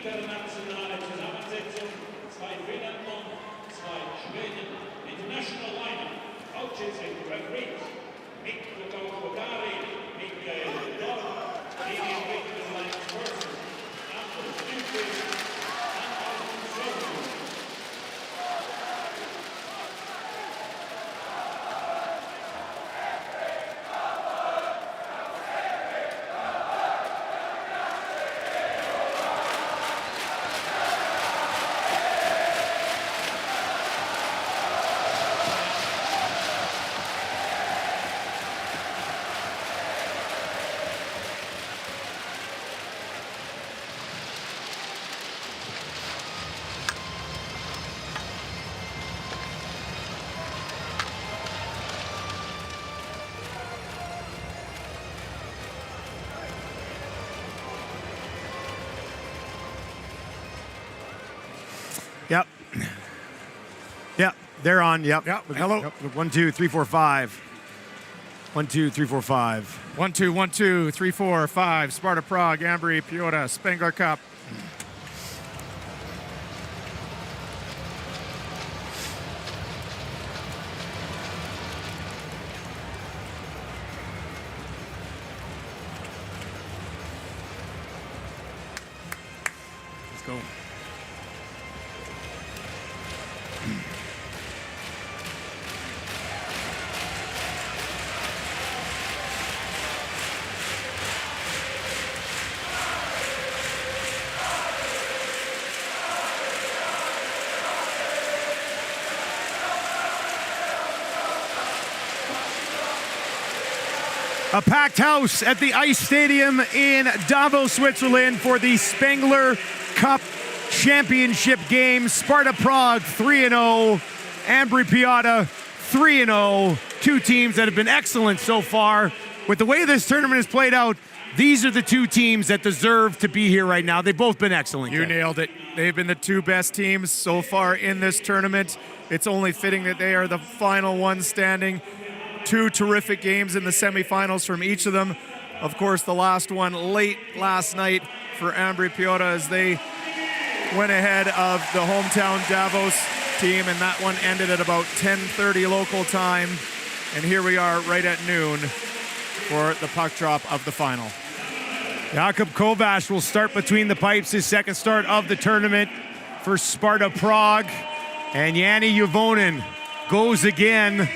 internationale Zusammensetzung, 2 Finnland und 2 Schweden. International lineup, HC Davos, Yep. Yep. They're on. Yep. Yep. Hello. Yep. 1, 2, 3, 4, 5. 1, 2, 3, 4, 5. 1, 2, 1, 2, 3, 4, 5. Sparta Prague, Ambri-Piotta, Spengler Cup. Let's go. A packed house at the Ice Stadium in Davos, Switzerland for the Spengler Cup Championship game. Sparta Prague 3-0, Ambri-Piotta 3-0. Two teams that have been excellent so far. With the way this tournament has played out, these are the two teams that deserve to be here right now. They've both been excellent. You nailed it. They've been the two best teams so far in this tournament. It's only fitting that they are the final ones standing. Two terrific games in the semifinals from each of them. Of course, the last one late last night for Ambri-Piotta as they went ahead of the hometown Davos team, and that one ended at about 10:30 local time. And here we are right at noon for the puck drop of the final. Jakub Kovac will start between the pipes, his second start of the tournament for Sparta Prague. And Yanni Juvonen goes again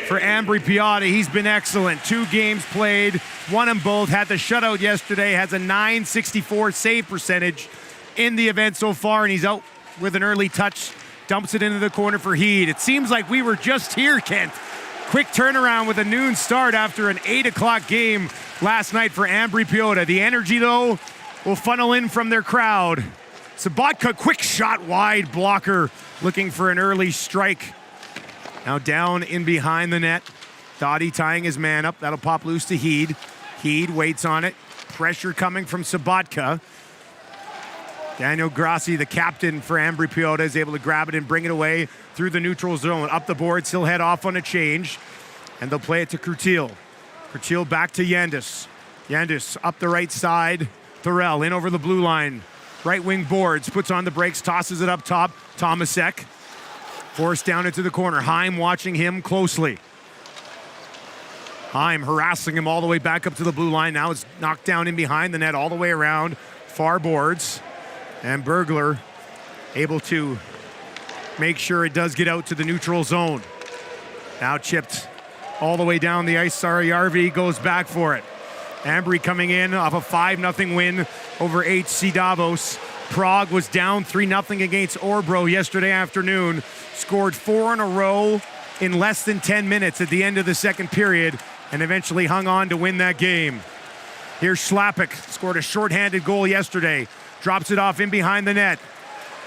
for Ambri-Piotta. He's been excellent. 2 games played, won them both, had the shutout yesterday, has a .964 save percentage in the event so far, and he's out with an early touch, dumps it into the corner for Heed. It seems like we were just here, Kent. Quick turnaround with a noon start after an 8 o'clock game last night for Ambri-Piotta. The energy, though, will funnel in from their crowd. Sabatka, quick shot wide, blocker, looking for an early strike. Now down in behind the net. Dottie tying his man up. That'll pop loose to Heed. Heed waits on it. Pressure coming from Sabatka. Daniel Grassi, the captain for Ambri-Piotta, is able to grab it and bring it away through the neutral zone. Up the boards, he'll head off on a change. And they'll play it to Kurtil. Kurtil back to Yandis. Yandis up the right side. Thorell in over the blue line. Right wing boards, puts on the brakes, tosses it up top. Tomasek. Forced down into the corner. Heim watching him closely. Heim harassing him all the way back up to the blue line. Now it's knocked down in behind the net all the way around. Far boards. And Bergler able to make sure it does get out to the neutral zone. Now chipped all the way down the ice. Sarajärvi goes back for it. Ambri coming in off a 5-0 win over HC Davos. Prague was down 3-0 against Orbro yesterday afternoon. Scored 4 in a row in less than 10 minutes at the end of the second period and eventually hung on to win that game. Here's Schlappick, scored a shorthanded goal yesterday. Drops it off in behind the net.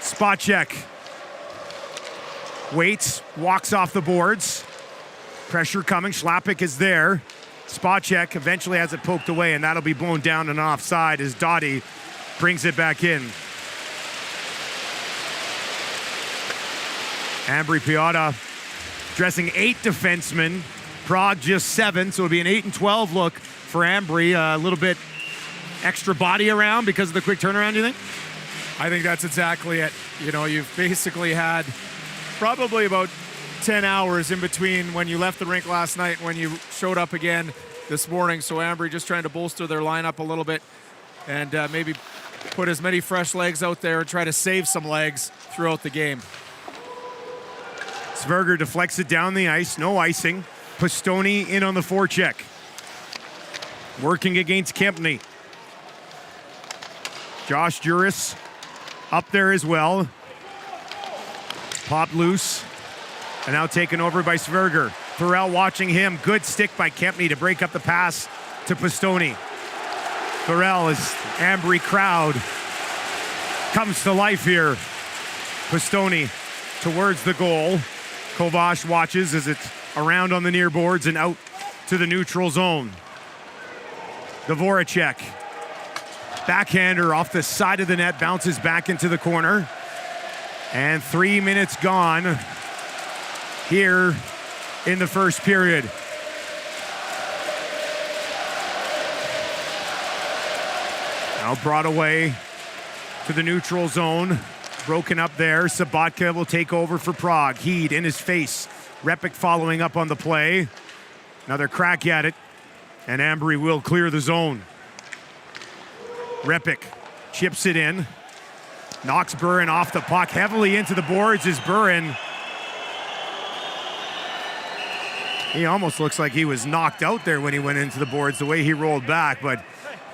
Spacek waits, walks off the boards. Pressure coming, Schlappick is there. Spacek eventually has it poked away, and that'll be blown down and offside as Dottie brings it back in. Ambri-Piotta dressing 8 defensemen. Prague just 7, so it'll be an 8-12 look for Ambri. A little bit extra body around because of the quick turnaround, do you think? I think that's exactly it. You know, you've basically had probably about 10 hours in between when you left the rink last night and when you showed up again this morning. So Ambri just trying to bolster their lineup a little bit and maybe put as many fresh legs out there and try to save some legs throughout the game. Sverger deflects it down the ice, no icing. Pistone in on the forecheck. Working against Kempney. Josh Juris up there as well. Popped loose. And now taken over by Sverger. Thorell watching him. Good stick by Kempney to break up the pass to Pistone. Thorell, as Ambri crowd comes to life here. Pistone towards the goal. Kovash watches as it's around on the near boards and out to the neutral zone. Dvoracek. Backhander off the side of the net, bounces back into the corner. And 3 minutes gone here in the first period. Now brought away to the neutral zone. Broken up there. Sabatka will take over for Prague. Heed in his face. Repic following up on the play. Another crack at it. And Ambri will clear the zone. Repic chips it in. Knocks Burin off the puck. Heavily into the boards is Burin. He almost looks like he was knocked out there when he went into the boards, the way he rolled back. But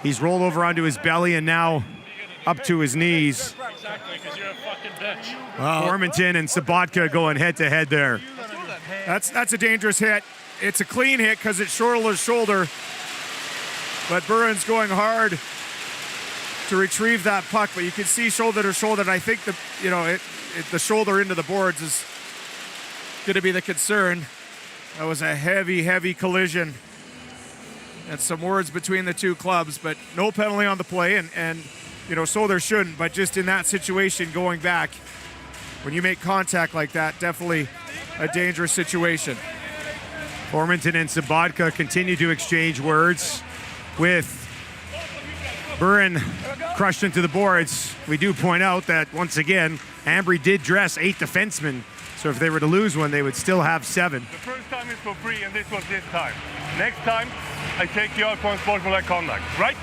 he's rolled over onto his belly and now up to his knees. Formanton and Sabatka going head-to-head there. That's a dangerous hit. It's a clean hit because it's shoulder to shoulder. But Burin's going hard to retrieve that puck, but you can see shoulder to shoulder. And I think the shoulder into the boards is going to be the concern. That was a heavy collision. And some words between the two clubs, but no penalty on the play, and so there shouldn't. But just in that situation, going back, when you make contact like that, definitely a dangerous situation. Formanton and Sabatka continue to exchange words with Burin crushed into the boards. We do point out that, once again, Ambri did dress 8 defensemen, so if they were to lose one, they would still have 7. The first time is for free, and this was this time. Next time, I take you out for unsportsmanlike conduct, right?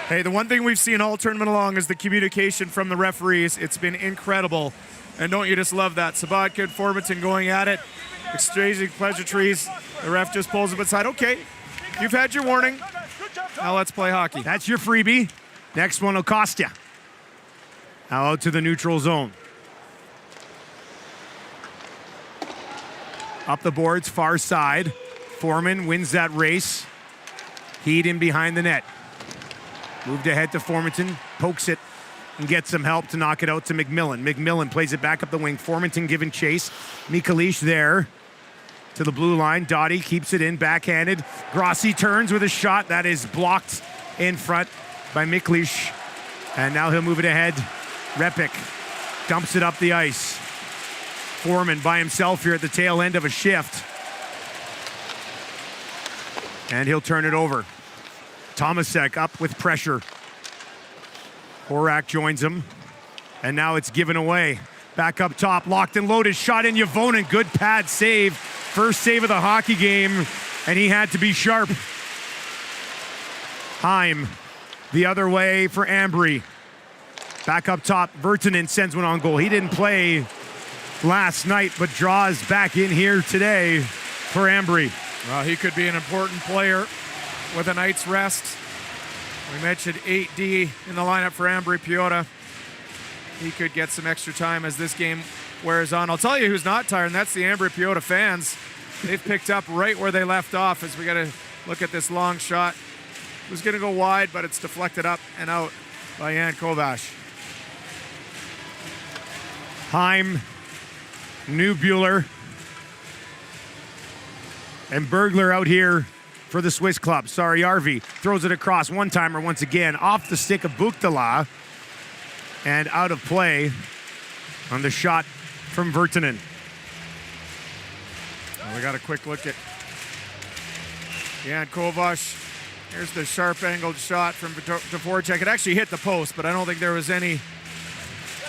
Hey, the one thing we've seen all tournament long is the communication from the referees. It's been incredible. And don't you just love that? Sabatka and Formanton going at it, exchanging pleasantries. The ref just pulls them aside. Okay, you've had your warning. Now let's play hockey. That's your freebie. Next one will cost you. Now out to the neutral zone. Up the boards, far side. Foreman wins that race. Heed in behind the net. Moved ahead to Formanton, pokes it, and gets some help to knock it out to McMillan. McMillan plays it back up the wing. Formanton giving chase. Mikalish there to the blue line. Doughty keeps it in, backhanded. Grossi turns with a shot that is blocked in front by Mikalish. And now he'll move it ahead. Repic dumps it up the ice. Foreman by himself here at the tail end of a shift. And he'll turn it over. Tomasek up with pressure. Horak joins him. And now it's given away. Back up top, locked and loaded. Shot in Yvonen. Good pad save. First save of the hockey game. And he had to be sharp. Heim the other way for Ambri. Back up top, Virtanen sends one on goal. He didn't play last night, but draws back in here today for Ambri. Well, he could be an important player with a night's rest. We mentioned 8D in the lineup for Ambri-Piotta. He could get some extra time as this game wears on. I'll tell you who's not tired, and that's the Ambri-Piotta fans. They've picked up right where they left off as we got to look at this long shot. It was going to go wide, but it's deflected up and out by Jan Kovash. Heim, Nubuehler, and Bergler out here for the Swiss club. Sarjärvi throws it across one-timer once again off the stick of Buchtala and out of play on the shot from Virtanen. Well, we got a quick look at Jan Kovash Here's the sharp angled shot from Dvorak. It actually hit the post, but I don't think there was any.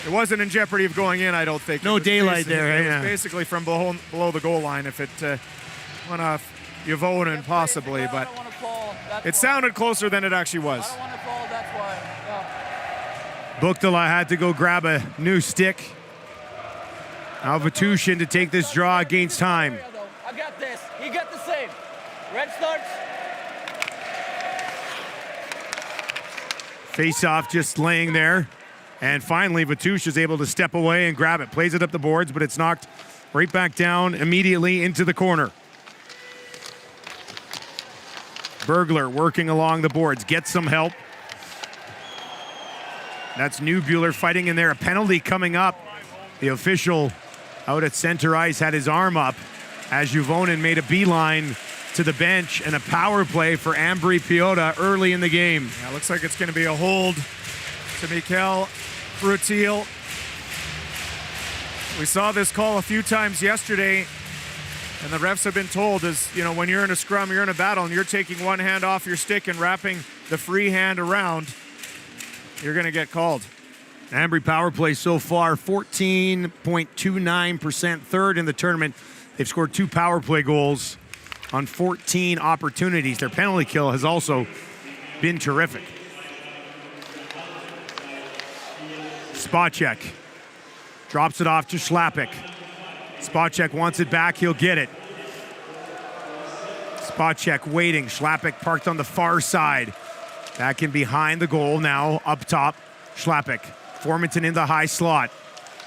It wasn't in jeopardy of going in, I don't think. No daylight there. It was basically from below the goal line if it went off Juvonen possibly, but it sounded closer than it actually was. I don't want to fall, that's why. Yeah. Buchtila had to go grab a new stick. Now Vatushin to take this draw against time. I got this. He got the same. Red starts. Face-off just laying there. And finally, Vatush is able to step away and grab it. Plays it up the boards, but it's knocked right back down immediately into the corner. Bergler working along the boards. Gets some help. That's Neubühler fighting in there. A penalty coming up. The official out at center ice had his arm up as Juvonen made a beeline to the bench, and a power play for Ambri-Piotta early in the game. Yeah, looks like it's going to be a hold to Mikkel Frutil. We saw this call a few times yesterday, and the refs have been told is, you know, when you're in a scrum, you're in a battle, and you're taking one hand off your stick and wrapping the free hand around, you're going to get called. Ambri power play so far, 14.29%, third in the tournament. They've scored 2 power play goals on 14 opportunities. Their penalty kill has also been terrific. Spacek drops it off to Schlappick. Spacek wants it back, he'll get it. Spacek waiting, Schlappick parked on the far side. Back in behind the goal now, up top, Schlappick. Formanton in the high slot.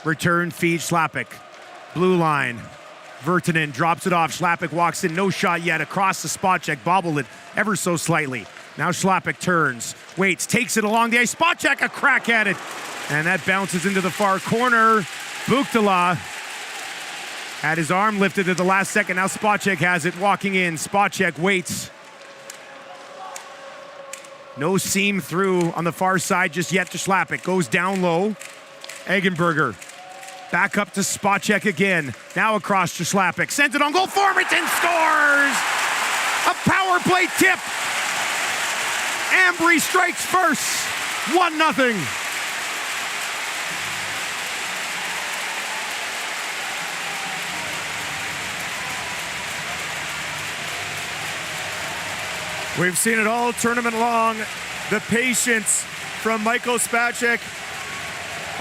Return feed, Schlappick. Blue line. Virtanen drops it off. Schlappick walks in, no shot yet. Across the Spacek, bobbled it ever so slightly. Now Schlappick turns, waits, takes it along the ice. Spacek a crack at it. And that bounces into the far corner. Buchtila had his arm lifted at the last second. Now Spacek has it, walking in. Spacek waits. No seam through on the far side just yet to Schlappick. Goes down low. Eggenberger. Back up to Spacek again. Now across to Schlappick. Sends it on goal. Formanton scores! A power play tip. Ambri strikes first. 1-0. We've seen it all tournament long. The patience from Michael Spacek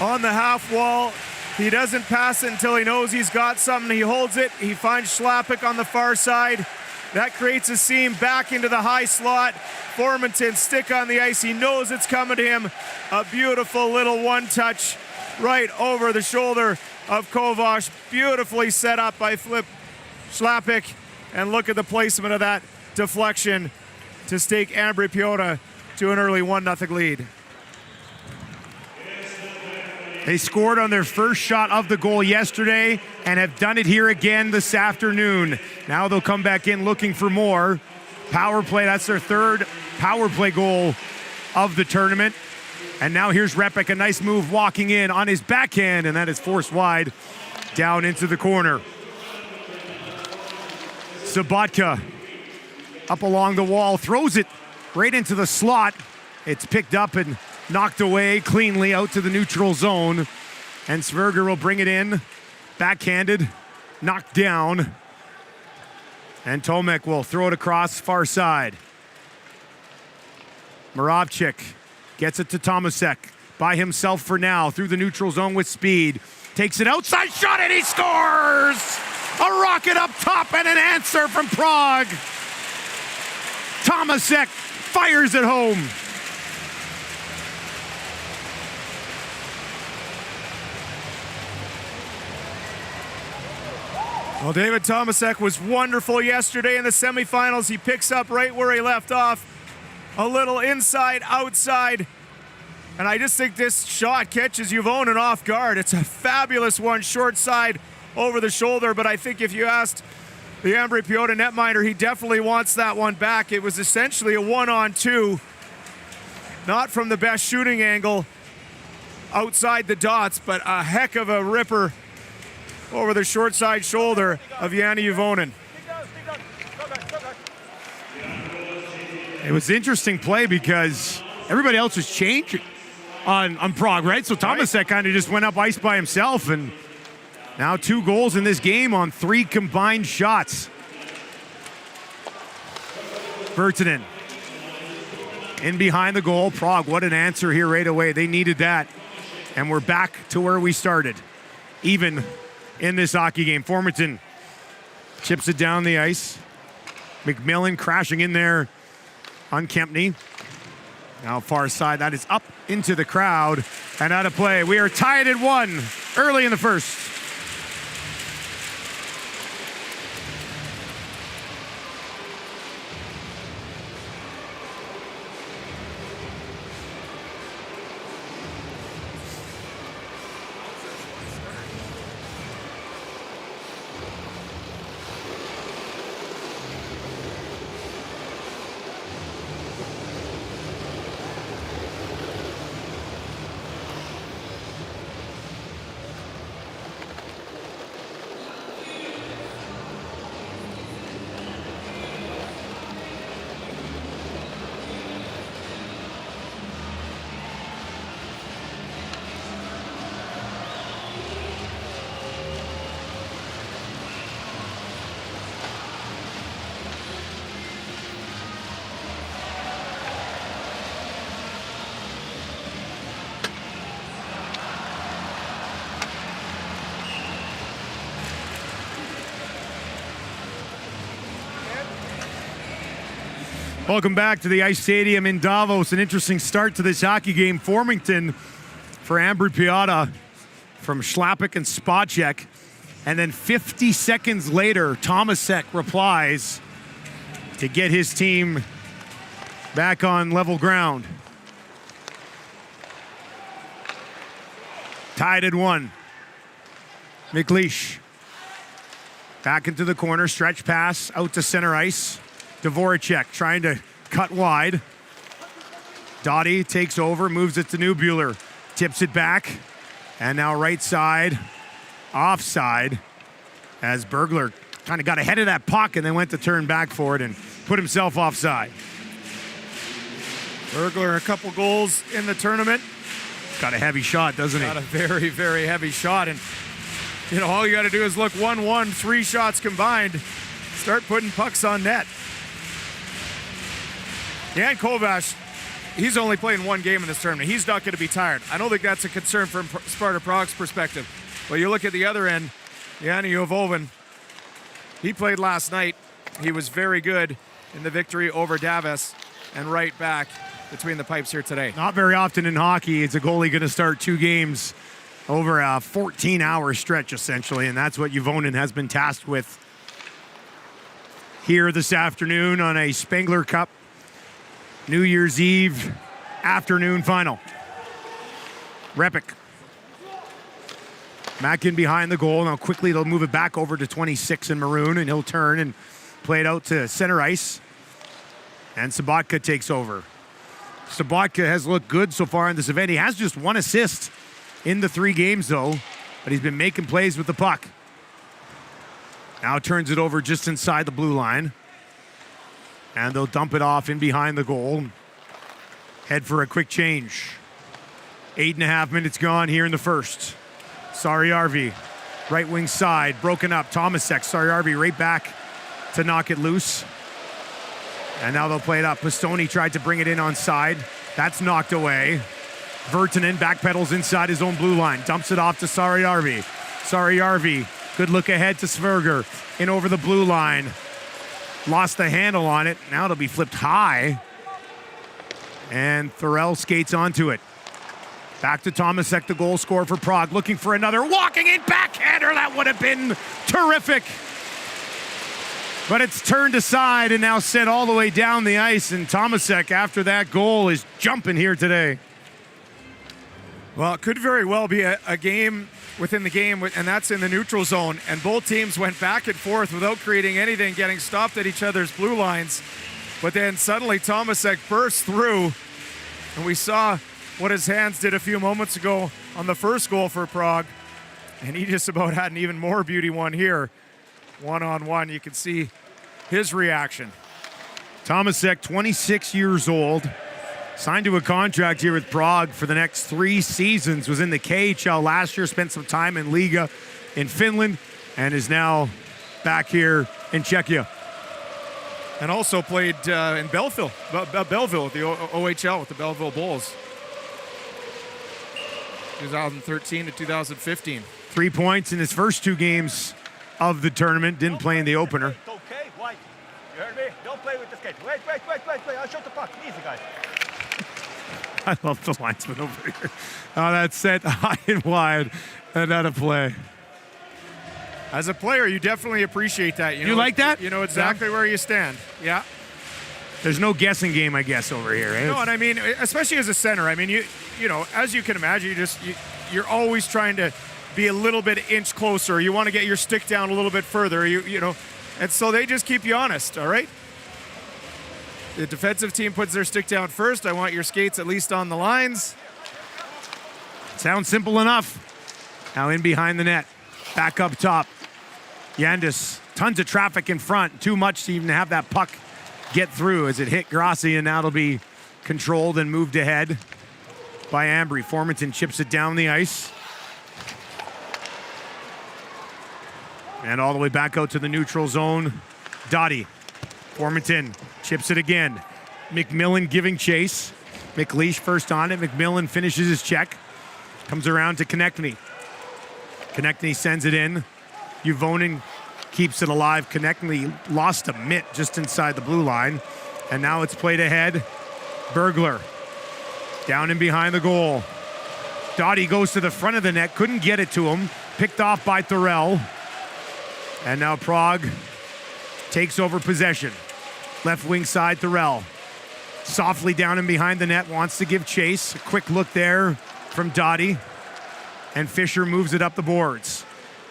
on the half wall. He doesn't pass it until he knows he's got something. He holds it. He finds Schlappick on the far side. That creates a seam back into the high slot. Formanton stick on the ice. He knows it's coming to him. A beautiful little one-touch right over the shoulder of Kovacs. Beautifully set up by Flip Schlappick. And look at the placement of that deflection to stake Ambri-Piotta to an early 1-0 lead. They scored on their first shot of the goal yesterday and have done it here again this afternoon. Now they'll come back in looking for more. Power play, that's their third power play goal of the tournament. And now here's Repik, a nice move walking in on his backhand, and that is forced wide down into the corner. Sabatka up along the wall, throws it right into the slot. It's picked up and knocked away cleanly out to the neutral zone. And Sverger will bring it in, backhanded, knocked down. And Tomek will throw it across far side. Moravchik gets it to Tomasek by himself for now, through the neutral zone with speed. Takes it outside, shot, and he scores! A rocket up top and an answer from Prague. Tomasek fires it home. Well, David Tomasek was wonderful yesterday in the semifinals. He picks up right where he left off. A little inside, outside. And I just think this shot catches Juvonen off guard. It's a fabulous one, short side over the shoulder. But I think if you asked the Ambri-Piotta netminder, he definitely wants that one back. It was essentially a 1-on-2. Not from the best shooting angle outside the dots, but a heck of a ripper over the short side shoulder of Janne Juvonen. It was interesting play because everybody else was changing on Prague, right? So Tomasek kind of just went up ice by himself, and now 2 goals in this game on 3 combined shots. Virtanen in behind the goal. Prague, what an answer here right away. They needed that. And we're back to where we started, even in this hockey game. Formanton chips it down the ice. McMillan crashing in there on Kempney. Now far side, that is up into the crowd and out of play. We are tied at 1 early in the first. Welcome back to the Ice Stadium in Davos. An interesting start to this hockey game. Formanton for Ambri-Piotta from Schlappick and Spacek. And then 50 seconds later, Tomasek replies to get his team back on level ground. Tied at 1. McLeish back into the corner, stretch pass out to center ice. Dvoracek trying to cut wide. Doughty takes over, moves it to Neubuehler, tips it back, and now right side, offside, as Bergler kind of got ahead of that puck and then went to turn back for it and put himself offside. Bergler, a couple goals in the tournament. Got a heavy shot, doesn't he? Got a very, very heavy shot, and you know, all you got to do is look 1-1, 3 shots combined, start putting pucks on net. Jan Kovac, he's only playing 1 game in this tournament. He's not going to be tired. I don't think that's a concern from Sparta Prague's perspective. But you look at the other end, Yanni Jovoven, he played last night. He was very good in the victory over Davos and right back between the pipes here today. Not very often in hockey is a goalie going to start 2 games over a 14-hour stretch, essentially, and that's what Juvonen has been tasked with here this afternoon on a Spengler Cup New Year's Eve afternoon final. Repic. Back in behind the goal. Now quickly they'll move it back over to 26 in maroon, and he'll turn and play it out to center ice. And Sabatka takes over. Sabatka has looked good so far in this event. He has just 1 assist in the 3 games, though, but he's been making plays with the puck. Now turns it over just inside the blue line. And they'll dump it off in behind the goal. Head for a quick change. 8.5 minutes gone here in the first. Saariarvi, right wing side, broken up. Tomasek, Saariarvi right back to knock it loose. And now they'll play it up. Pistone tried to bring it in on side. That's knocked away. Virtanen backpedals inside his own blue line. Dumps it off to Saariarvi. Saariarvi, good look ahead to Sverger. In over the blue line. Lost the handle on it. Now it'll be flipped high. And Thorell skates onto it. Back to Tomasek, the goal scorer for Prague. Looking for another walking in backhander. That would have been terrific. But it's turned aside and now sent all the way down the ice. And Tomasek, after that goal, is jumping here today. Well, it could very well be a game within the game, and that's in the neutral zone. And both teams went back and forth without creating anything, getting stopped at each other's blue lines. But then suddenly Tomasek burst through, and we saw what his hands did a few moments ago on the first goal for Prague. And he just about had an even more beauty one here. 1-on-1, you can see his reaction. Tomasek, 26 years old, signed to a contract here with Prague for the next 3 seasons, was in the KHL last year, spent some time in Liga in Finland, and is now back here in Czechia. And also played in Belleville with the OHL with the Belleville Bulls. 2013 to 2015. 3 points in his first 2 games of the tournament. Didn't play in the opener. Okay, White. You heard me? Don't play with the skate. Wait. I'll shoot the puck. Easy, guys. I love the linesman over here. Oh, that's set high and wide and out of play. As a player, you definitely appreciate that. You like that? You know exactly where you stand. Yeah. There's no guessing game, I guess, over here. Eh? No, and I mean, especially as a center, I mean, you know, as you can imagine, you're always trying to be a little bit inch closer. You want to get your stick down a little bit further. You know, and so they just keep you honest. All right. The defensive team puts their stick down first. I want your skates at least on the lines. Sounds simple enough. Now in behind the net, back up top. Yandis, tons of traffic in front. Too much to even have that puck get through as it hit Grassi, and now it'll be controlled and moved ahead by Ambry. Formanton chips it down the ice. And all the way back out to the neutral zone. Dottie. Formanton chips it again. McMillan giving chase. McLeish first on it. McMillan finishes his check. Comes around to Konechny. Konechny sends it in. Juvonen keeps it alive. Konechny lost a mitt just inside the blue line. And now it's played ahead. Bergler down in behind the goal. Dottie goes to the front of the net. Couldn't get it to him. Picked off by Thorell. And now Prague takes over possession. Left wing side, Thorell. Softly down in behind the net. Wants to give chase. A quick look there from Dottie. And Fisher moves it up the boards.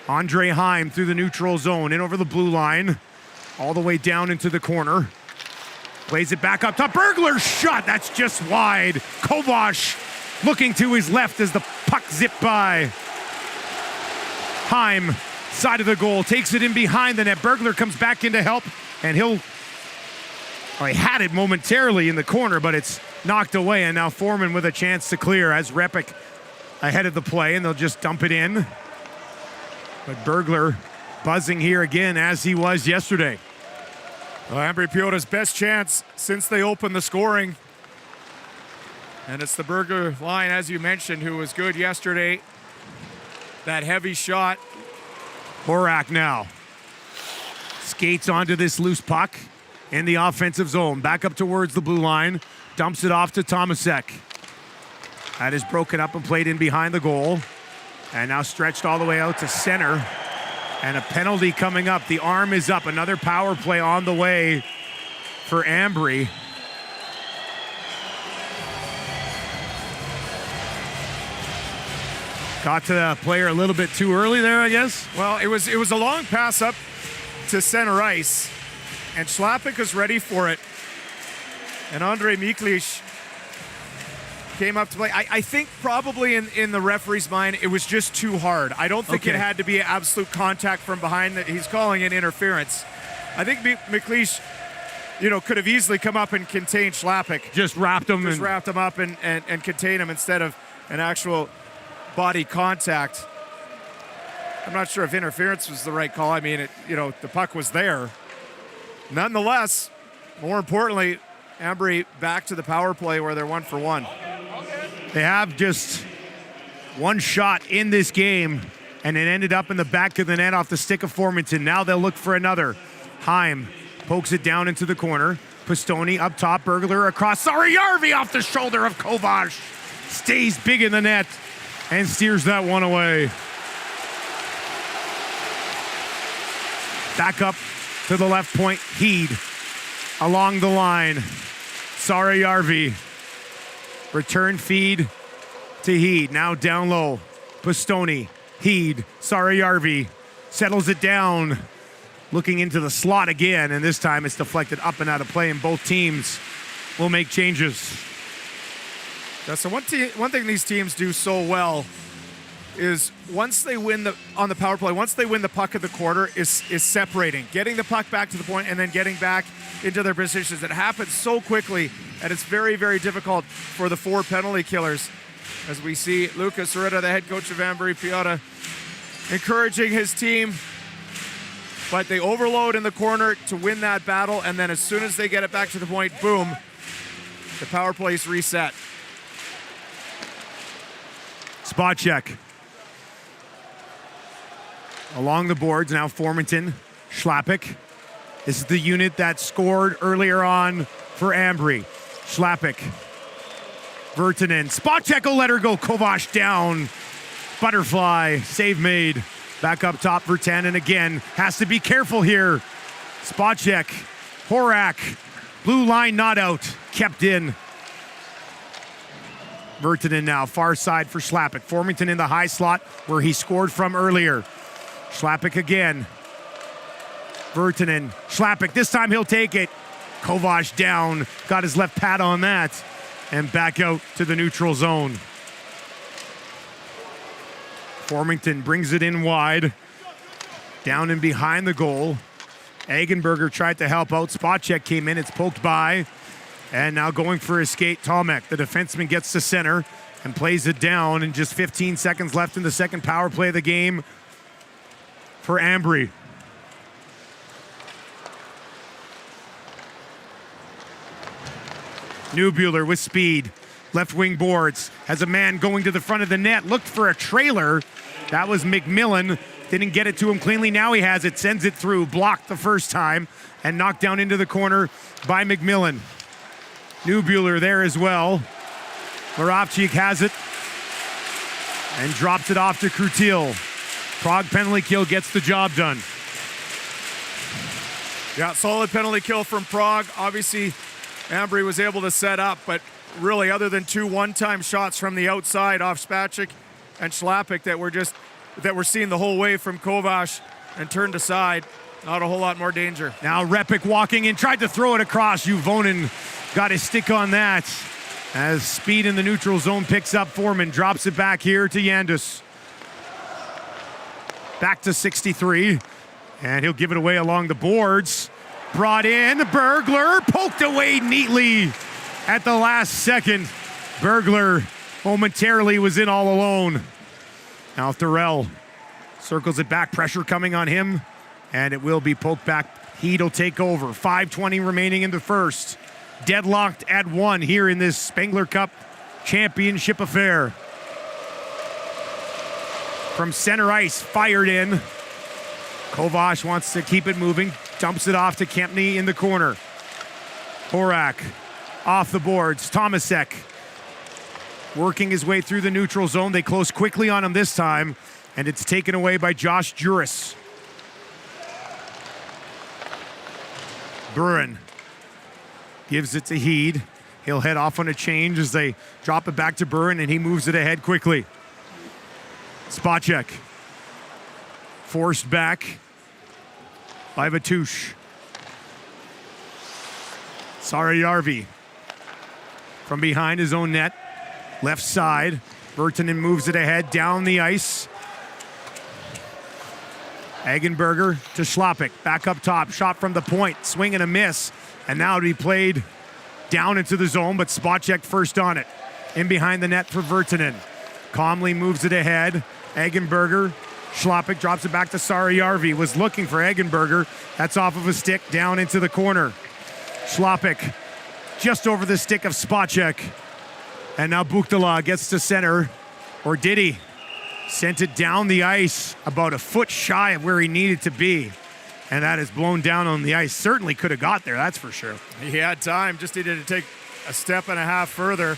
Andre Heim through the neutral zone, in over the blue line, all the way down into the corner. Plays it back up top. Bergler's shot, that's just wide. Kovash looking to his left as the puck zipped by. Heim, side of the goal, takes it in behind the net. Bergler comes back in to help, and he had it momentarily in the corner, but it's knocked away, and now Foreman with a chance to clear as Repik ahead of the play, and they'll just dump it in. But Bergler buzzing here again as he was yesterday. Well, Ambri-Piotta's best chance since they opened the scoring. And it's the Bergler line, as you mentioned, who was good yesterday. That heavy shot. Horak now skates onto this loose puck in the offensive zone. Back up towards the blue line. Dumps it off to Tomasek. That is broken up and played in behind the goal. And now stretched all the way out to center. And a penalty coming up. The arm is up. Another power play on the way for Ambry. Got to the player a little bit too early there, I guess. Well, it was a long pass up to center ice. And Schlappick was ready for it. And Andre Miklish came up to play. I think probably in the referee's mind, it was just too hard. I don't think it had to be absolute contact from behind. That he's calling it interference. I think McLeish, could have easily come up and contained Schlappick. Just wrapped him up and contained him instead of an actual body contact. I'm not sure if interference was the right call. I mean, the puck was there. Nonetheless, more importantly, Ambry back to the power play where they're 1 for 1. They have just one shot in this game, and it ended up in the back of the net off the stick of Formanton. Now they'll look for another. Heim pokes it down into the corner. Pistoni up top, Bergler across. Yarvi off the shoulder of Kovash. Stays big in the net and steers that one away. Back up to the left point, Heed along the line. Yarvi. Return feed to Heed. Now down low. Pistoni. Heed. Yarvi settles it down. Looking into the slot again, and this time it's deflected up and out of play, and both teams will make changes. Yeah, so one thing these teams do so well is once they win on the power play, once they win the puck at the quarter, is separating, getting the puck back to the point and then getting back into their positions. It happens so quickly, and it's very, very difficult for the 4 penalty killers. As we see Lucas Soretta, the head coach of Ambri-Piotta, encouraging his team, but they overload in the corner to win that battle, and then as soon as they get it back to the point, boom, the power play is reset. Spot check. Along the boards now, Formanton, Schlappick. This is the unit that scored earlier on for Ambri. Schlappick. Virtanen. Spot check will let her go. Kovac down. Butterfly. Save made. Back up top, Virtanen again. Has to be careful here. Spot check. Horak. Blue line not out. Kept in. Virtanen now, far side for Schlappick. Formanton in the high slot where he scored from earlier. Schlappick again. Virtanen. Schlappick, this time he'll take it. Kovac down. Got his left pad on that. And back out to the neutral zone. Formanton brings it in wide. Down and behind the goal. Eggenberger tried to help out. Spot check came in. It's poked by. And now going for his skate, Tomek. The defenseman gets to center and plays it down. And just 15 seconds left in the second power play of the game for Ambri. Neubuehler with speed. Left wing boards. Has a man going to the front of the net. Looked for a trailer. That was McMillan. Didn't get it to him cleanly. Now he has it. Sends it through. Blocked the first time. And knocked down into the corner by McMillan. Neubuehler there as well. Moravchik has it. And drops it off to Krutil. Prague penalty kill gets the job done. Yeah, solid penalty kill from Prague. Obviously, Ambri was able to set up, but really other than 2 one-time shots from the outside off Spacek and Schlappick that we're seeing the whole way from Kovac and turned aside, not a whole lot more danger. Now Repik walking in, tried to throw it across. Juvonen got his stick on that. As speed in the neutral zone picks up, Foreman drops it back here to Yandus. Back to 63, and he'll give it away along the boards. Brought in, Bergler poked away neatly at the last second. Bergler momentarily was in all alone. Now Thorell circles it back, pressure coming on him, and it will be poked back. Heat will take over. 5:20 remaining in the first. Deadlocked at 1 here in this Spengler Cup championship affair. From center ice, fired in. Kovac wants to keep it moving. Dumps it off to Kempny in the corner. Horak off the boards. Tomasek working his way through the neutral zone. They close quickly on him this time, and it's taken away by Josh Juris. Buren gives it to Heed. He'll head off on a change as they drop it back to Buren, and he moves it ahead quickly. Spot check. Forced back by Vatush. Sarajärvi from behind his own net. Left side. Virtanen moves it ahead down the ice. Eggenberger to Schlappick. Back up top. Shot from the point. Swing and a miss. And now it'll be played down into the zone, but spot check first on it. In behind the net for Virtanen. Calmly moves it ahead. Eggenberger. Schlappick drops it back to Sarajärvi. Was looking for Eggenberger. That's off of a stick down into the corner. Schlappick just over the stick of Spacek. And now Buchtala gets to center. Or did he? Sent it down the ice about a foot shy of where he needed to be. And that is blown down on the ice. Certainly could have got there, that's for sure. He had time, just needed to take a step and a half further.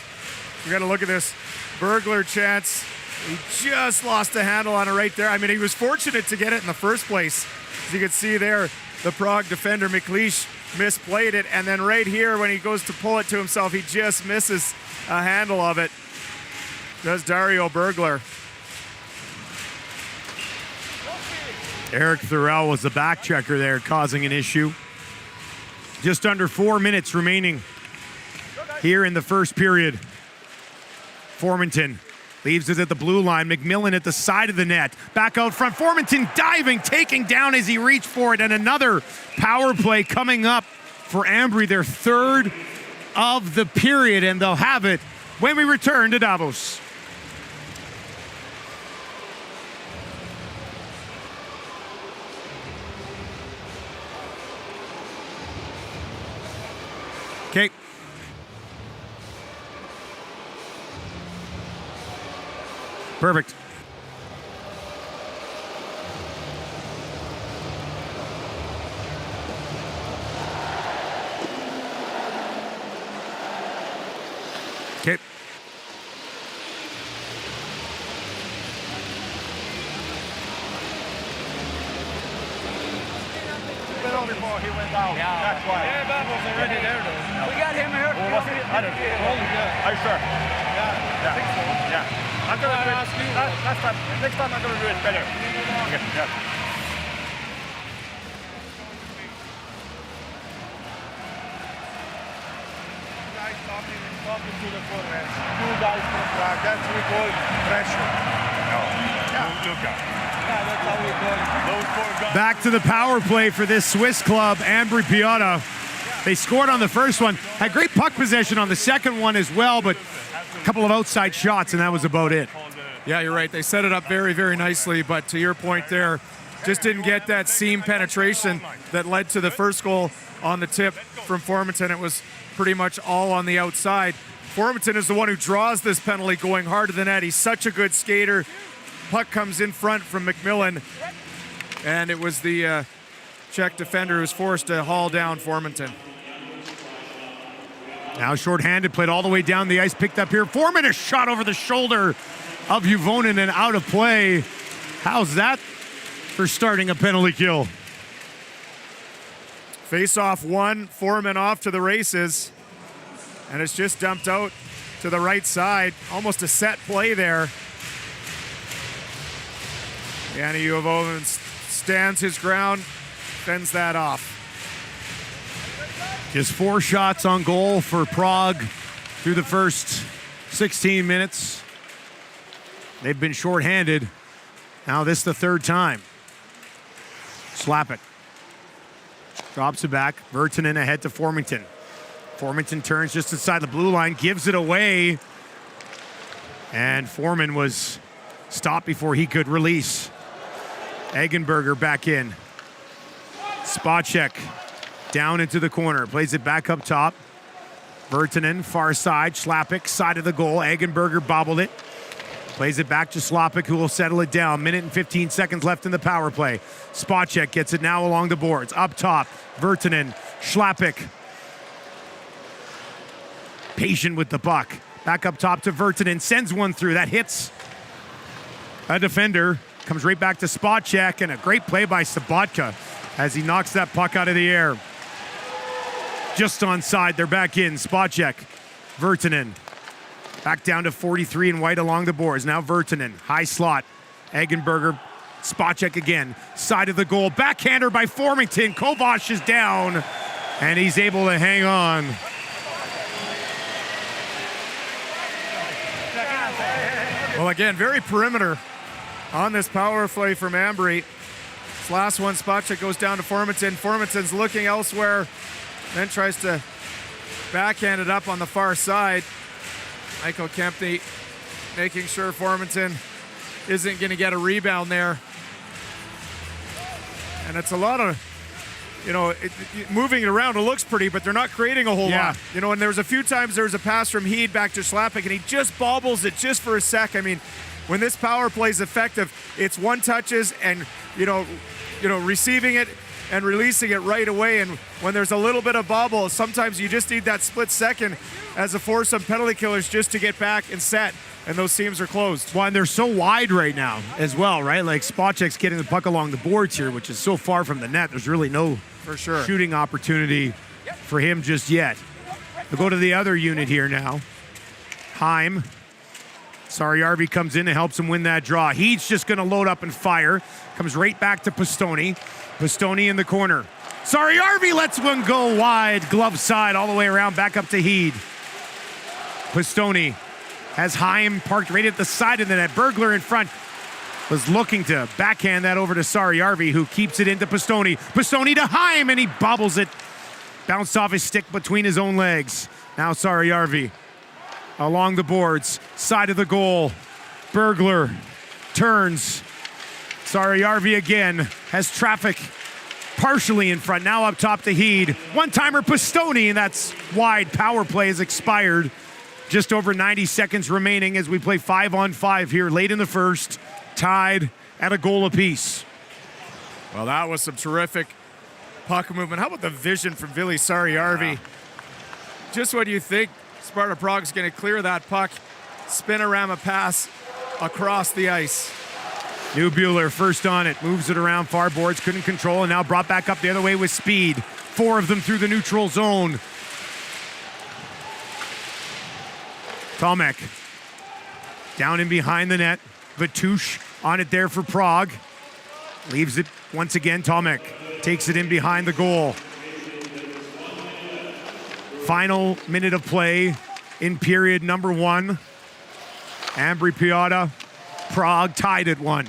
You got to look at this Bergler chance. He just lost the handle on it right there. I mean, he was fortunate to get it in the first place. As you can see there, the Prague defender, Miklish, misplayed it. And then right here, when he goes to pull it to himself, he just misses a handle of it. Does Dario Bergler. Eric Thorell was the back checker there, causing an issue. Just under 4 minutes remaining here in the first period. Formanton, Leaves it at the blue line. McMillan at the side of the net. Back out front. Formanton diving, taking down as he reached for it. And another power play coming up for Ambri, their third of the period. And they'll have it when we return to Davos. Okay. Perfect. Okay. Before he went out. Yeah. That's why. Yeah, that was already there though. We got him here. Or was it? I don't know. Are you sure? Yeah. I think so. Yeah. I'm gonna do it. Last time. Next time I'm gonna do it better. Okay. Yeah. Guys talking to the forwards. Two guys from Prague. That's what we call pressure. No. Look out. Yeah, that's how we call it. Those 4 guys. Back to the power play for this Swiss club, Ambri-Piotta. They scored on the first one. Had great puck possession on the second one as well, but a couple of outside shots, and that was about it. Yeah, you're right. They set it up very, very nicely, but to your point there, just didn't get that seam penetration that led to the first goal on the tip from Formanton. It was pretty much all on the outside. Formanton is the one who draws this penalty going hard to the net. He's such a good skater. Puck comes in front from McMillan, and it was the Czech defender who was forced to haul down Formanton. Now shorthanded, played all the way down the ice, picked up here. Foreman, a shot over the shoulder of Juvonen and out of play. How's that for starting a penalty kill? Face-off one, Foreman off to the races, and it's just dumped out to the right side. Almost a set play there. Yanni Juvonen stands his ground, fends that off. Just 4 shots on goal for Prague through the first 16 minutes. They've been shorthanded. Now this the third time. Slap it. Drops it back. Virtanen ahead to Formanton. Formanton turns just inside the blue line, gives it away. And Foreman was stopped before he could release. Eggenberger back in. Spacek down into the corner. Plays it back up top. Virtanen, far side. Slapik, side of the goal. Eggenberger bobbled it. Plays it back to Slapik, who will settle it down. Minute and 15 seconds left in the power play. Spacek gets it now along the boards. Up top, Virtanen, Slapik. Patient with the puck. Back up top to Virtanen. Sends one through. That hits a defender. Comes right back to Spacek, and a great play by Sabatka as he knocks that puck out of the air. Just onside, they're back in. Spacek, Virtanen. Back down to 43 and white along the boards. Now Virtanen, high slot. Eggenberger, Spacek again. Side of the goal, backhander by Formanton. Kovac is down, and he's able to hang on. Well, again, very perimeter on this power play from Ambri. This last one, Spacek goes down to Formanton. Formanton's looking elsewhere, then tries to backhand it up on the far side. Michael Kempney making sure Formanton isn't going to get a rebound there. And it's a lot of, moving it around. It looks pretty, but they're not creating a whole lot. And there was a few times there was a pass from Heed back to Slapik, and he just bobbles it just for a sec. I mean, when this power play is effective, it's one touches and, receiving it and releasing it right away. And when there's a little bit of bobble, sometimes you just need that split second as a foursome penalty killers just to get back and set, and those seams are closed. Well, and they're so wide right now as well, right? Like Spacek's getting the puck along the boards here, which is so far from the net. There's really no shooting opportunity for him just yet. We'll go to the other unit here now. Heim. Sariarvi comes in and helps him win that draw. He's just going to load up and fire. Comes right back to Pistoni. Pistoni in the corner. Sariarvi lets one go wide. Glove side all the way around, back up to Heed. Pistoni has Haim parked right at the side of the net. Bergler in front was looking to backhand that over to Saariarvi, who keeps it into Pistoni. Pistoni to Haim, and he bobbles it. Bounced off his stick between his own legs. Now Saariarvi along the boards, side of the goal. Bergler turns. Saariarvi again has traffic partially in front. Now up top to Heed. One-timer Pistoni, and that's wide. Power play has expired. Just over 90 seconds remaining as we play 5-on-5 here late in the first. Tied at a goal apiece. Well, that was some terrific puck movement. How about the vision from Vili Saariarvi? Wow. Just what you think Sparta Prague's going to clear that puck, spinorama pass across the ice. Newbuehler first on it, moves it around far boards, couldn't control, and now brought back up the other way with speed. 4 of them through the neutral zone. Tomek down in behind the net. Vatush on it there for Prague. Leaves it once again. Tomek takes it in behind the goal. Final minute of play in period number 1. Ambri-Piotta, Prague tied at 1.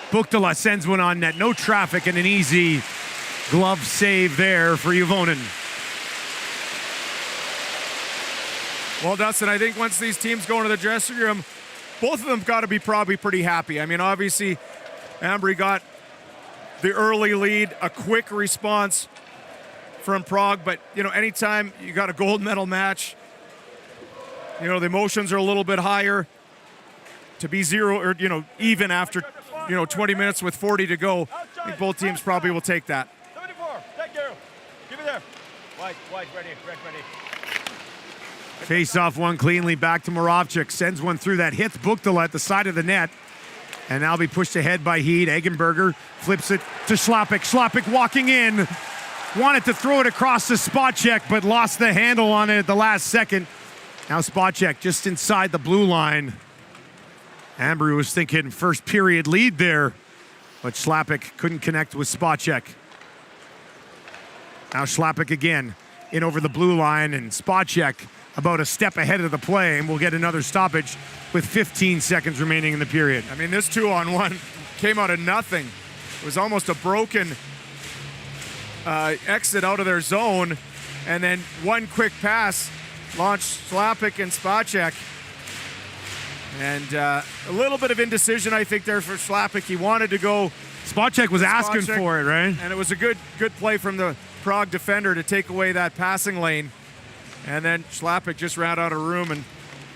Buchtala sends one on net. No traffic and an easy glove save there for Juvonen. Well, Dustin, I think once these teams go into the dressing room, both of them got to be probably pretty happy. I mean, obviously, Ambri got the early lead, a quick response from Prague, but, you know, anytime you got a gold medal match, you know, the emotions are a little bit higher. To be 0 or, you know, even after, you know, 20 minutes with 40 to go, I think both teams probably will take that. 74, thank you. Give it there. White, ready, red, ready. Face off one cleanly back to Moravchik. Sends one through that. Hits Buchtala at the side of the net. And now be pushed ahead by Heed. Eggenberger flips it to Schlapik. Schlapik walking in. Wanted to throw it across the Spacek, but lost the handle on it at the last second. Now Spacek just inside the blue line. Ambry was thinking first period lead there, but Schlapik couldn't connect with Spacek. Now Schlapik again in over the blue line, and Spacek about a step ahead of the play, and we'll get another stoppage with 15 seconds remaining in the period. I mean, this 2-on-1 came out of nothing. It was almost a broken exit out of their zone, and then one quick pass launched Schlapik and Spacek. And a little bit of indecision, I think, there for Schlapik. He wanted to go. Spacek was asking for it, right? And it was a good play from the Prague defender to take away that passing lane. And then Schlapik just ran out of room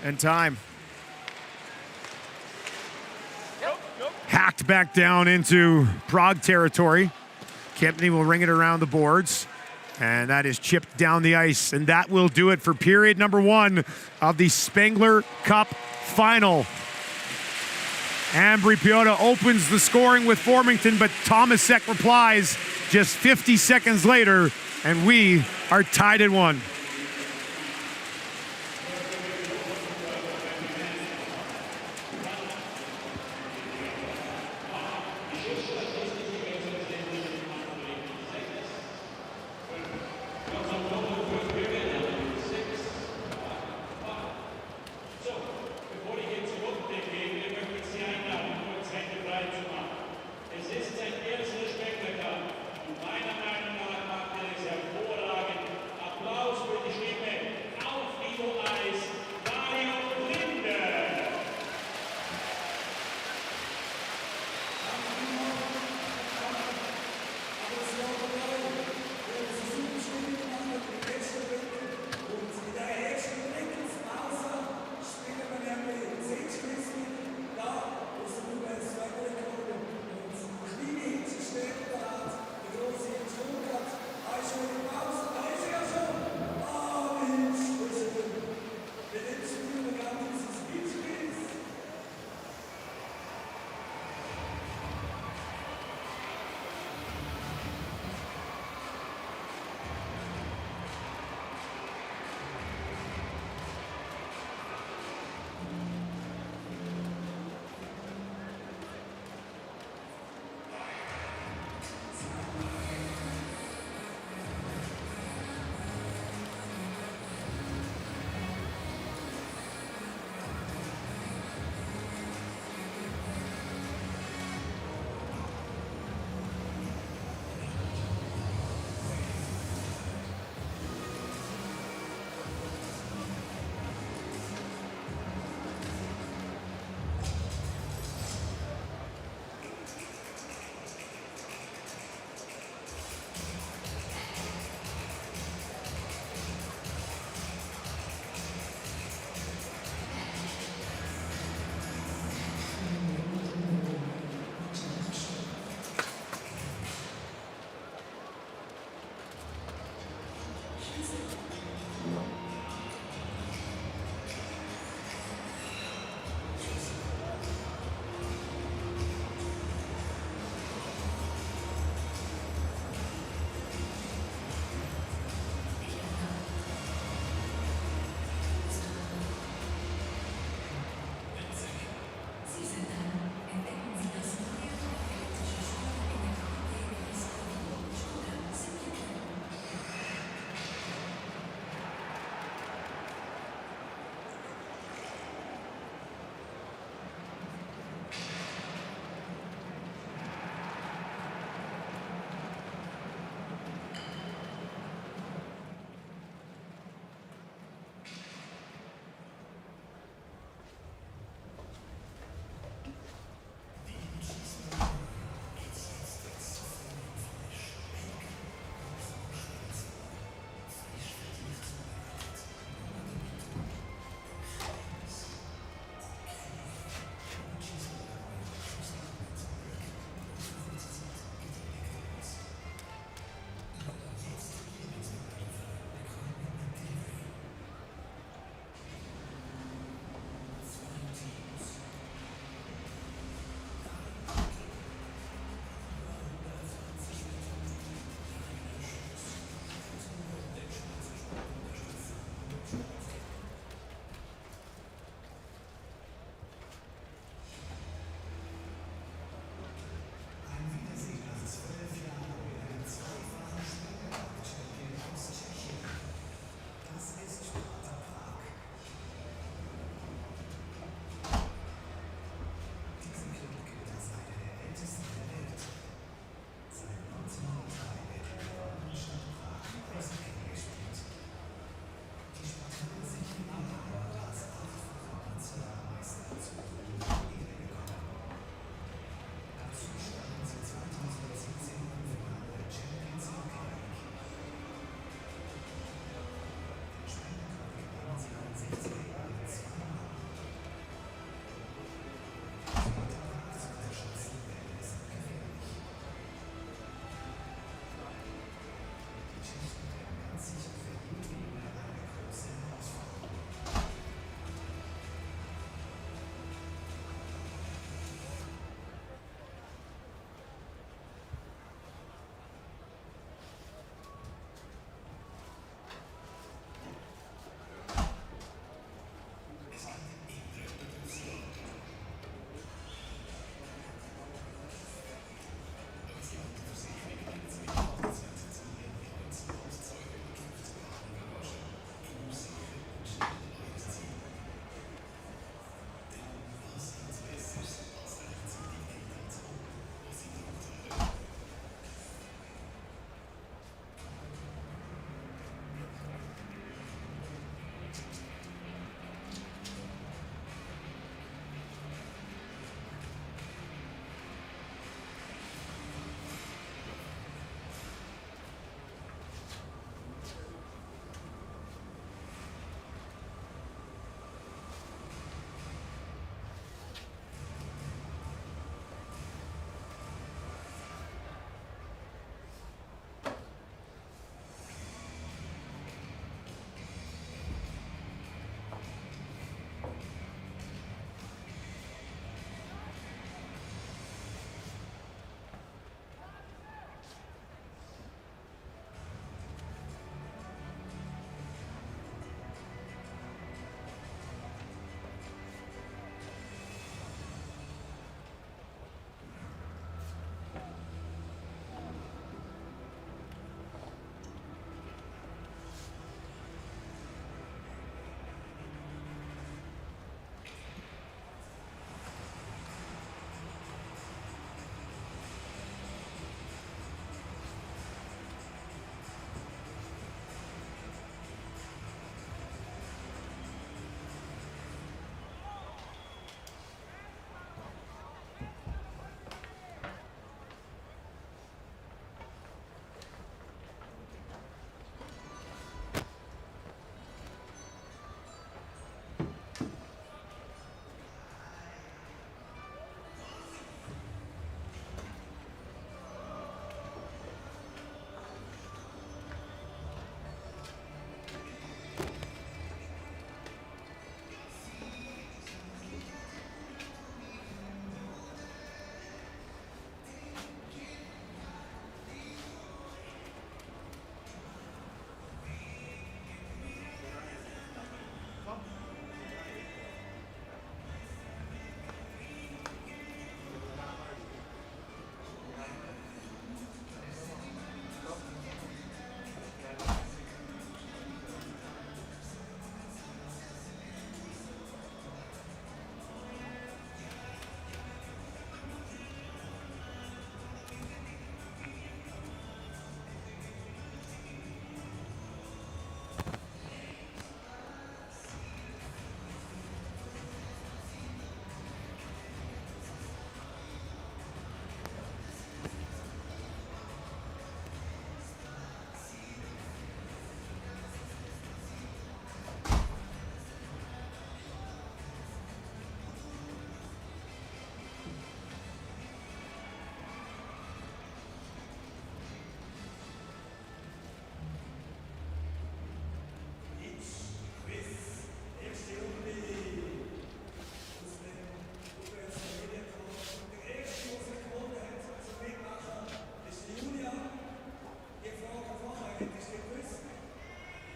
and time. Hacked back down into Prague territory. Kempney will ring it around the boards. And that is chipped down the ice. And that will do it for period number 1 of the Spengler Cup final. Ambri-Piotta opens the scoring with Formington, but Tomasek replies just 50 seconds later, and we are tied at 1. Applaus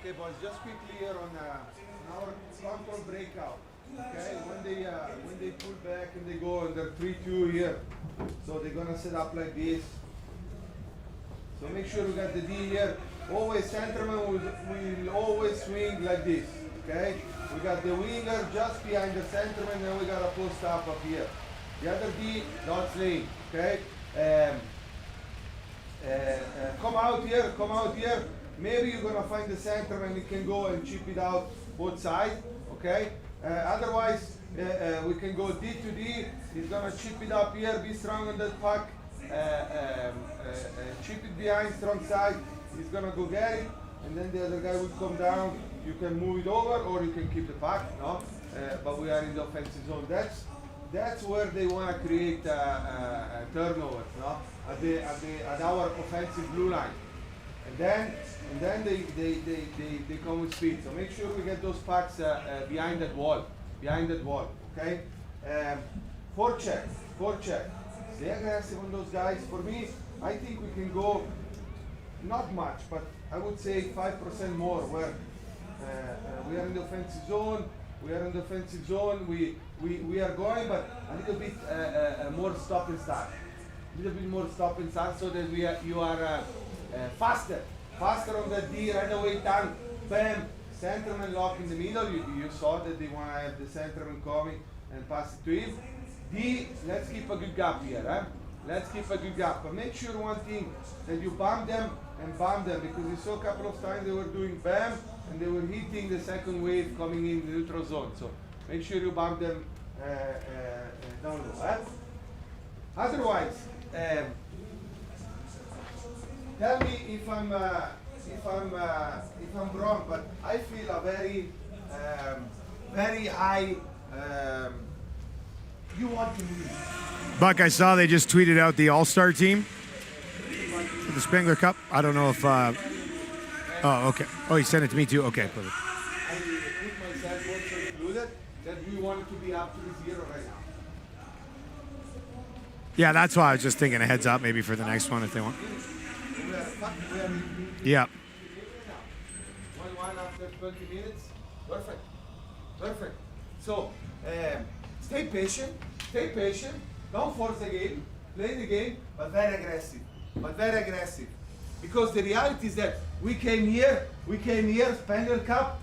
Okay, boys, just quickly here on our control breakout. Okay, when they pull back and they go under 3-2 here, so they're gonna set up like this. So make sure we got the D here. Always centerman will always swing like this. Okay, we got the winger just behind the centerman, and we got a post up here. The other D, not lane. Okay, come out here. Maybe you're gonna find the centerman. You can go and chip it out both sides. Okay. Otherwise, we can go D to D. He's gonna chip it up here. Be strong on that puck. Chip it behind, strong side. He's gonna go get it, and then the other guy will come down. You can move it over, or you can keep the puck. No, but we are in the offensive zone. That's where they wanna create turnovers. No, at our offensive blue line, and then they come with speed. So make sure we get those pucks behind that wall. Okay. Forecheck. Stay aggressive on those guys. For me, I think we can go not much, but I would say 5% more. Where we are in the offensive zone. We are going, but a little bit more stop and start. So that you are faster on the D right away. Down, bam, centerman lock in the middle. You saw that they want to have the centerman coming and pass it to him. D, let's keep a good gap here. Let's keep a good gap. But make sure one thing, that you bomb them, because we saw a couple of times they were doing bam, and they were hitting the second wave coming in the neutral zone. So make sure you bomb them down low. Otherwise, tell me if I'm wrong, but I feel a very high. You want to win. Buck, I saw they just tweeted out the All-Star team for the Spengler Cup. I don't know if. Oh, okay. Oh, he sent it to me too. Okay, perfect. I put myself also included that we wanted to be up to 0 right now. Yeah, that's why I was just thinking a heads up maybe for the next one if they want. Yeah. 1-1 after 20 minutes. Perfect. So, stay patient. Don't force the game. Play the game, but very aggressive. Because the reality is that we came here, Spengler Cup,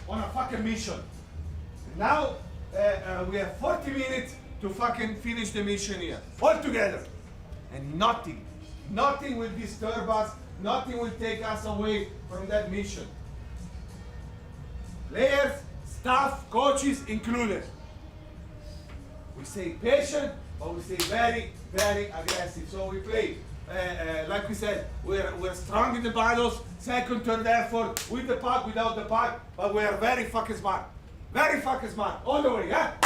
on a fucking mission. Now, we have 40 minutes to fucking finish the mission here, all together. And nothing will disturb us, nothing will take us away from that mission. Players, staff, coaches included. We stay patient, but we stay very, very aggressive. So we play, like we said, we're strong in the battles, second, third effort, with the puck, without the puck, but we are very fucking smart. All the way, yeah?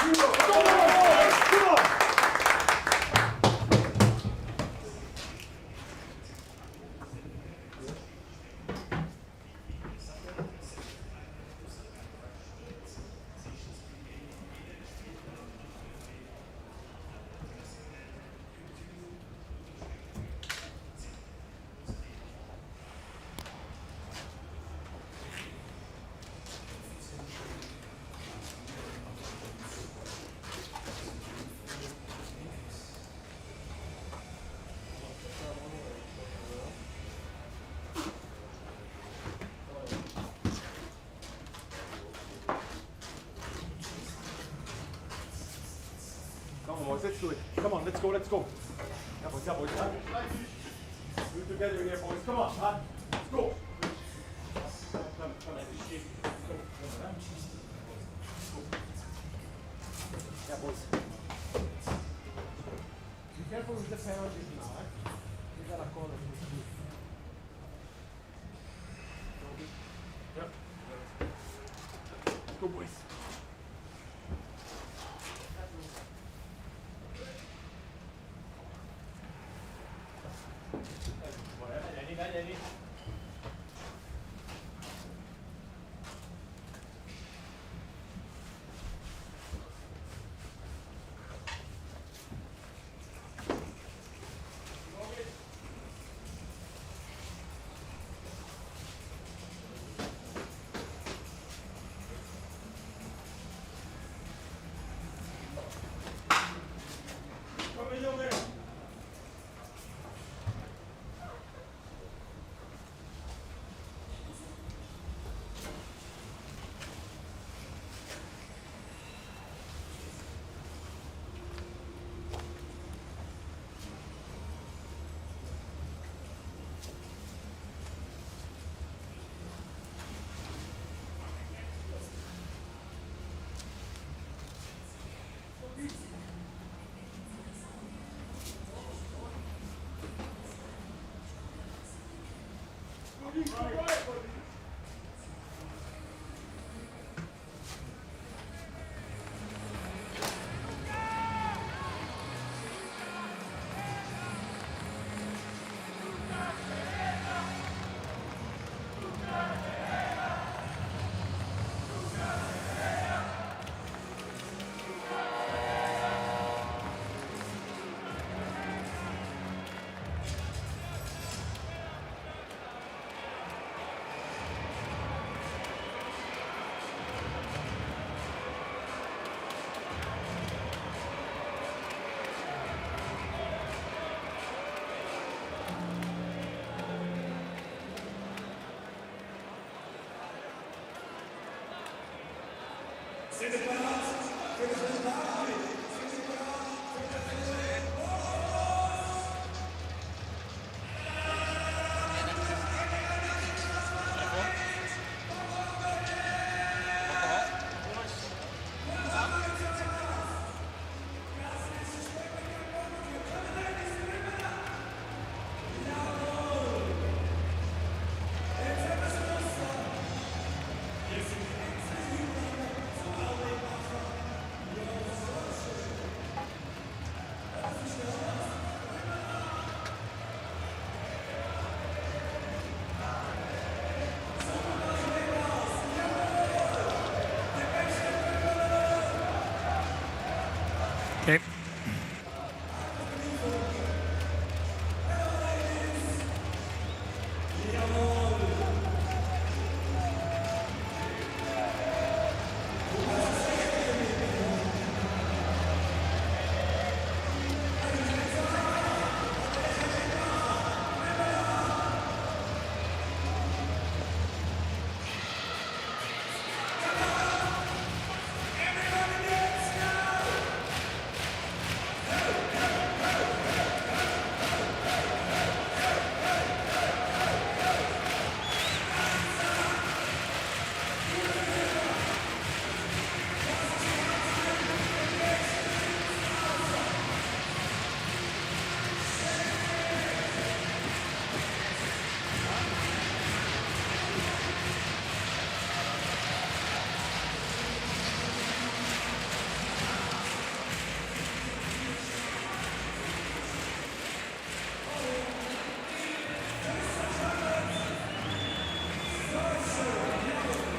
Come on. Let's do it. Come on, let's go. Yeah, boys, huh? Do together here, boys. Come on, huh? Let's go. Come. Yeah, boys. Be careful with the penalties now, eh? You got a corner. Yep. Go, boys. Ready. Okay.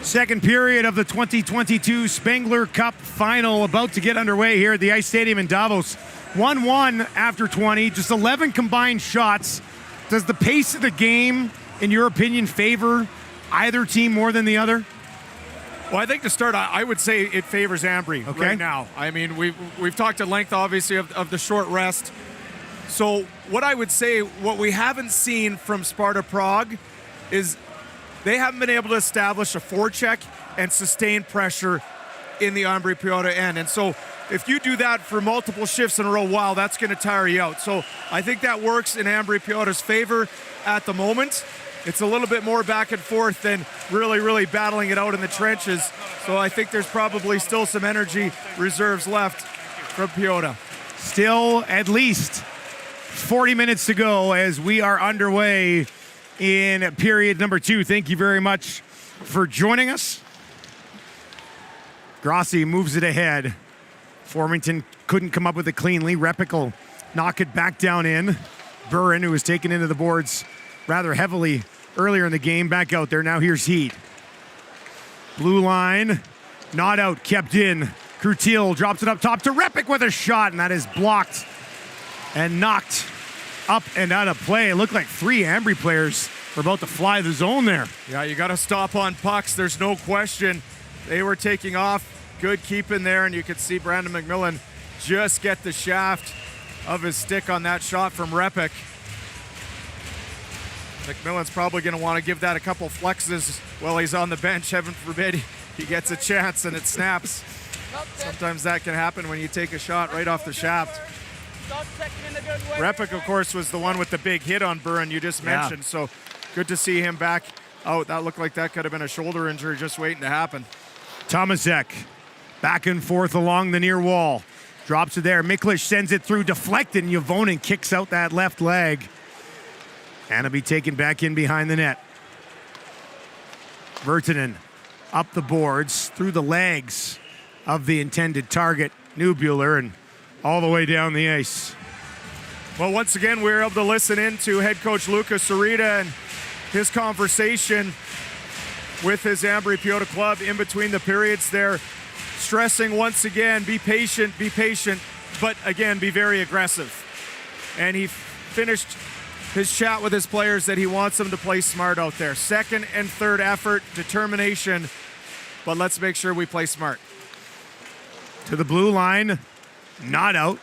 Second period of the 2022 Spengler Cup final about to get underway here at the Ice Stadium in Davos. 1-1 after 20, just 11 combined shots. Does the pace of the game, in your opinion, favor either team more than the other? Well, I think to start, I would say it favors Ambri right now. I mean, we've talked at length, obviously, of the short rest. So what I would say, what we haven't seen from Sparta Prague is they haven't been able to establish a forecheck and sustain pressure in the Ambri-Piotta end. And so if you do that for multiple shifts in a row, wow, that's going to tire you out. So I think that works in Ambri-Piotta's favor at the moment. It's a little bit more back and forth than really battling it out in the trenches. So I think there's probably still some energy reserves left from Piotta. Still at least 40 minutes to go as we are underway in period number 2. Thank you very much for joining us. Grossi moves it ahead. Formington couldn't come up with it cleanly. Repic will knock it back down in. Burin, who was taken into the boards rather heavily earlier in the game, back out there. Now here's Heat. Blue line, not out, kept in. Crutil drops it up top to Repic with a shot, and that is blocked and knocked up and out of play. It looked like 3 Ambri players were about to fly the zone there. Yeah, you got to stop on pucks. There's no question. They were taking off. Good keep in there, and you could see Brandon McMillan just get the shaft of his stick on that shot from Repic. McMillan's probably going to want to give that a couple flexes while he's on the bench. Heaven forbid he gets a chance and it snaps. Sometimes that can happen when you take a shot right off the shaft. Repic, of course, was the one with the big hit on Burin you just mentioned, so good to see him back out. That looked like that could have been a shoulder injury just waiting to happen. Tomasek back and forth along the near wall. Drops it there. Miklish sends it through, deflected, and Juvonen kicks out that left leg. And it'll be taken back in behind the net. Virtanen up the boards through the legs of the intended target, Nubuehler, and all the way down the ice. Well, once again, we were able to listen in to head coach Lucas Sarita and his conversation with his Ambri-Piotta club in between the periods there, stressing once again, be patient, but again, be very aggressive. And he finished his chat with his players that he wants them to play smart out there. Second and third effort, determination, but let's make sure we play smart. To the blue line, not out.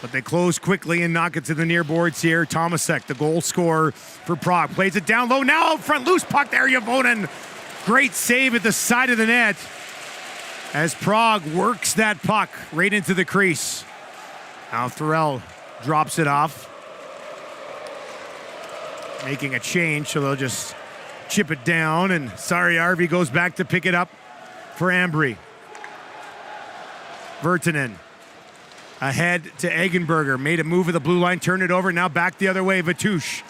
But they close quickly and knock it to the near boards here. Tomasek, the goal scorer for Prague, plays it down low. Now out front, loose puck there, Juvonen. Great save at the side of the net as Prague works that puck right into the crease. Now Thorell drops it off, making a change, so they'll just chip it down, and Arvi goes back to pick it up for Ambri. Virtanen ahead to Eggenberger, made a move at the blue line, turned it over, now back the other way, Vatush.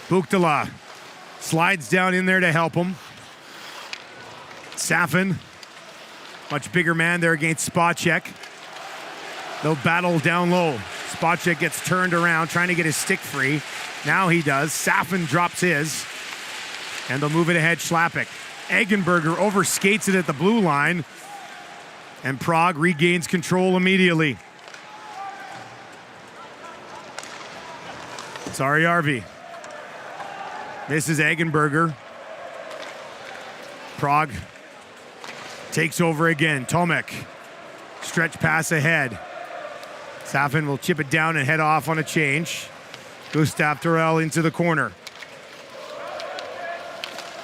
Buchtala slides down in there to help him. Safin, much bigger man there against Spacek. They'll battle down low. Spacek gets turned around, trying to get his stick free. Now he does. Safin drops his, and they'll move it ahead, Schlappick. Eggenberger overskates it at the blue line, and Prague regains control immediately. Arvi misses Eggenberger. Prague takes over again. Tomek, stretch pass ahead. Safin will chip it down and head off on a change. Gustav Thorell into the corner.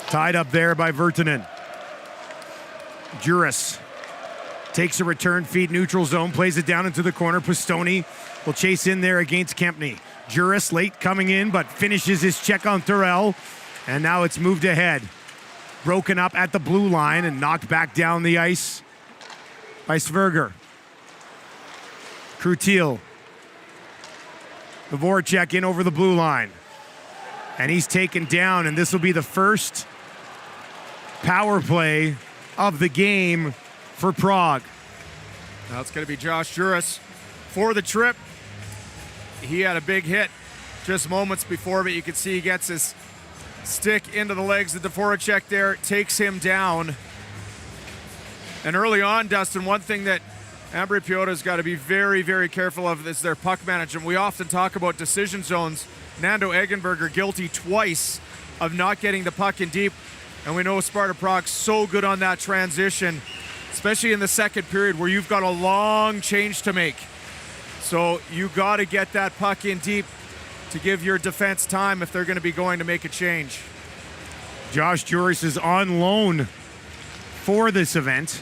Tied up there by Virtanen. Juris takes a return feed, neutral zone, plays it down into the corner. Pistoni will chase in there against Kempny. Juris late coming in, but finishes his check on Thorell. And now it's moved ahead. Broken up at the blue line and knocked back down the ice by Sverger. Krutil. Voracek in over the blue line. And he's taken down, and this will be the first power play of the game for Prague. Now it's going to be Josh Juris for the trip. He had a big hit just moments before, but you can see he gets his stick into the legs of Dvorak there, takes him down. And early on, Dustin, one thing that Ambri-Piotta's got to be very, very careful of is their puck management. We often talk about decision zones. Nando Eggenberger guilty twice of not getting the puck in deep. And we know Sparta Prague so good on that transition, especially in the second period where you've got a long change to make. So you got to get that puck in deep to give your defense time if they're going to be going to make a change. Josh Juris is on loan for this event.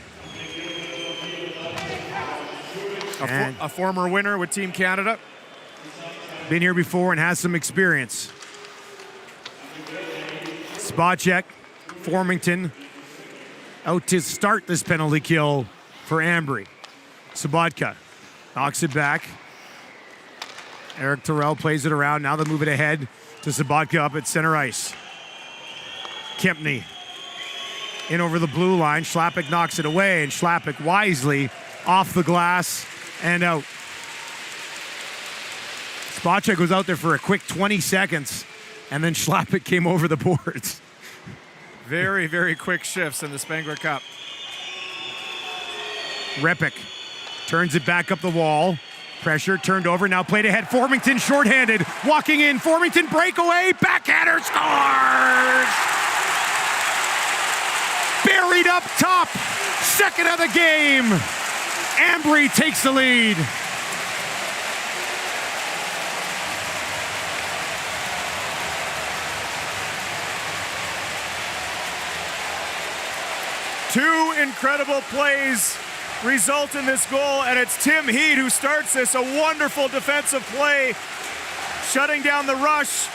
A former winner with Team Canada. Been here before and has some experience. Spacek, Formington out to start this penalty kill for Ambri. Sabatka knocks it back. Eric Thorell plays it around. Now they move it ahead to Sabatka up at center ice. Kempny in over the blue line. Schlappick knocks it away, and Schlappick wisely off the glass and out. Spacek was out there for a quick 20 seconds, and then Schlappick came over the boards. Very, very quick shifts in the Spengler Cup. Repick turns it back up the wall. Pressure turned over, now played ahead. Formington shorthanded, walking in. Formington breakaway, backhander scores! Buried up top, second of the game. Ambri takes the lead. Two incredible plays result in this goal, and it's Tim Heed who starts this. A wonderful defensive play, shutting down the rush,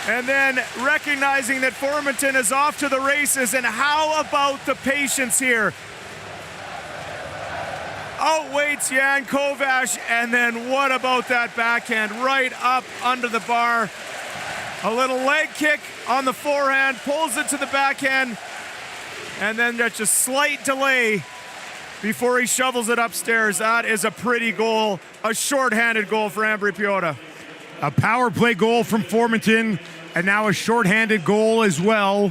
and then recognizing that Formington is off to the races. And how about the patience here? Outweights Jan Kovac, and then what about that backhand right up under the bar A little leg kick on the forehand, pulls it to the backhand, and then there's a slight delay before he shovels it upstairs. That is a pretty goal, a shorthanded goal for Ambri-Piotta. A power play goal from Formanton, and now a shorthanded goal as well.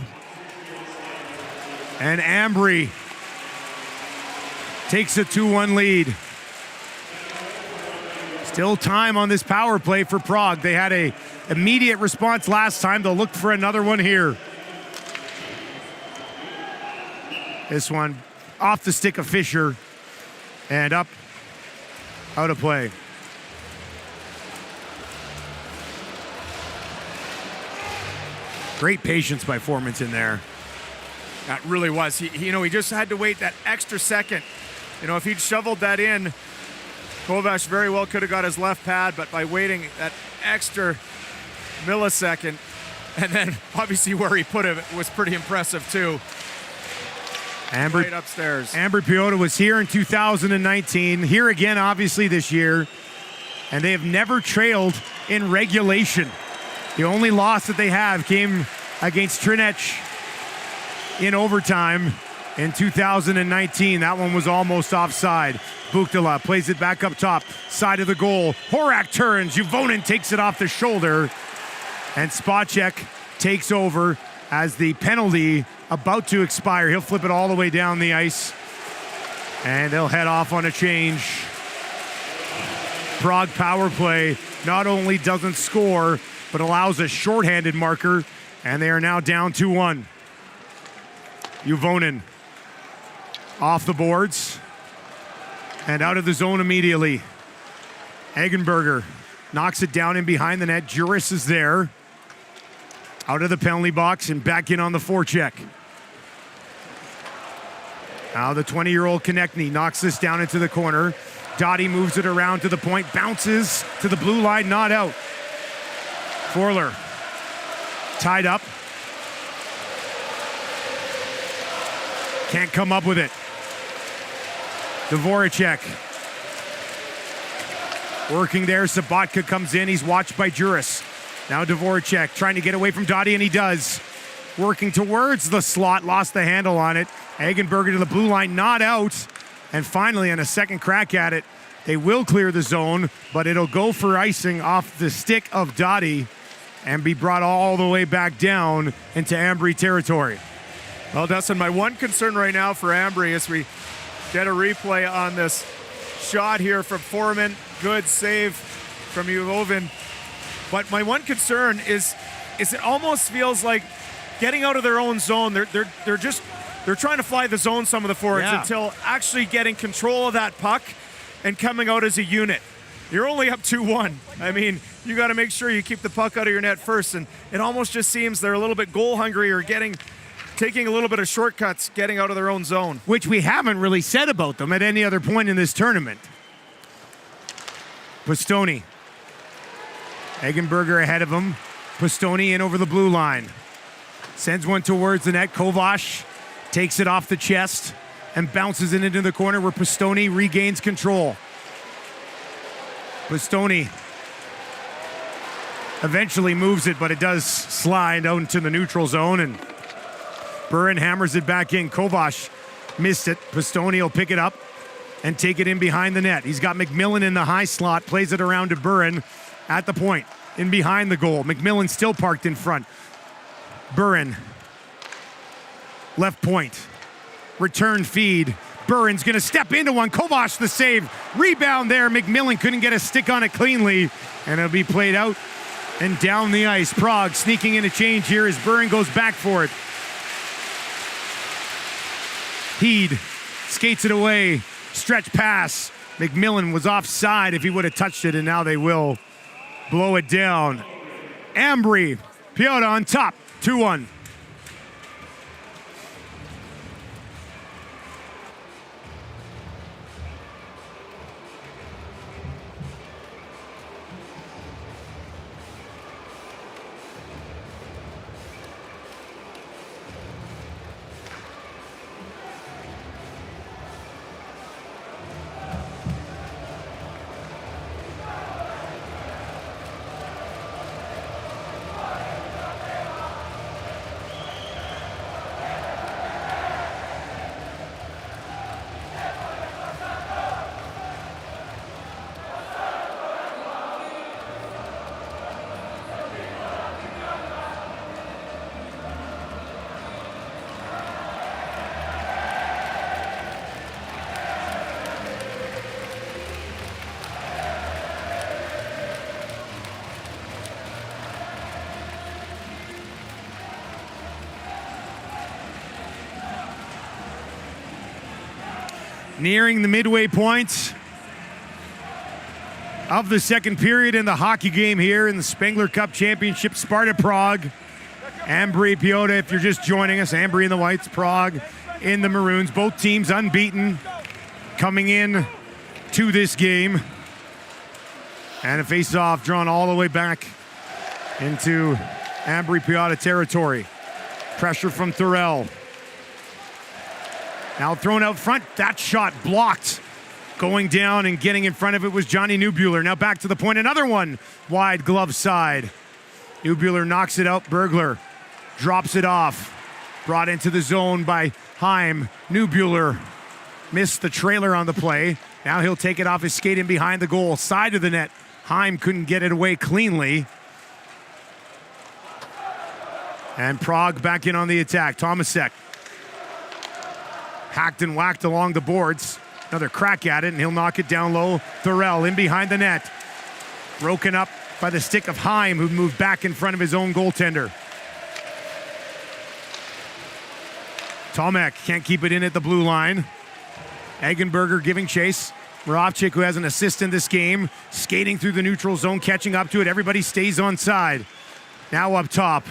And Ambri takes a 2-1 lead. Still time on this power play for Prague. They had a immediate response last time. They'll look for another one here. This one off the stick of Fisher and up, out of play. Great patience by Formanton there. That really was. He just had to wait that extra second. If he'd shoveled that in, Kovac very well could have got his left pad, but by waiting that extra millisecond, and then obviously where he put it was pretty impressive too. Right upstairs. Ambri-Piotta was here in 2019, here again obviously this year, and they have never trailed in regulation. The only loss that they have came against Trinec in overtime in 2019. That one was almost offside. Buchtala plays it back up top, side of the goal. Horak turns, Juvonen takes it off the shoulder, and Spacek takes over as the penalty about to expire. He'll flip it all the way down the ice, and they'll head off on a change. Prague power play not only doesn't score, but allows a shorthanded marker, and they are now down 2-1. Juvonen off the boards and out of the zone immediately. Eggenberger knocks it down in behind the net. Juris is there. Out of the penalty box and back in on the forecheck. Now the 20-year-old Konechny knocks this down into the corner. Dottie moves it around to the point, bounces to the blue line, not out. Forler tied up. Can't come up with it. Dvoracek working there. Sabatka comes in. He's watched by Juris. Now Dvoracek trying to get away from Dottie, and he does. Working towards the slot, lost the handle on it. Eggenberger to the blue line, not out. And finally, on a second crack at it, they will clear the zone, but it'll go for icing off the stick of Dottie and be brought all the way back down into Ambri territory. Well, Dustin, my one concern right now for Ambri is we get a replay on this shot here from Foreman. Good save from Juvonen. But my one concern is it almost feels like getting out of their own zone. They're trying to fly the zone, some of the forwards, until actually getting control of that puck and coming out as a unit. You're only up 2-1. I mean, you got to make sure you keep the puck out of your net first, and it almost just seems they're a little bit goal hungry or taking a little bit of shortcuts, getting out of their own zone. Which we haven't really said about them at any other point in this tournament. Pistone. Eggenberger ahead of him. Pistone in over the blue line. Sends one towards the net. Kovac takes it off the chest and bounces it into the corner where Pistone regains control. Pistone eventually moves it, but it does slide out into the neutral zone, and Burin hammers it back in. Kovac missed it. Pistone will pick it up and take it in behind the net. He's got McMillan in the high slot, plays it around to Burin at the point, in behind the goal. McMillan still parked in front. Burin, left point, return feed. Burin's gonna step into one. Kovac the save. Rebound there. McMillan couldn't get a stick on it cleanly, and it'll be played out and down the ice. Prague sneaking in a change here as Burin goes back for it. Heed skates it away. Stretch pass. McMillan was offside if he would have touched it, and now they will blow it down. Ambri-Piotta on top, 2-1. Nearing the midway point of the second period in the hockey game here in the Spengler Cup Championship, Sparta Prague. Ambri-Piotta, if you're just joining us, Ambri in the whites, Prague in the maroons. Both teams unbeaten coming in to this game. And a face-off drawn all the way back into Ambri-Piotta territory. Pressure from Thorell. Now thrown out front, that shot blocked. Going down and getting in front of it was Johnny Neubuehler. Now back to the point, another one wide glove side. Neubuehler knocks it out, Bergler drops it off. Brought into the zone by Heim. Neubuehler missed the trailer on the play. Now he'll take it off his skate in behind the goal, side of the net. Heim couldn't get it away cleanly. And Prague back in on the attack. Tomasek hacked and whacked along the boards. Another crack at it, and he'll knock it down low. Thorell in behind the net. Broken up by the stick of Heim, who moved back in front of his own goaltender. Tomek can't keep it in at the blue line. Eggenberger giving chase. Moravchik, who has an assist in this game, skating through the neutral zone, catching up to it. Everybody stays on side. Now up top.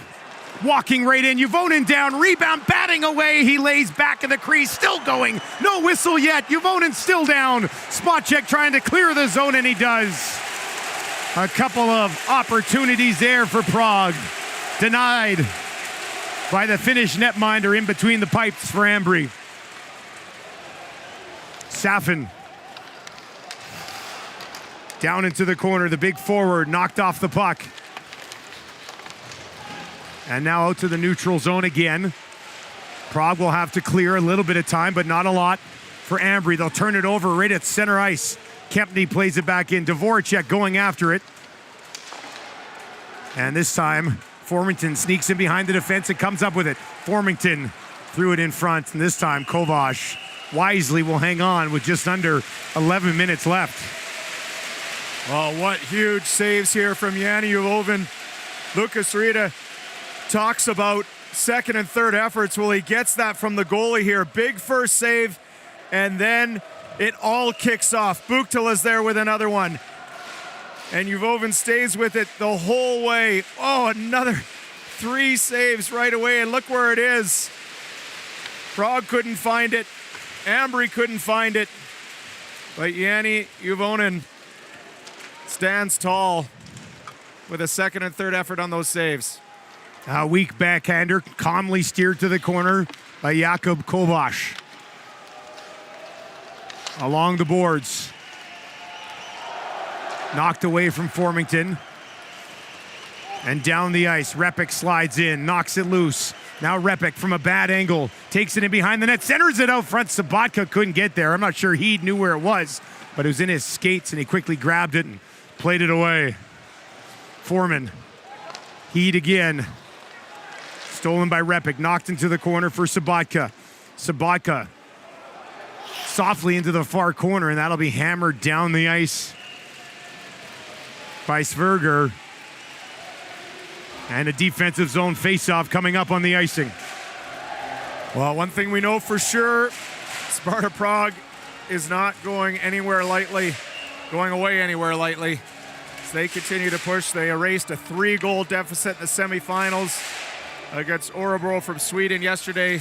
Walking right in, Juvonen down, rebound, batting away. He lays back in the crease, still going. No whistle yet. Juvonen still down. Spot check trying to clear the zone, and he does. A couple of opportunities there for Prague. Denied by the Finnish netminder in between the pipes for Ambri. Safin. Down into the corner, the big forward knocked off the puck. And now out to the neutral zone again. Prague will have to clear a little bit of time, but not a lot for Ambri. They'll turn it over right at center ice. Kempny plays it back in. Dvorak going after it. And this time, Formington sneaks in behind the defense and comes up with it. Formington threw it in front, and this time Kovac wisely will hang on with just under 11 minutes left. Oh, what huge saves here from Yanni Juvonen. Lucas Rita talks about second and third efforts. Well, he gets that from the goalie here. Big first save, and then it all kicks off. Buchtel is there with another one. And Juvonen stays with it the whole way. Oh, another 3 saves right away, and look where it is. Prague couldn't find it. Ambri couldn't find it. But Yanni Juvonen stands tall with a second and third effort on those saves. A weak backhander, calmly steered to the corner by Jakub Kovac. Along the boards. Knocked away from Formington. And down the ice, Repik slides in, knocks it loose. Now Repik from a bad angle, takes it in behind the net, centers it out front. Sabatka couldn't get there. I'm not sure he knew where it was, but it was in his skates, and he quickly grabbed it and played it away. Foreman, Heed again. Stolen by Repik, knocked into the corner for Sabatka. Sabatka softly into the far corner, and that'll be hammered down the ice by Sverger. And a defensive zone faceoff coming up on the icing. Well, one thing we know for sure, Sparta Prague is not going away anywhere lightly. As they continue to push, they erased a 3-goal deficit in the semifinals against Örebro from Sweden yesterday.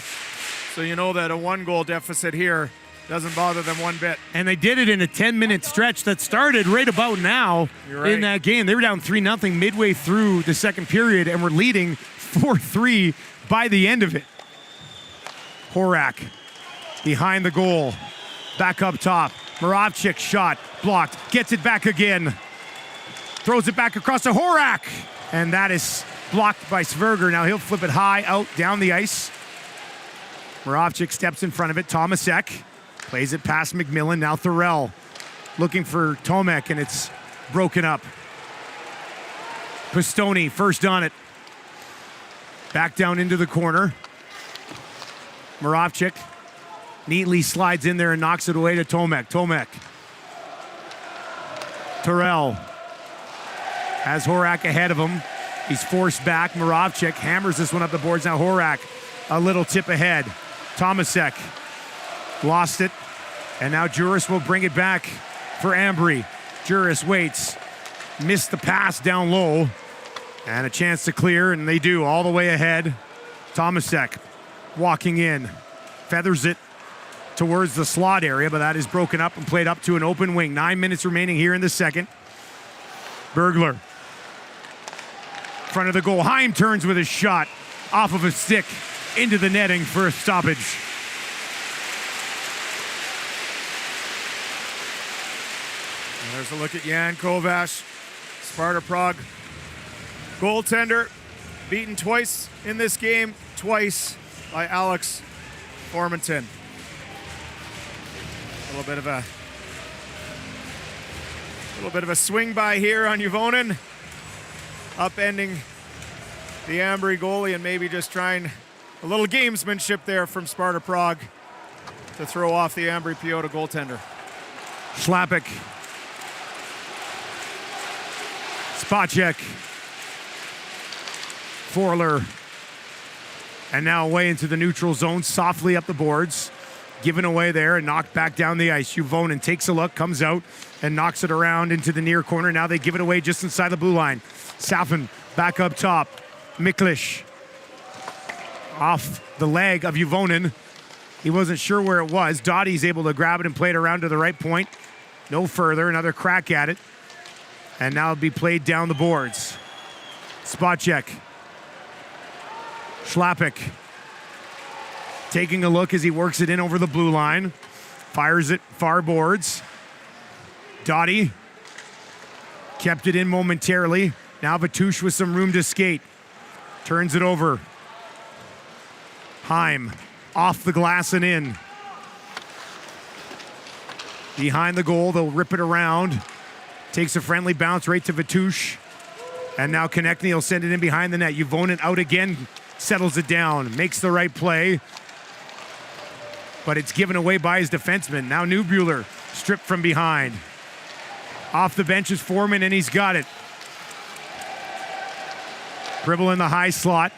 So you know that a 1-goal deficit here doesn't bother them one bit. And they did it in a 10-minute stretch that started right about now. You're right. In that game. They were down 3-0 midway through the second period and were leading 4-3 by the end of it. Horak behind the goal. Back up top. Moravchik shot. Blocked. Gets it back again. Throws it back across to Horak. And that is blocked by Sverger. Now he'll flip it high out down the ice. Moravchik steps in front of it. Tomasek plays it past McMillan. Now Thorell looking for Tomek, and it's broken up. Pistoni first on it. Back down into the corner. Moravchik neatly slides in there and knocks it away to Tomek. Tomek. Thorell has Horak ahead of him. He's forced back. Moravchik hammers this one up the boards. Now Horak a little tip ahead. Tomasek lost it. And now Juris will bring it back for Ambri. Juris waits, missed the pass down low, and a chance to clear, and they do all the way ahead. Tomasek walking in, feathers it towards the slot area, but that is broken up and played up to an open wing. 9 minutes remaining here in the second. Bergler, front of the goal. Heim turns with a shot off of a stick into the netting for a stoppage. And there's a look at Jan Kovac, Sparta Prague goaltender, beaten twice in this game, twice by Alex Formanton. A little bit of a swing by here on Juvonen, upending the Ambri goalie and maybe just trying a little gamesmanship there from Sparta Prague to throw off the Ambri-Piotta goaltender. Schlappick, Spacek, Forler, and now away into the neutral zone, softly up the boards. Given away there and knocked back down the ice. Juvonen takes a look, comes out, and knocks it around into the near corner. Now they give it away just inside the blue line. Safin back up top. Miklish off the leg of Juvonen. He wasn't sure where it was. Dottie's able to grab it and play it around to the right point. No further, another crack at it. And now it'll be played down the boards. Spacek. Schlappick. Taking a look as he works it in over the blue line. Fires it far boards. Dottie kept it in momentarily. Now Vatouche with some room to skate. Turns it over. Heim off the glass and in. Behind the goal, they'll rip it around. Takes a friendly bounce right to Vatouche. And now Konechny will send it in behind the net. Juvonen out again, settles it down, makes the right play. But it's given away by his defenseman. Now Neubuehler stripped from behind. Off the bench is Foreman, and he's got it. Dribble in the high slot.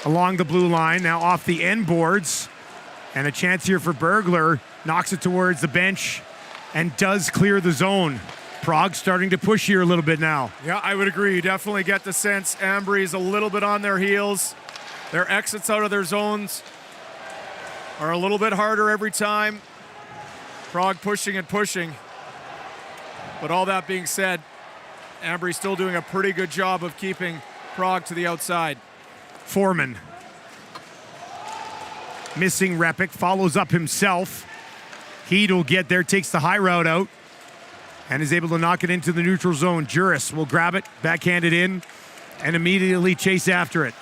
Along the blue line, now off the end boards. And a chance here for Bergler. Knocks it towards the bench and does clear the zone. Prague starting to push here a little bit now. Yeah, I would agree. You definitely get the sense Ambri is a little bit on their heels. Their exits out of their zones are a little bit harder every time. Prague pushing and pushing. But all that being said, Ambri still doing a pretty good job of keeping Prague to the outside. Foreman. Missing Repic, follows up himself. Heed will get there, takes the high route out, and is able to knock it into the neutral zone. Juris will grab it, backhand it in, and immediately chase after it.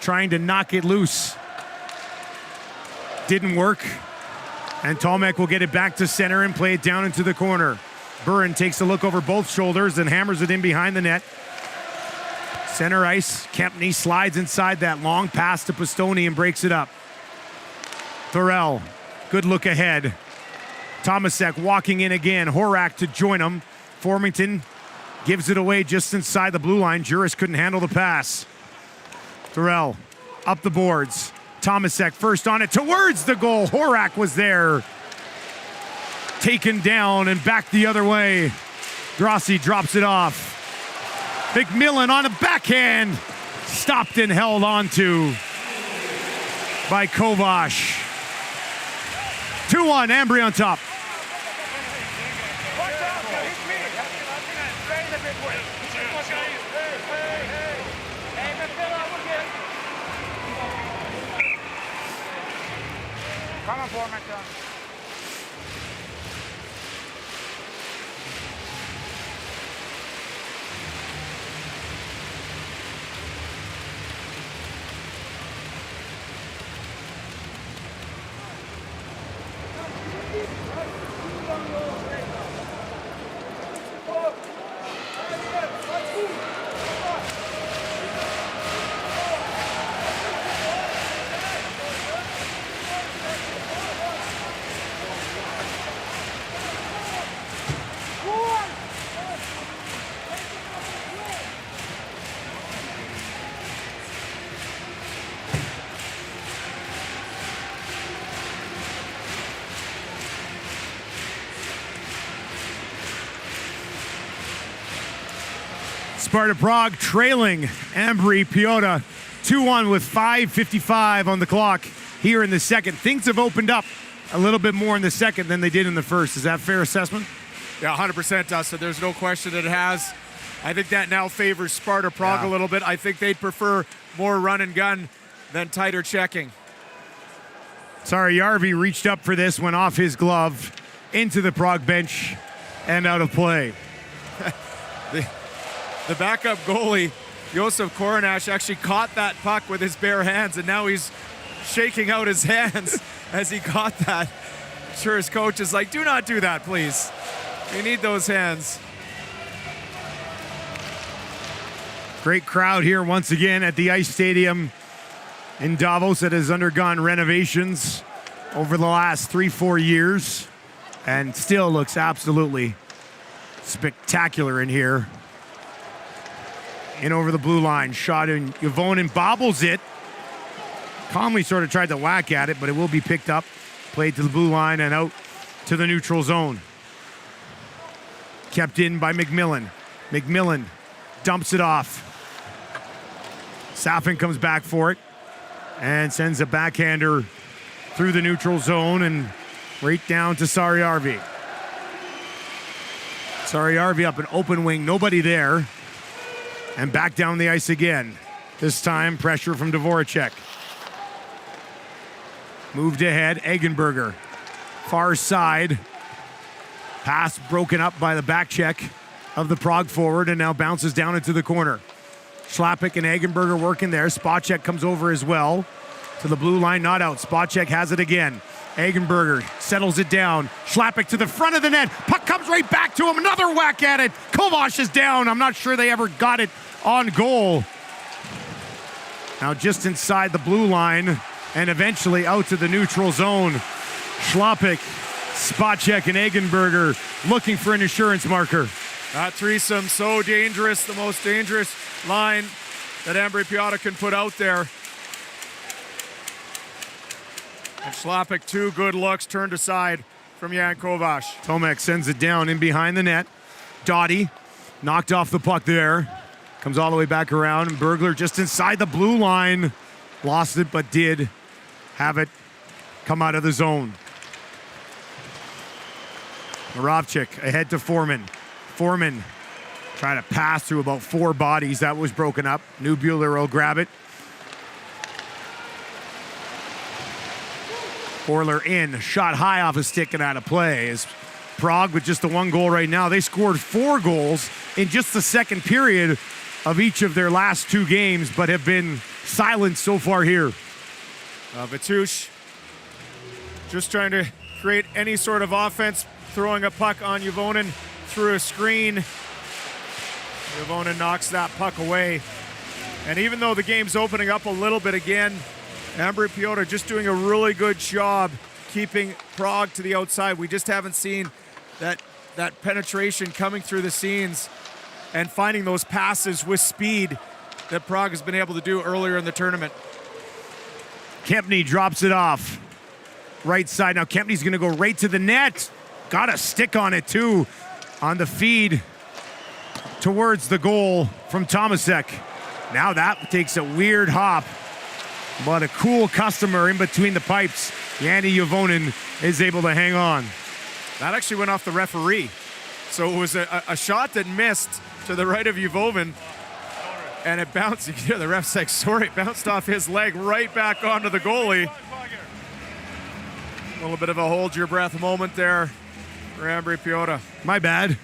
Trying to knock it loose. Didn't work. And Tomek will get it back to center and play it down into the corner. Burin takes a look over both shoulders and hammers it in behind the net. Center ice, Kempney slides inside that long pass to Pistone and breaks it up. Thorell, good look ahead. Tomasek walking in again. Horak to join him. Formington gives it away just inside the blue line. Juris couldn't handle the pass. Thorell up the boards. Tomasek first on it towards the goal. Horak was there. Taken down and back the other way. Grossi drops it off. McMillan on a backhand. Stopped and held onto by Kovac. 2-1, Ambri on top. Come on, Foreman. Sparta Prague trailing Ambri-Piotta 2-1 with 5:55 on the clock here in the second. Things have opened up a little bit more in the second than they did in the first. Is that a fair assessment? Yeah, 100%, Dustin. There's no question that it has. I think that now favors Sparta Prague a little bit. I think they'd prefer more run and gun than tighter checking. Yarvi reached up for this, went off his glove into the Prague bench and out of play. The backup goalie, Josef Koronash, actually caught that puck with his bare hands, and now he's shaking out his hands as he caught that. I'm sure his coach is like, do not do that, please. You need those hands. Great crowd here once again at the Ice Stadium in Davos that has undergone renovations over the last 3-4 years and still looks absolutely spectacular in here. In over the blue line, shot in. Juvonen bobbles it. Calmly sort of tried to whack at it, but it will be picked up. Played to the blue line and out to the neutral zone. Kept in by McMillan. McMillan dumps it off. Safin comes back for it and sends a backhander through the neutral zone and right down to Sarjärvi. Sarjärvi up an open wing, nobody there. And back down the ice again. This time, pressure from Dvoracek. Moved ahead, Eggenberger. Far side. Pass broken up by the back check of the Prague forward and now bounces down into the corner. Schlappick and Eggenberger working there. Spacek comes over as well. To the blue line, not out. Spacek has it again. Eggenberger settles it down. Schlappick to the front of the net. Puck comes right back to him. Another whack at it. Kovac is down. I'm not sure they ever got it on goal. Now just inside the blue line and eventually out to the neutral zone. Schlappick, Spacek, and Eggenberger looking for an insurance marker. That threesome, so dangerous. The most dangerous line that Ambri-Piotta can put out there. And Schlappick, 2 good looks, turned aside from Jan Kovac. Tomek sends it down in behind the net. Doughty knocked off the puck there. Comes all the way back around, and Bergler just inside the blue line. Lost it, but did have it come out of the zone. Moravchik ahead to Foreman. Foreman trying to pass through about 4 bodies. That was broken up. Neubuehler will grab it. Orler in, shot high off a stick and out of play. As Prague with just the 1 goal right now. They scored 4 goals in just the second period of each of their last 2 games, but have been silent so far here. Vitush just trying to create any sort of offense, throwing a puck on Juvonen through a screen. Juvonen knocks that puck away. And even though the game's opening up a little bit again, Ambri-Piotta just doing a really good job keeping Prague to the outside. We just haven't seen that penetration coming through the seams and finding those passes with speed that Prague has been able to do earlier in the tournament. Kempny drops it off. Right side. Now Kempny's going to go right to the net. Got a stick on it too on the feed towards the goal from Tomasek. Now that takes a weird hop, but a cool customer in between the pipes. Yanni Juvonen is able to hang on. That actually went off the referee. So it was a shot that missed to the right of Juvonen, and it bounced. You can hear the ref's like, sorry, it bounced off his leg right back onto the goalie. A little bit of a hold your breath moment there for Ambri-Piotta. My bad.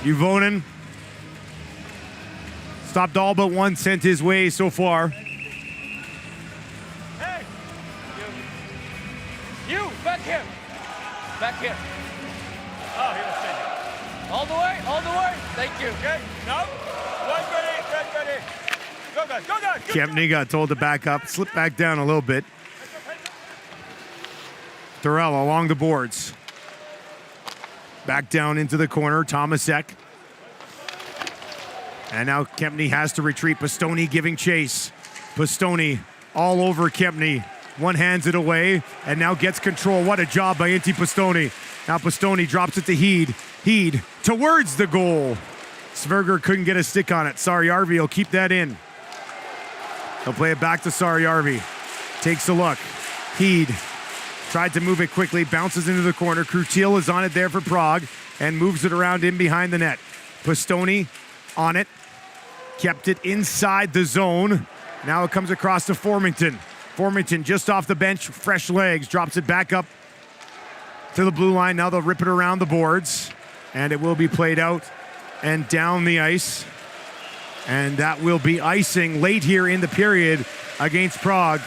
Juvonen stopped all but 1 sent his way so far. Hey! You, back here. Back here. Oh, he was taking. All the way. Thank you. Okay, now, ready. Go, guys, go, guys. Kempny got told to back up, slip back down a little bit. Thorell along the boards. Back down into the corner, Tomasek. And now Kempny has to retreat. Pistone giving chase. Pistone all over Kempny. One hands it away and now gets control. What a job by Inti Pistoni. Now Pistoni drops it to Heed. Heed towards the goal. Sverger couldn't get a stick on it. Sarjärvi will keep that in. He'll play it back to Sarjärvi. Takes a look. Heed tried to move it quickly, bounces into the corner. Krutiel is on it there for Prague and moves it around in behind the net. Pistoni on it. Kept it inside the zone. Now it comes across to Formington. Formington just off the bench, fresh legs, drops it back up to the blue line. Now they'll rip it around the boards, and it will be played out and down the ice. And that will be icing late here in the period against Prague.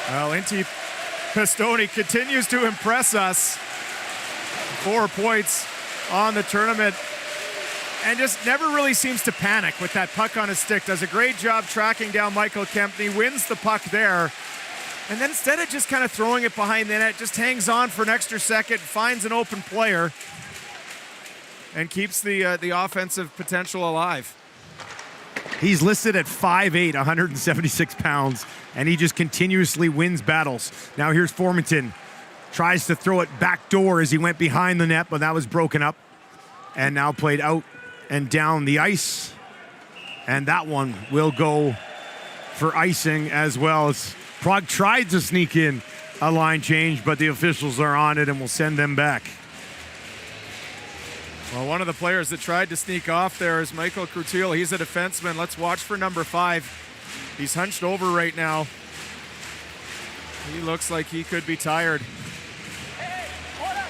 Well, Inti Pistoni continues to impress us. 4 points on the tournament. And just never really seems to panic with that puck on his stick. Does a great job tracking down Michael Kempney, wins the puck there. And then instead of just kind of throwing it behind the net, just hangs on for an extra second, finds an open player, and keeps the offensive potential alive. He's listed at 5'8", 176 pounds, and he just continuously wins battles. Now here's Formington. Tries to throw it backdoor as he went behind the net, but that was broken up. And now played out and down the ice. And that one will go for icing as well. As Prague tried to sneak in a line change, but the officials are on it and will send them back. Well, one of the players that tried to sneak off there is Michael Krutiel. He's a defenseman. Let's watch for number 5. He's hunched over right now. He looks like he could be tired.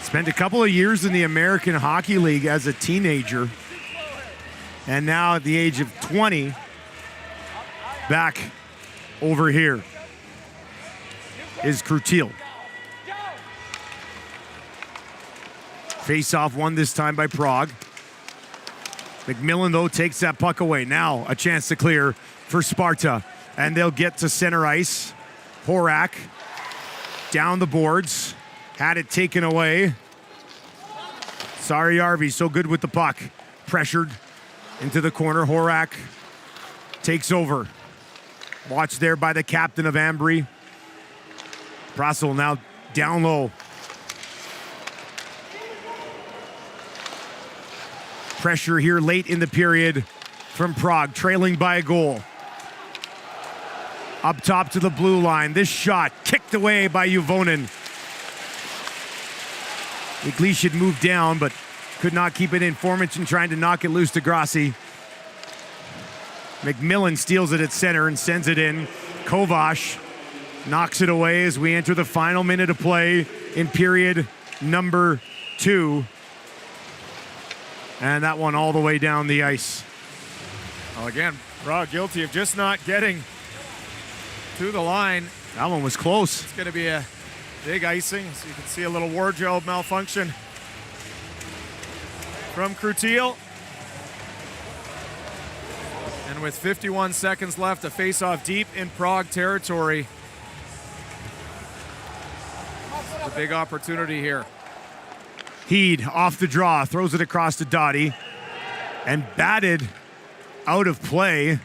Spent a couple of years in the American Hockey League as a teenager. And now at the age of 20, back over here is Krutiel. Face-off won this time by Prague. McMillan, though, takes that puck away. Now a chance to clear for Sparta. And they'll get to center ice. Horak down the boards. Had it taken away. Sarjärvi so good with the puck. Pressured into the corner. Horak takes over. Watched there by the captain of Ambri. Prassel now down low. Pressure here late in the period from Prague, trailing by a goal. Up top to the blue line. This shot kicked away by Juvonen. Iglesias moved down, but could not keep it in. Formington trying to knock it loose to Grassi. McMillan steals it at center and sends it in. Kovac knocks it away as we enter the final minute of play in period number 2. And that one all the way down the ice. Well, again, Prague guilty of just not getting to the line. That one was close. It's going to be a big icing, so you can see a little wardrobe malfunction from Krutiel. And with 51 seconds left, a face-off deep in Prague territory. It's a big opportunity here. Heed off the draw, throws it across to Dottie, and batted out of play.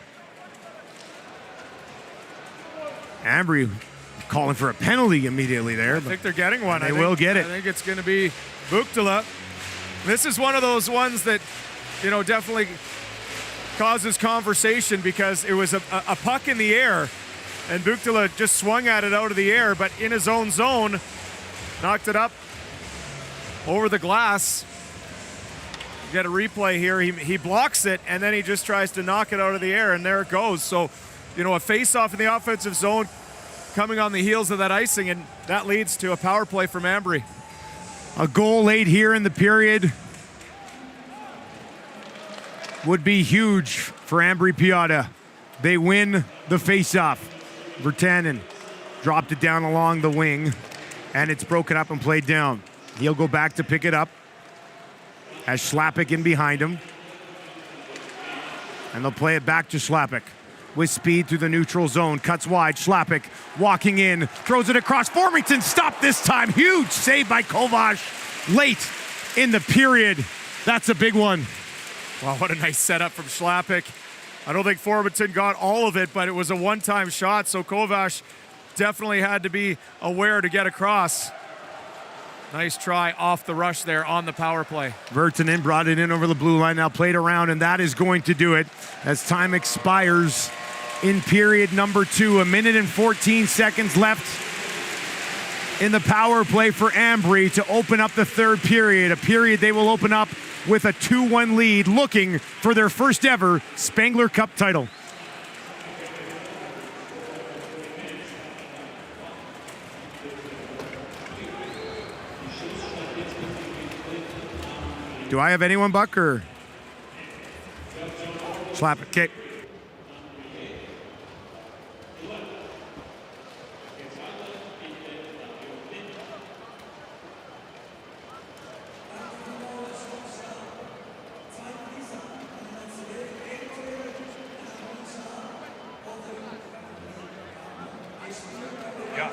Ambri calling for a penalty immediately there. I think they're getting one. They will get it. I think it's going to be Buchtila. This is one of those ones that, you know, definitely causes conversation because it was a puck in the air, and Buchtila just swung at it out of the air, but in his own zone, knocked it up over the glass. You get a replay here. He blocks it, and then he just tries to knock it out of the air, and there it goes. So, you know, a face-off in the offensive zone coming on the heels of that icing, and that leads to a power play from Ambri. A goal late here in the period would be huge for Ambri-Piotta. They win the face-off. Virtanen dropped it down along the wing, and it's broken up and played down. He'll go back to pick it up. Has Schlappick in behind him. And they'll play it back to Schlappick. With speed through the neutral zone. Cuts wide. Schlappick walking in. Throws it across. Formington stopped this time. Huge save by Kovac late in the period. That's a big one. Wow, what a nice setup from Schlappick. I don't think Formington got all of it, but it was a one-time shot, so Kovac definitely had to be aware to get across. Nice try off the rush there on the power play. Virtanen brought it in over the blue line, now played around, and that is going to do it as time expires in period number 2. 1 minute and 14 seconds left in the power play for Ambri to open up the third period, a period they will open up with a 2-1 lead, looking for their first ever Spengler Cup title. Do I have anyone, Buck, or? Slap it. Okay. Yeah.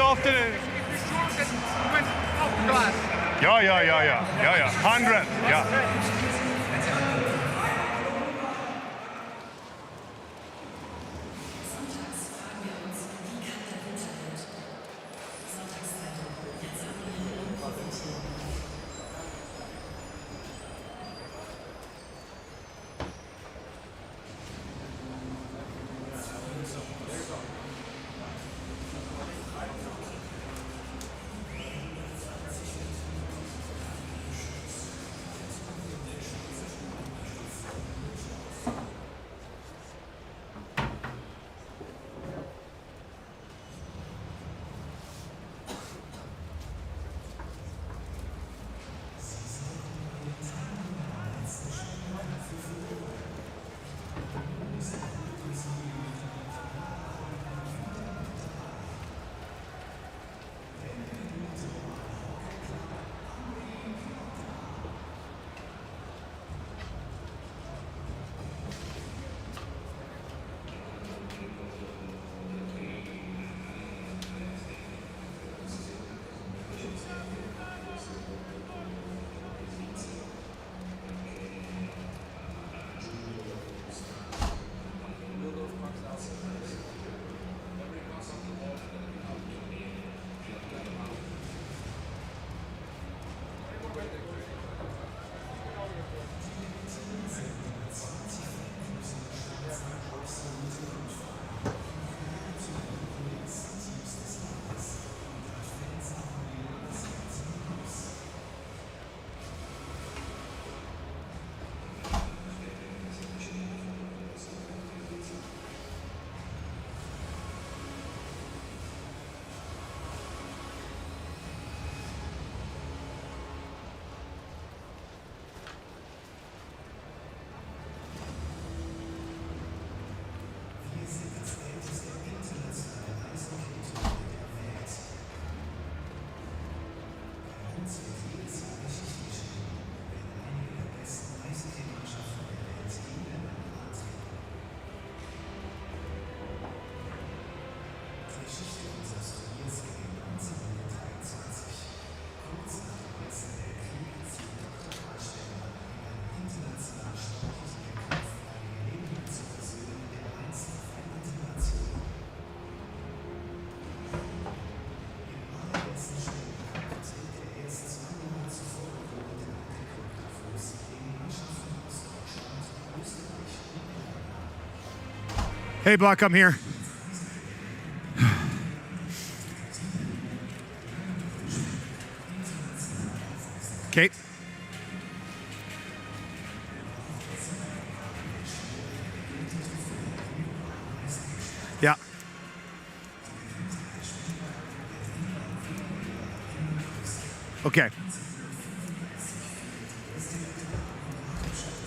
Often. Yeah. 100. Yeah. Hey, Buck, I'm here. Okay. Yeah. Okay.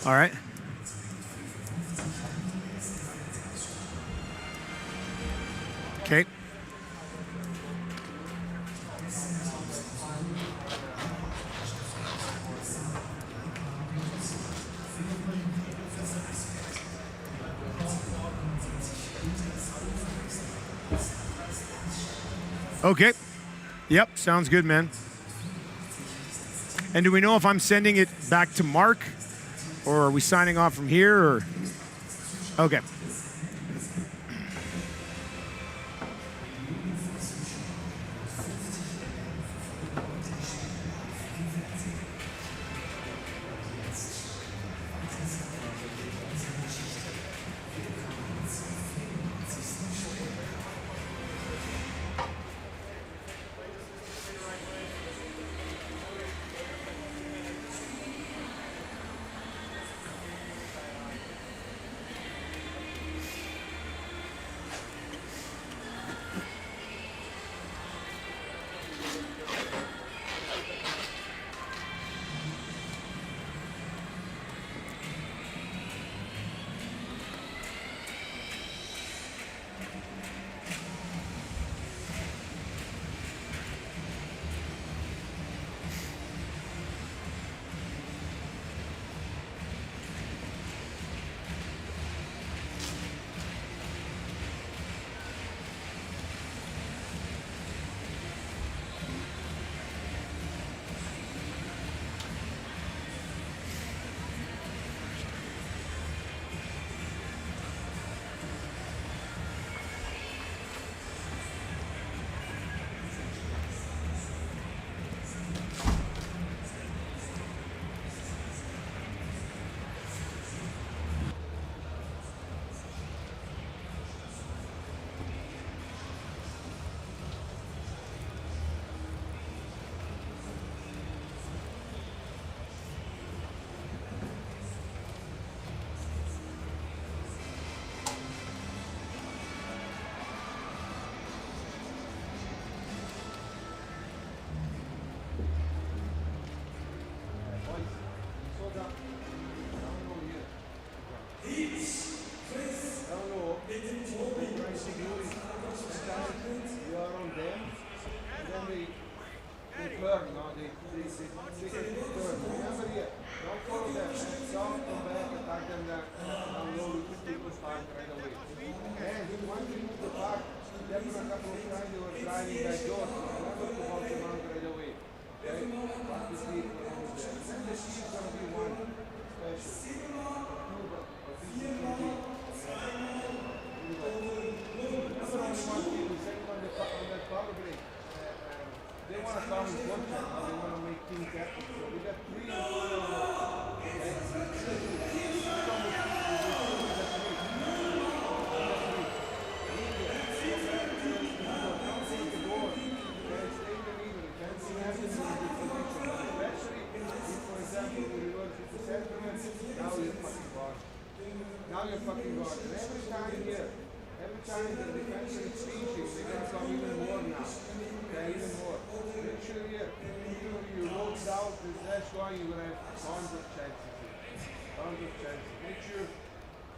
All right. Okay. Okay. Yep, sounds good, man. And do we know if I'm sending it back to Mark, or are we signing off from here, or? Okay. you're fucking gone. And every time the defense is finishing, they're gonna come even more now. Okay, even more. Make sure here, you roll down the dash going, you're gonna have tons of chances here. Tons of chances. Make sure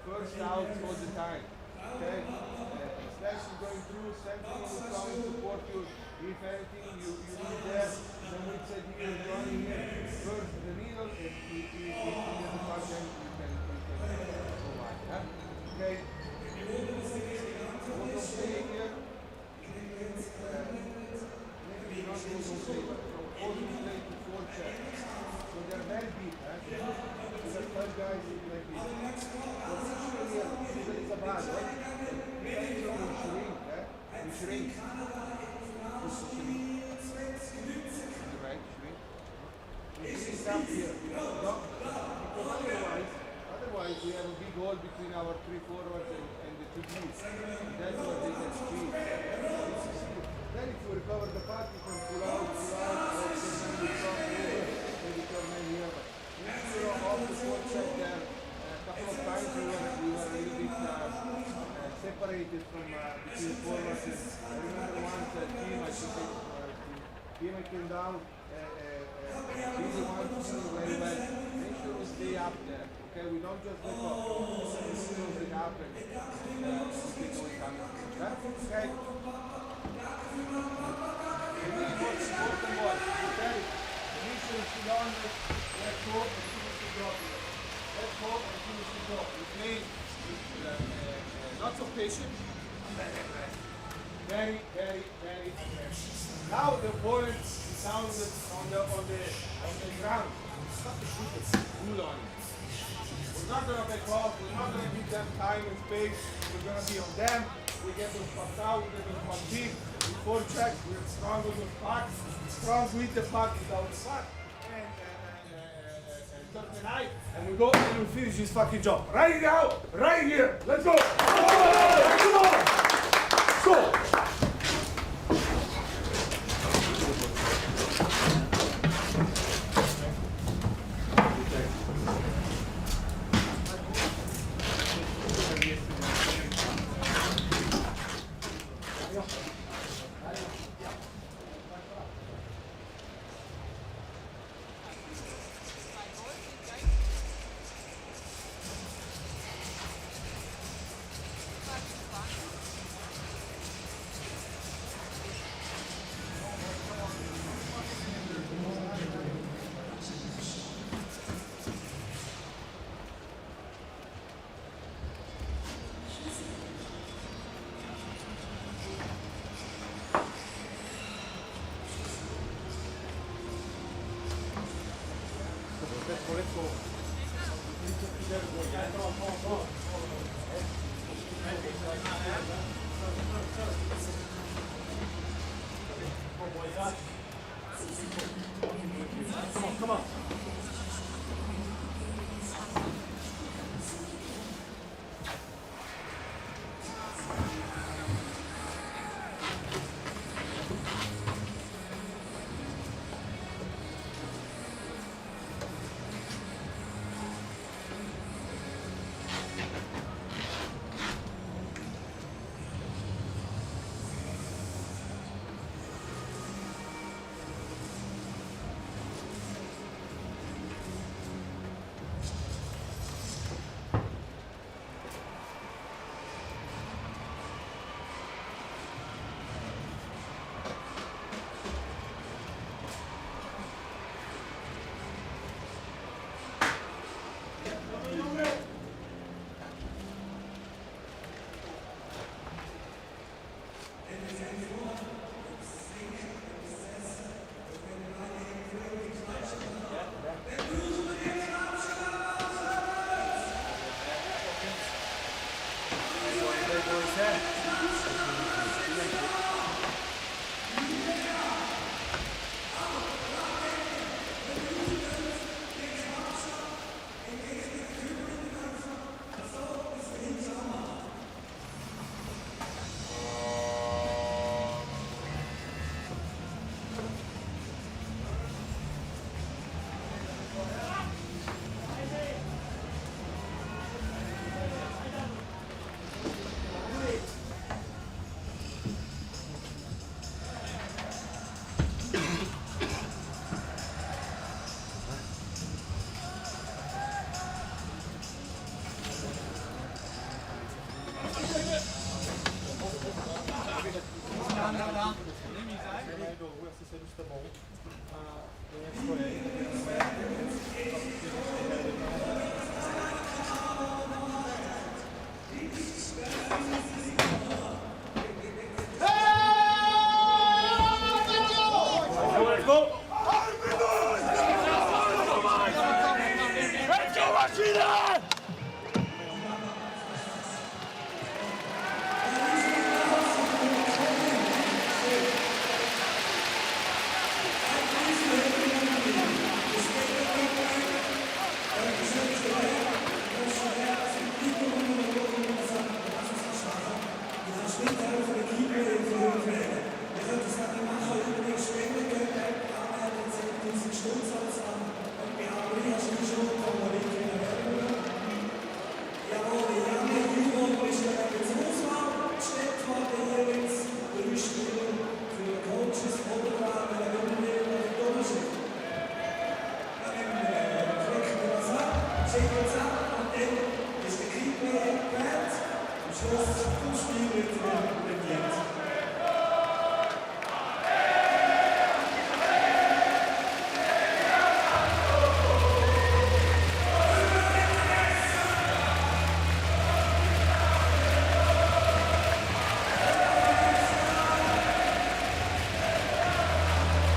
first out all the time. Okay? Slash is going through, center will come and support you. If anything, you need there, then we said here, joining here. First the needle, if you get the part, then you can go wide. Huh? Okay? What I'm saying here, maybe not what I'm saying, but from open play to forecheck. So they're very deep. Huh? So the third guys is like this. So usually here, there is a bad, right? Depends on the shrink, eh? The shrink. Just shrink. Right, shrink. You shrink up here. Because otherwise we have a big hole between our three forwards and the two Gs. That's what they can squeeze. Then if you recover the puck, you can pull out, or then you drop over, maybe turn in here. But if you're off the forecheck there, a couple of times we were a little bit separated from between forwards. I remember once team, I think team I came down, really want to do very well. Make sure we stay up there. Okay, we don't just look up. We stay up and keep going coming. Okay. And then what's important was, okay, make sure you sit down, let's go and finish the job here. Let's go and finish the job. We play lots of patience. Very, very, very aggressive. Now the opponent is down on the ground. Stop the shoot it. Cool on it. We're not gonna back off, we're not gonna give them time and space, we're gonna be on them. We get those pucks out, we get those pucks deep, we forecheck, we're strong with those pucks, strong with the puck, without the puck. Turn the knife, and we go and we finish this fucking job. Right now, right here, let's go! Come on! Go! Come on.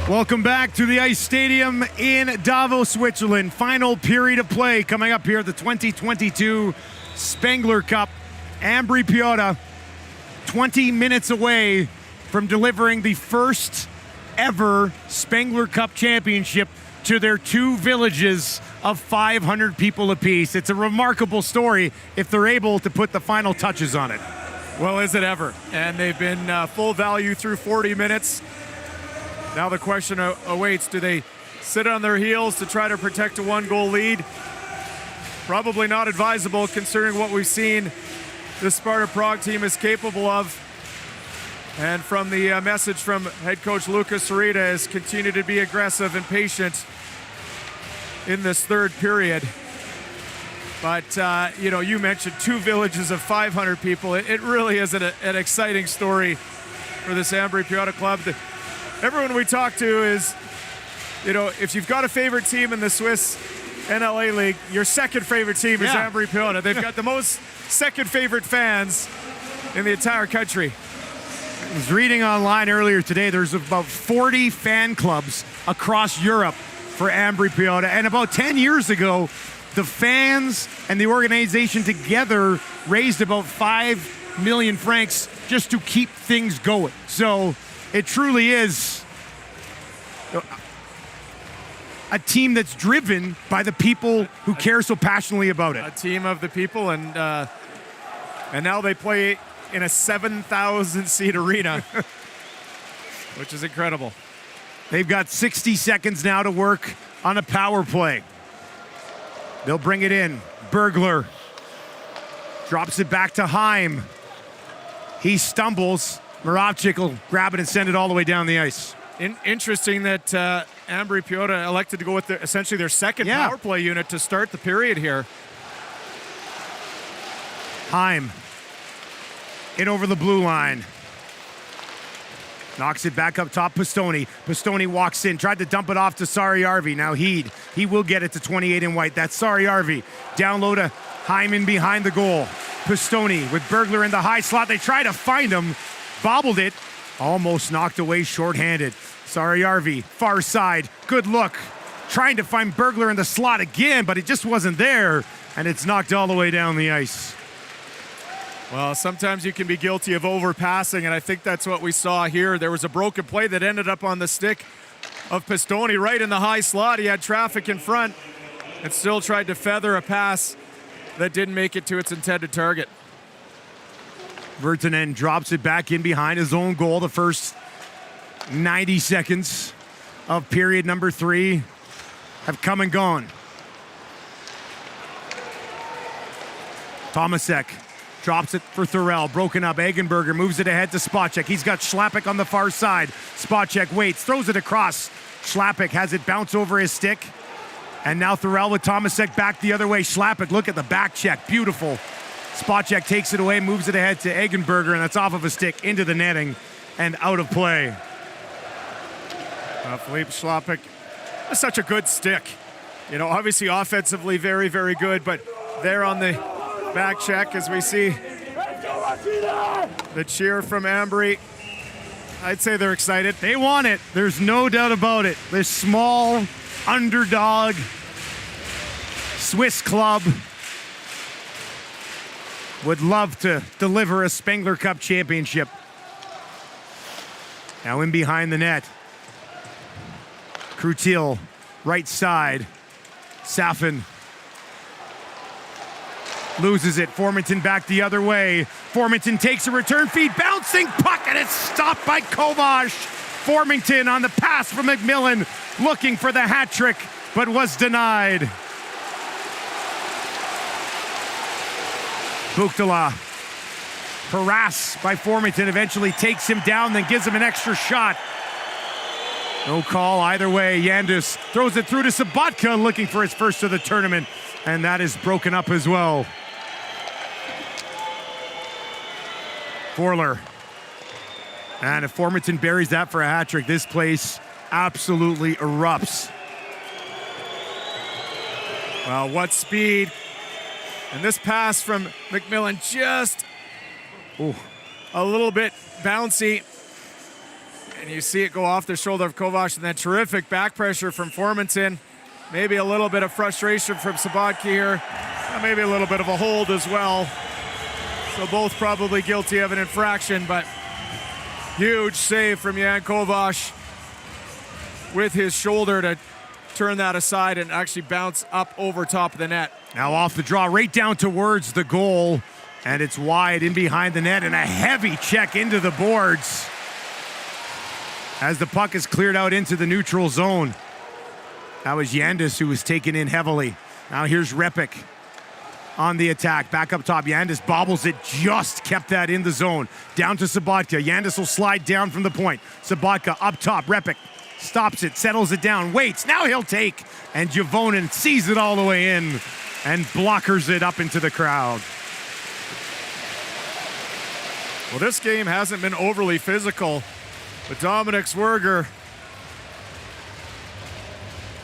Welcome back to the Ice Stadium in Davos, Switzerland. Final period of play coming up here at the 2022 Spengler Cup. Ambri-Piotta 20 minutes away from delivering the first ever Spengler Cup championship to their two villages of 500 people apiece. It's a remarkable story if they're able to put the final touches on it. Well, is it ever? And they've been full value through 40 minutes. Now the question awaits, do they sit on their heels to try to protect a one-goal lead? Probably not advisable considering what we've seen the Sparta Prague team is capable of. And from the message from head coach Lucas Sarita is continue to be aggressive and patient in this third period. But, you mentioned two villages of 500 people. It really is an exciting story for this Ambri-Piotta club. Everyone we talk to is, if you've got a favorite team in the Swiss NLA League, your second favorite team is Ambri-Piotta. They've got the most second favorite fans in the entire country. I was reading online earlier today, there's about 40 fan clubs across Europe for Ambri-Piotta. And about 10 years ago, the fans and the organization together raised about 5 million francs just to keep things going. So it truly is a team that's driven by the people who care so passionately about it. A team of the people, and now they play in a 7,000-seat arena, which is incredible. They've got 60 seconds now to work on a power play. They'll bring it in. Bergler drops it back to Heim. He stumbles. Moravchik will grab it and send it all the way down the ice. Interesting that Ambri-Piotta elected to go with essentially their second power play unit to start the period here. Heim in over the blue line. Knocks it back up top, Pistoni. Pistoni walks in, tried to dump it off to Sari-Arvi. Now he will get it to 28 in white. That's Sari-Arvi. Down low to Heim in behind the goal. Pistoni with Bergler in the high slot. They try to find him. Bobbled it. Almost knocked away shorthanded. Sari-Arvi, far side. Good look. Trying to find Bergler in the slot again, but it just wasn't there. And it's knocked all the way down the ice. Well, sometimes you can be guilty of overpassing, and I think that's what we saw here. There was a broken play that ended up on the stick of Pistoni right in the high slot. He had traffic in front and still tried to feather a pass that didn't make it to its intended target. Virtanen drops it back in behind his own goal. The first 90 seconds of period number 3 have come and gone. Tomasek drops it for Thurell. Broken up. Eggenberger moves it ahead to Spacek. He's got Schlappick on the far side. Spacek waits, throws it across. Schlappick has it bounce over his stick. And now Thurell with Tomasek back the other way. Schlappick, look at the back check. Beautiful. Spacek takes it away, moves it ahead to Eggenberger, and that's off of a stick into the netting and out of play. Philippe Schlappick is such a good stick. Obviously offensively very, very good, but there on the back check as we see the cheer from Ambri. I'd say they're excited. They want it. There's no doubt about it. This small underdog Swiss club would love to deliver a Spengler Cup championship. Now in behind the net. Krutil, right side. Safin loses it. Formanton back the other way. Formanton takes a return feed. Bouncing puck, and it's stopped by Kovac. Formanton on the pass from McMillan, looking for the hat trick, but was denied. Buchtala, harassed by Formanton, eventually takes him down, then gives him an extra shot. No call either way. Yandus throws it through to Sabatka, looking for his first of the tournament, and that is broken up as well. Korler. And if Formanton buries that for a hat trick, this place absolutely erupts. Well, what speed. And this pass from McMillan just a little bit bouncy. And you see it go off the shoulder of Kovac, and then terrific back pressure from Formanton. Maybe a little bit of frustration from Sabatka here. And maybe a little bit of a hold as well. So both probably guilty of an infraction, but huge save from Jan Kovac with his shoulder to turn that aside and actually bounce up over top of the net. Now off the draw, right down towards the goal, and it's wide in behind the net, and a heavy check into the boards as the puck is cleared out into the neutral zone. That was Yandis who was taken in heavily. Now here's Repik on the attack. Back up top, Yandis bobbles it, just kept that in the zone. Down to Sabatka. Yandis will slide down from the point. Sabatka up top, Repik stops it, settles it down, waits. Now he'll take, and Javonen sees it all the way in and blockers it up into the crowd. Well, this game hasn't been overly physical, but Dominic Swerger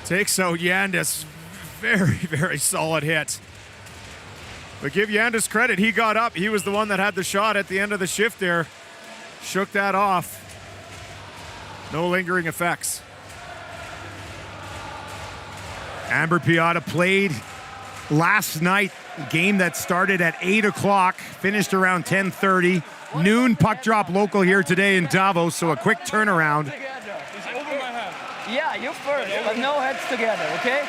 takes out Yandis. Very, very solid hit. But give Yandis credit, he got up. He was the one that had the shot at the end of the shift there. Shook that off. No lingering effects. Ambri-Piotta played last night, game that started at 8 o'clock, finished around 10:30. Noon puck drop local here today in Davos, so a quick turnaround. Yeah, you first, but no heads together, okay?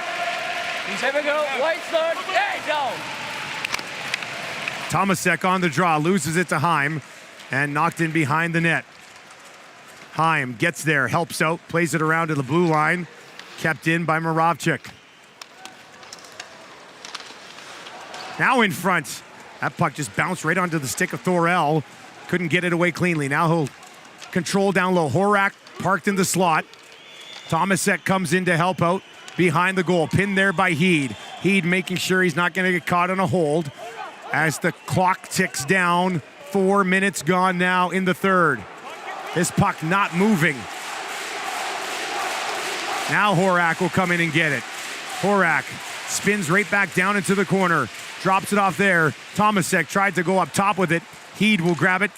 Here we go, white start, hey, down. Tomasek on the draw, loses it to Heim, and knocked in behind the net. Heim gets there, helps out, plays it around to the blue line, kept in by Moravchik. Now in front. That puck just bounced right onto the stick of Thorell. Couldn't get it away cleanly. Now he'll control down low. Horak parked in the slot. Tomasek comes in to help out behind the goal. Pinned there by Heed. Heed making sure he's not going to get caught on a hold as the clock ticks down. 4 minutes gone now in the third. This puck not moving. Now Horak will come in and get it. Horak spins right back down into the corner. Drops it off there. Tomasek tried to go up top with it. Heed will grab it.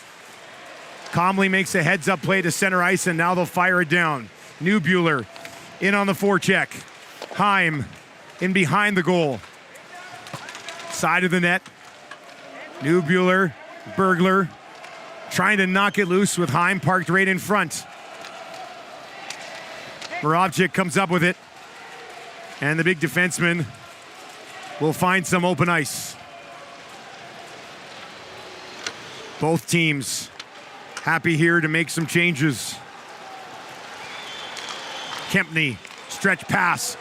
Calmly makes a heads-up play to center ice, and now they'll fire it down. Neubuehler in on the forecheck. Heim in behind the goal. Side of the net. Neubuehler, Bergler, trying to knock it loose with Heim parked right in front. Moravchik comes up with it. And the big defenseman will find some open ice. Both teams happy here to make some changes. Kempney, stretch pass,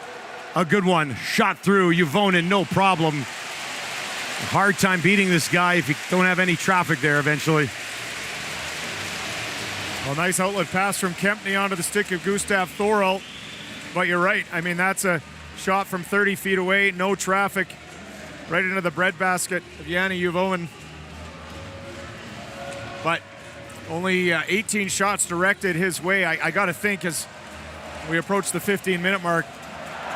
a good one, shot through. Juvonen, no problem. Hard time beating this guy if you don't have any traffic there eventually. Well, nice outlet pass from Kempney onto the stick of Gustav Thorell. But you're right, I mean, that's a shot from 30 feet away, no traffic, right into the breadbasket of Yanni Juvonen. But only 18 shots directed his way. I got to think as we approach the 15-minute mark,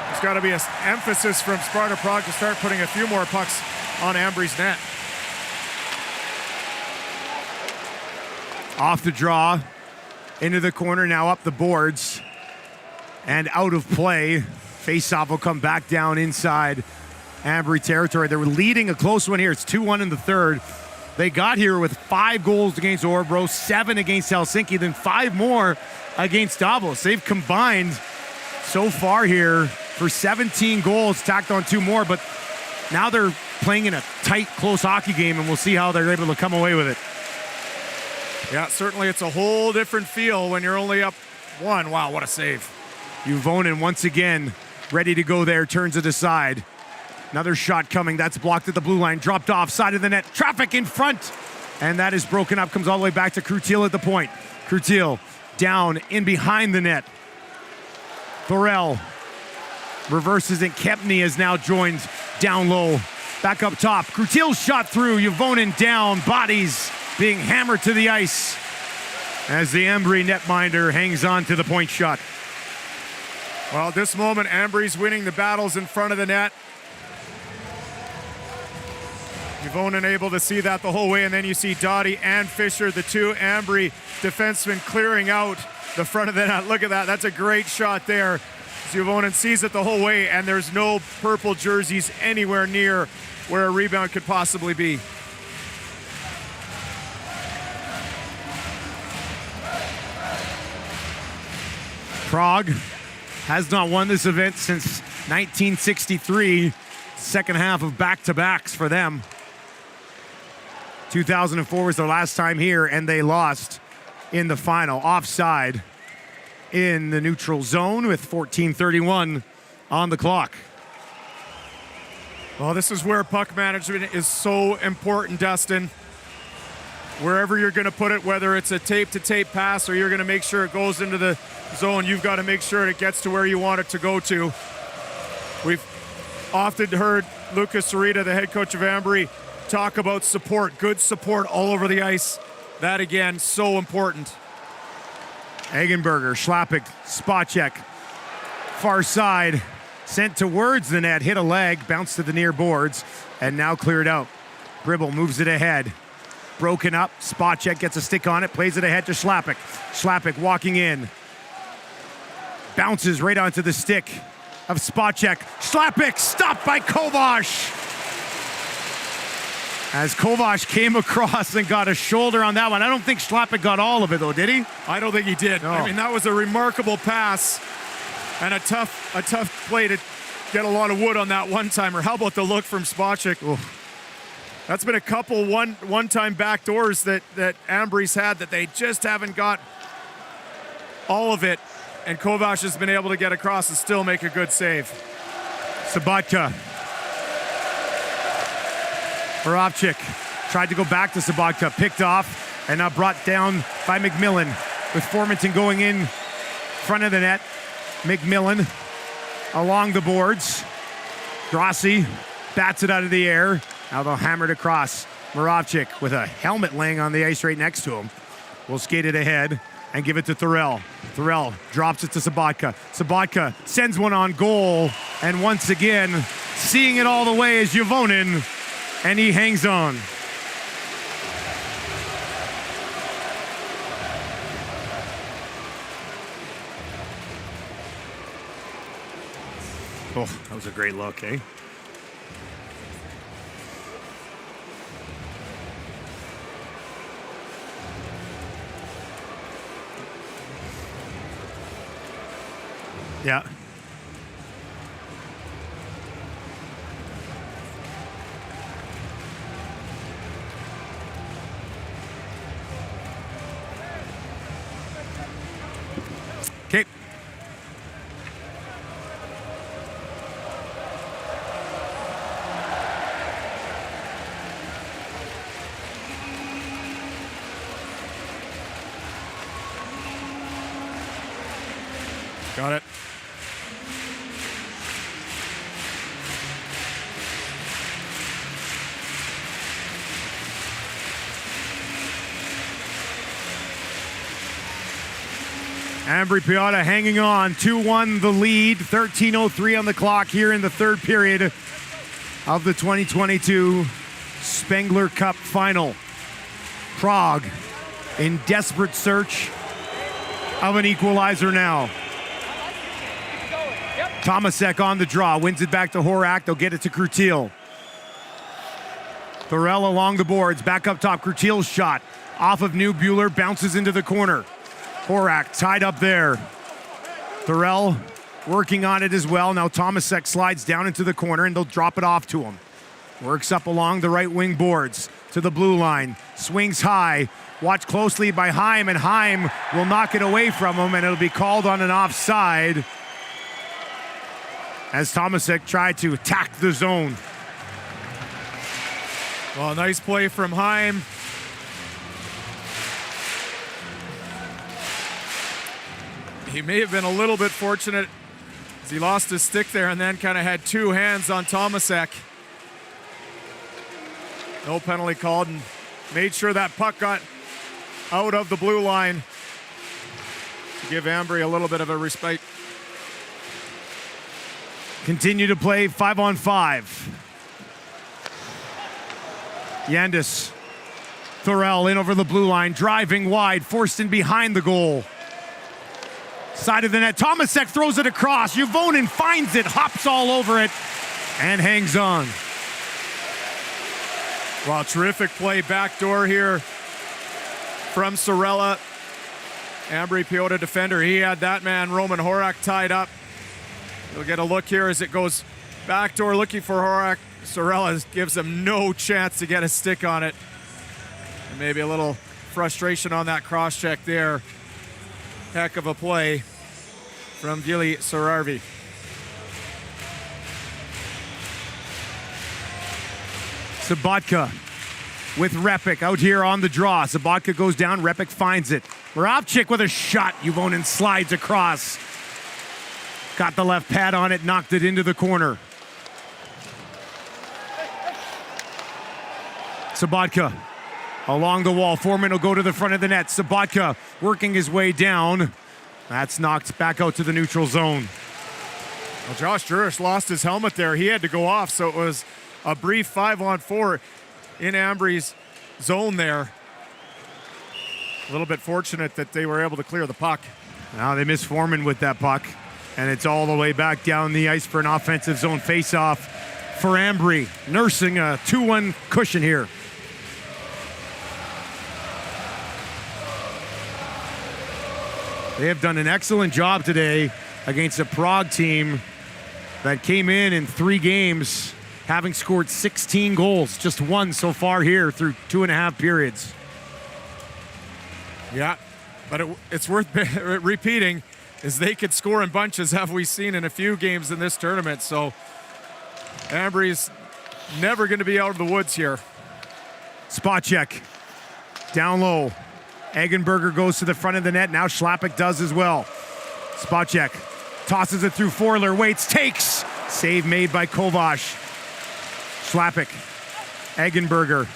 there's got to be an emphasis from Sparta Prague to start putting a few more pucks on Ambry's net. Off the draw, into the corner, now up the boards, and out of play. Faceoff will come back down inside Ambry territory. They were leading a close one here. It's 2-1 in the third. They got here with 5 goals against Orebro, 7 against Helsinki, then 5 more against Davos. They've combined so far here for 17 goals, tacked on 2 more, but now they're playing in a tight, close hockey game, and we'll see how they're able to come away with it. Yeah, certainly it's a whole different feel when you're only up 1. Wow, what a save. Juvonen once again ready to go there, turns it aside. Another shot coming, that's blocked at the blue line, dropped off, side of the net, traffic in front, and that is broken up, comes all the way back to Krutil at the point. Krutil down in behind the net. Thorell reverses it, Kempney is now joined down low. Back up top, Krutil shot through, Juvonen down, bodies being hammered to the ice as the Ambri netminder hangs on to the point shot. Well, at this moment, Ambry's winning the battles in front of the net. Juvonen able to see that the whole way, and then you see Dottie and Fisher, the two Ambri defensemen, clearing out the front of the net. Look at that. That's a great shot there. Juvonen sees it the whole way, and there's no purple jerseys anywhere near where a rebound could possibly be. Prague has not won this event since 1963. Second half of back-to-backs for them. 2004 was their last time here, and they lost in the final. Offside in the neutral zone with 14:31 on the clock. Well, this is where puck management is so important, Dustin. Wherever you're going to put it, whether it's a tape-to-tape pass or you're going to make sure it goes into the zone, you've got to make sure it gets to where you want it to go to. We've often heard Lucas Sarita, the head coach of Ambri, talk about support, good support all over the ice. That, again, so important. Egenberger, Schlappick, spot check. Far side, sent towards the net, hit a leg, bounced to the near boards, and now cleared out. Bribble moves it ahead. Broken up, spot check, gets a stick on it, plays it ahead to Schlappick. Schlappick walking in. Bounces right onto the stick of spot check. Schlappick stopped by Kovac. As Kovac came across and got a shoulder on that one. I don't think Schlappick got all of it though, did he? I don't think he did. No. I mean, that was a remarkable pass and a tough play to get a lot of wood on that one-timer. How about the look from Spacek? Oh. That's been a couple one-time backdoors that Ambry's had that they just haven't got all of it. And Kovac has been able to get across and still make a good save. Sabatka. Moravchik tried to go back to Sabatka, picked off, and now brought down by McMillan. With Formanton going in front of the net. McMillan along the boards. Grossi bats it out of the air. Now they'll hammer it across. Moravchik with a helmet laying on the ice right next to him. Will skate it ahead and give it to Thorell. Thorell drops it to Sabatka. Sabatka sends one on goal, and once again, seeing it all the way is Juvonen, and he hangs on. Oh, that was a great look, eh? Yeah. Okay. Got it. Ambri-Piotta hanging on, 2-1 the lead, 13:03 on the clock here in the third period of the 2022 Spengler Cup final. Prague in desperate search of an equalizer now. Tomasek on the draw, wins it back to Horak, they'll get it to Kurtil. Thorell along the boards, back up top, Kurtil's shot. Off of New Bueller, bounces into the corner. Horak tied up there. Thorell working on it as well. Now Tomasek slides down into the corner and they'll drop it off to him. Works up along the right wing boards to the blue line. Swings high. Watched closely by Heim, and Heim will knock it away from him, and it'll be called on an offside as Tomasek tried to attack the zone. Well, nice play from Heim. He may have been a little bit fortunate as he lost his stick there and then kind of had two hands on Tomasek. No penalty called, and made sure that puck got out of the blue line to give Ambri a little bit of a respite. Continue to play 5-on-5. Yandis. Thorell in over the blue line, driving wide, forced in behind the goal. Side of the net, Tomasek throws it across. Juvonen finds it, hops all over it, and hangs on. Well, terrific play backdoor here from Sorella. Ambri-Piotta defender, he had that man, Roman Horak, tied up. You'll get a look here as it goes backdoor looking for Horak. Sorella gives him no chance to get a stick on it. And maybe a little frustration on that cross-check there. Heck of a play from Gili Sararvi. Sabatka with Repik out here on the draw. Sabatka goes down, Repik finds it. Moravchik with a shot. Juvonen slides across. Got the left pad on it, knocked it into the corner. Sabatka along the wall. Foreman will go to the front of the net. Sabatka working his way down. That's knocked back out to the neutral zone. Well, Josh Jurish lost his helmet there. He had to go off, so it was a brief 5-on-4 in Ambri's zone there. A little bit fortunate that they were able to clear the puck. Now they miss Foreman with that puck, and it's all the way back down the ice for an offensive zone faceoff for Ambri, nursing a 2-1 cushion here. They have done an excellent job today against a Prague team that came in 3 games, having scored 16 goals, just 1 so far here through 2.5 periods. Yeah, but it's worth repeating, is they could score in bunches, have we seen in a few games in this tournament. So Ambri's never going to be out of the woods here. Spot check, down low. Eggenberger goes to the front of the net. Now Schlappick does as well. Spot check. Tosses it through Forler. Waits. Takes. Save made by Kovac. Schlappick. Eggenberger.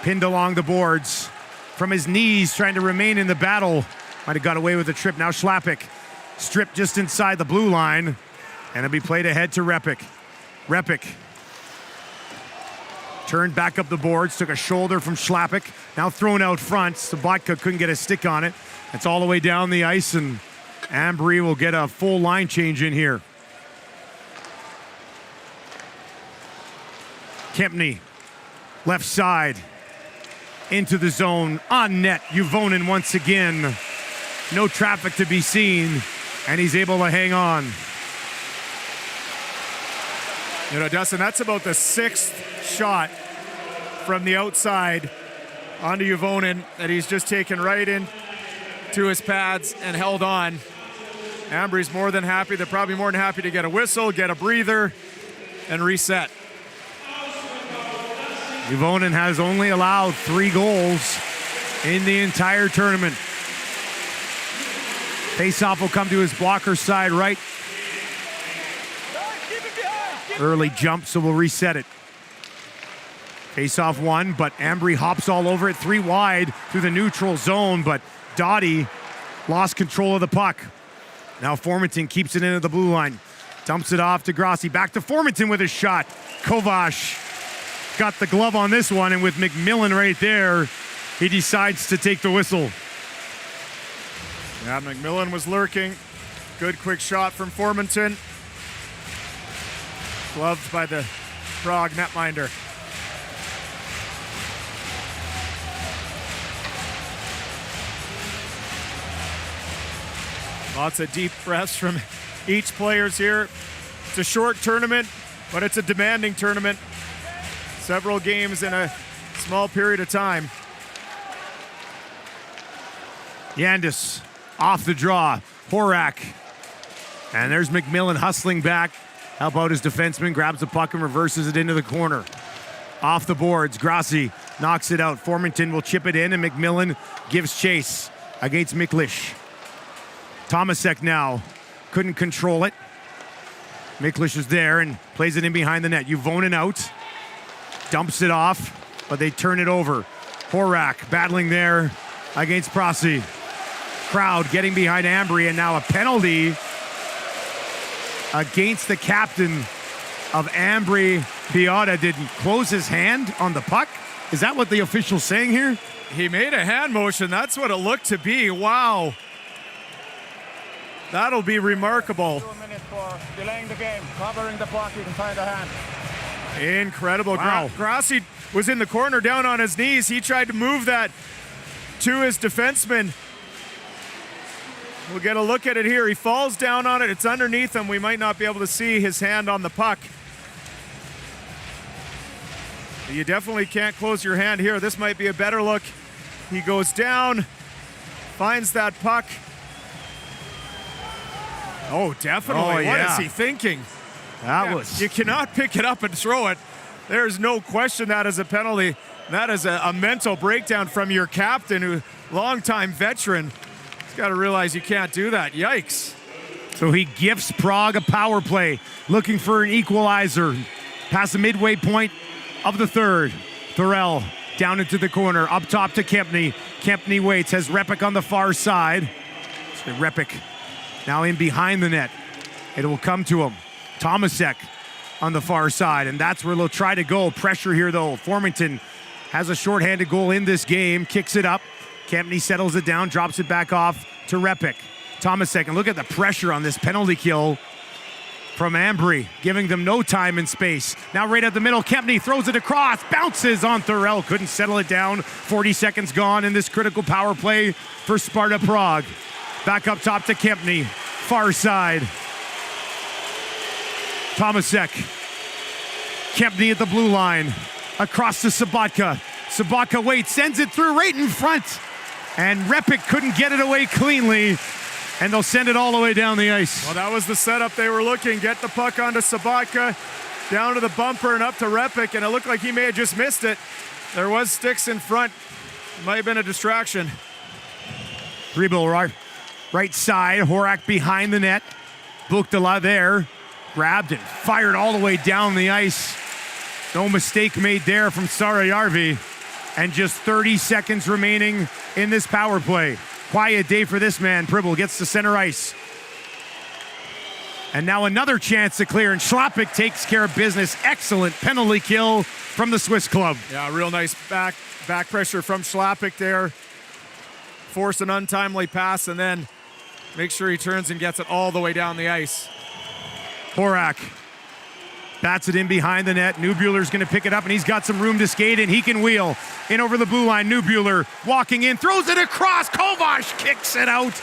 Pinned along the boards. From his knees, trying to remain in the battle. Might have got away with a trip. Now Schlappick. Stripped just inside the blue line. And it'll be played ahead to Repik. Repik. Turned back up the boards, took a shoulder from Schlappick. Now thrown out front. Sabatka couldn't get a stick on it. It's all the way down the ice, and Ambri will get a full line change in here. Kempney, left side, into the zone, on net. Juvonen once again. No traffic to be seen, and he's able to hang on. You know, Dustin, that's about the 6th shot from the outside onto Juvonen that he's just taken right in to his pads and held on. Ambri's more than happy. They're probably more than happy to get a whistle, get a breather, and reset. Juvonen has only allowed 3 goals in the entire tournament. Faceoff will come to his blocker side right. Early jump, so we'll reset it. Faceoff 1, but Ambri hops all over it, 3 wide through the neutral zone, but Doughty lost control of the puck. Now Formanton keeps it into the blue line. Dumps it off to Grassi. Back to Formanton with a shot. Kovac got the glove on this one, and with McMillan right there, he decides to take the whistle. Yeah, McMillan was lurking. Good quick shot from Formanton. Gloved by the Prague netminder. Lots of deep breaths from each players here. It's a short tournament, but it's a demanding tournament. Several games in a small period of time. Yandis off the draw. Horak. And there's McMillan hustling back. How about his defenseman? Grabs the puck and reverses it into the corner. Off the boards. Grassi knocks it out. Formanton will chip it in, and McMillan gives chase against Miklish. Tomasek now couldn't control it. Miklish is there and plays it in behind the net. Juvonen out. Dumps it off. but they turn it over. Horak battling there against Prasi. Crowd getting behind Ambri, and now a penalty against the captain of Ambri-Piotta. Did close his hand on the puck? Is that what the official's saying here? He made a hand motion. That's what it looked to be. Wow. That'll be remarkable. 2 minutes for delaying the game, covering the puck, you can find a hand. Incredible. Wow. Grassi was in the corner down on his knees. He tried to move that to his defenseman. We'll get a look at it here. He falls down on it. It's underneath him. We might not be able to see his hand on the puck. You definitely can't close your hand here. This might be a better look. He goes down, finds that puck. Oh, definitely. Oh, yeah. What is he thinking? That was... You cannot pick it up and throw it. There's no question that is a penalty. That is a mental breakdown from your captain, who longtime veteran. He's got to realize you can't do that. Yikes. So he gifts Prague a power play, looking for an equalizer. Past the midway point of the third. Thorell down into the corner, up top to Kempny. Kempny waits, has Repik on the far side. So Repik now in behind the net. It will come to him. Tomasek on the far side, and that's where they'll try to go. Pressure here, though. Formanton has a shorthanded goal in this game, kicks it up. Kempny settles it down, drops it back off to Repik. Tomasek, and look at the pressure on this penalty kill from Ambri, giving them no time and space. Now right at the middle, Kempny throws it across, bounces on Thorell, couldn't settle it down. 40 seconds gone in this critical power play for Sparta Prague. Back up top to Kempny, far side. Tomasek. Kempny at the blue line. Across to Sabatka. Sabatka waits, sends it through right in front. And Repik couldn't get it away cleanly. And they'll send it all the way down the ice. Well, that was the setup they were looking. Get the puck onto Sabatka, down to the bumper and up to Repik, and it looked like he may have just missed it. There was sticks in front. Might have been a distraction. Ribel right side, Horak behind the net. Buchtala there, grabbed and fired all the way down the ice. No mistake made there from Sarajärvi. And just 30 seconds remaining in this power play. Quiet day for this man. Pribble gets to center ice. And now another chance to clear, and Schlappick takes care of business. Excellent penalty kill from the Swiss club. Yeah, real nice back pressure from Schlappick there. Force an untimely pass and then make sure he turns and gets it all the way down the ice. Horak bats it in behind the net. Neubuehler's going to pick it up, and he's got some room to skate, and he can wheel in over the blue line. Neubuehler walking in, throws it across. Kovacs kicks it out.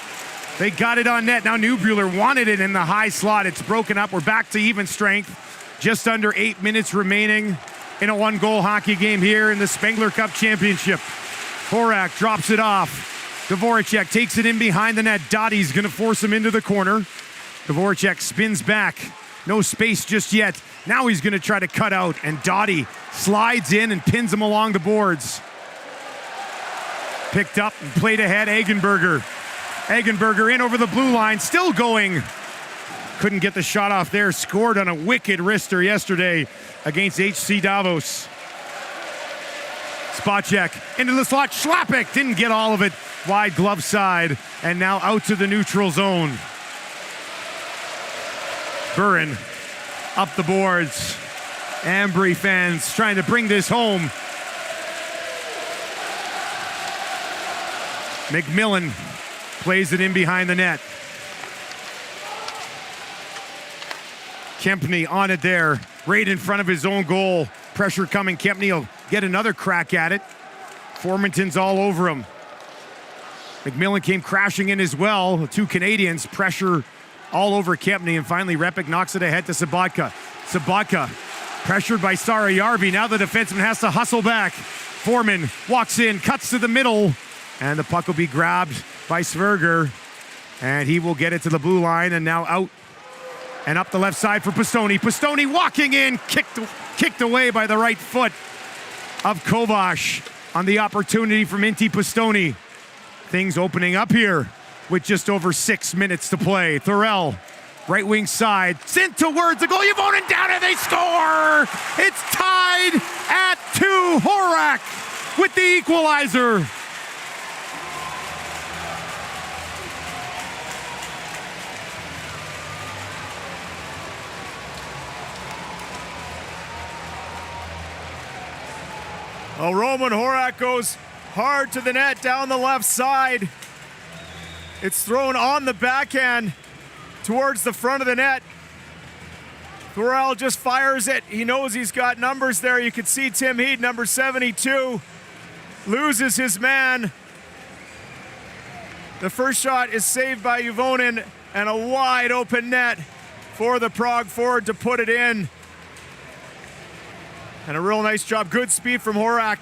They got it on net. Now Neubuehler wanted it in the high slot. It's broken up. We're back to even strength. Just under 8 minutes remaining in a one-goal hockey game here in the Spengler Cup Championship. Horak drops it off. Dvoracek takes it in behind the net. Dottie's going to force him into the corner. Dvoracek spins back. No space just yet. Now he's going to try to cut out, and Dottie slides in and pins him along the boards. Picked up and played ahead, Eggenberger. Eggenberger in over the blue line, still going. Couldn't get the shot off there. Scored on a wicked wrister yesterday against HC Davos. Spacek into the slot. Schlappick didn't get all of it. Wide glove side, and now out to the neutral zone. Burin up the boards. Ambri fans trying to bring this home. McMillan plays it in behind the net. Kempny on it there, right in front of his own goal. Pressure coming. Kempny will get another crack at it. Formanton's all over him. McMillan came crashing in as well. The two Canadians, pressure all over Kempny, and finally Repik knocks it ahead to Sabatka. Sabatka pressured by Sarajärvi. Now the defenseman has to hustle back. Foreman walks in, cuts to the middle, and the puck will be grabbed by Sverger, and he will get it to the blue line, and now out and up the left side for Pistoni. Pistoni walking in, kicked away by the right foot of Kovacs on the opportunity from Inti Pistoni. Things opening up here with just over 6 minutes to play. Thorell Right wing side, sent towards the goal. Juvonen down and they score! It's tied at 2. Horak with the equalizer. Well, Roman Horak goes hard to the net down the left side. It's thrown on the backhand towards the front of the net. Thorell just fires it. He knows he's got numbers there. You can see Tim Heed, number 72, loses his man. The first shot is saved by Juvonen, and a wide open net for the Prague forward to put it in. And a real nice job. Good speed from Horak.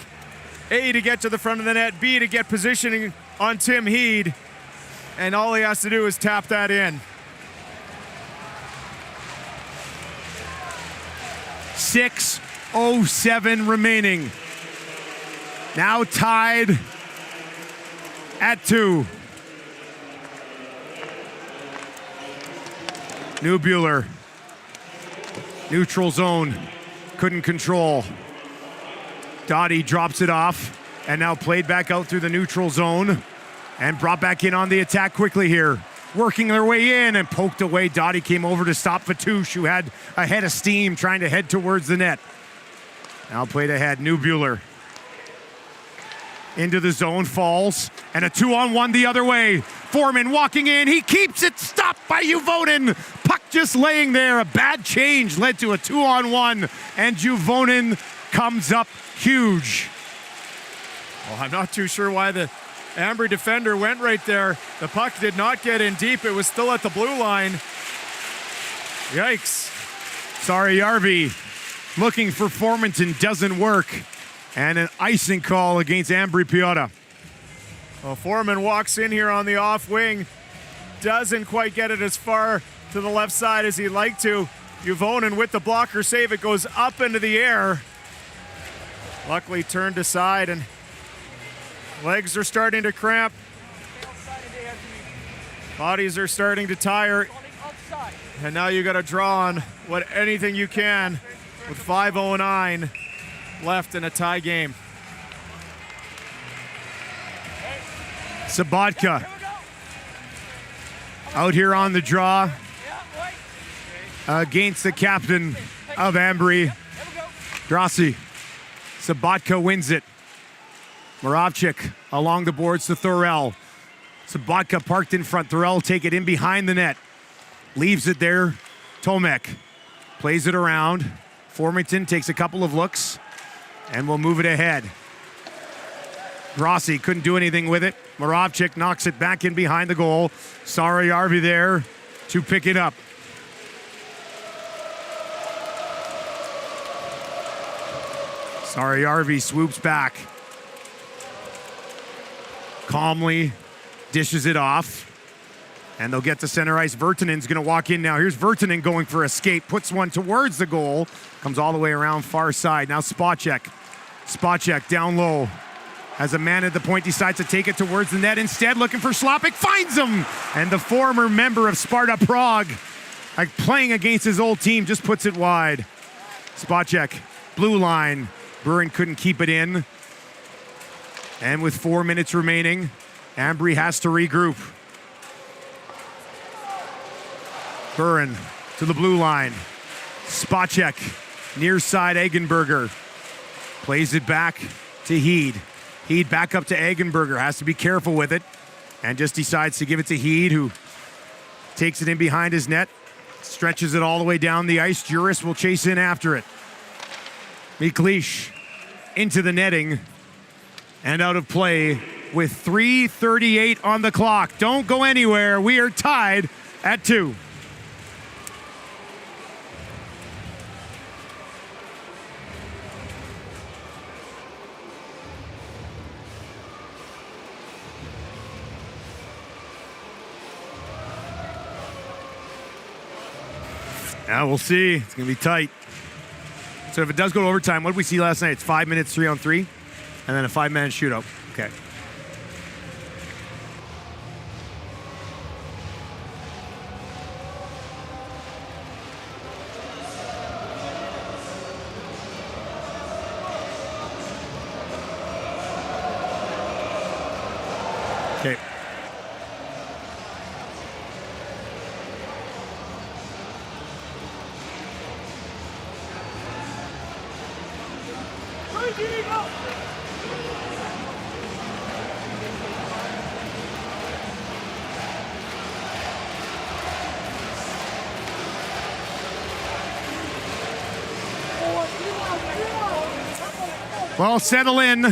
A, to get to the front of the net. B, to get positioning on Tim Heed. And all he has to do is tap that in. 6:07 remaining. Now tied at 2. Nubuehler. Neutral zone. Couldn't control. Dottie drops it off and now played back out through the neutral zone and brought back in on the attack quickly here. Working their way in and poked away. Dottie came over to stop Fatouche, who had a head of steam trying to head towards the net. Now played ahead. Nubuehler into the zone, falls, and a 2-on-1 the other way. Foreman walking in, he keeps it, stopped by Juvonen. Puck just laying there. A bad change led to a 2-on-1, and Juvonen comes up huge. Well, I'm not too sure why the Ambri defender went right there. The puck did not get in deep. It was still at the blue line. Yikes. Sorry, Yarvi. Looking for Formanton, doesn't work. And an icing call against Ambri-Piotta. Well, Foreman walks in here on the off wing. Doesn't quite get it as far to the left side as he'd like to. Juvonen with the blocker save. It goes up into the air. Luckily turned aside, and legs are starting to cramp. Bodies are starting to tire. And now you got to draw on anything you can with 5:09 left in a tie game. Sabatka out here on the draw against the captain of Ambri, Drossi. Sabatka wins it. Moravchik along the boards to Thorell. Sabatka parked in front. Thorell take it in behind the net. Leaves it there. Tomek plays it around. Formington takes a couple of looks and will move it ahead. Rossi couldn't do anything with it. Moravchik knocks it back in behind the goal. Sarajärvi there to pick it up. Sarajärvi swoops back. Calmly dishes it off. And they'll get to center ice. Virtanen's going to walk in now. Here's Virtanen going for escape. Puts one towards the goal. Comes all the way around far side. Now Spacek. Spacek down low. As a man at the point decides to take it towards the net. Instead looking for Slopik. Finds him! And the former member of Sparta Prague, like playing against his old team, just puts it wide. Spacek, blue line. Burin couldn't keep it in. And with 4 minutes remaining, Ambri has to regroup. Burin to the blue line. Spacek, near side Eggenberger. Plays it back to Heed. Heed back up to Eggenberger, has to be careful with it. And just decides to give it to Heed, who takes it in behind his net. Stretches it all the way down the ice. Juris will chase in after it. Miklish into the netting and out of play with 3:38 on the clock. Don't go anywhere. We are tied at 2. Now we'll see. It's going to be tight. So if it does go to overtime, what did we see last night? It's 5 minutes, 3-on-3, and then a 5-man shootout. Okay. Well, settle in.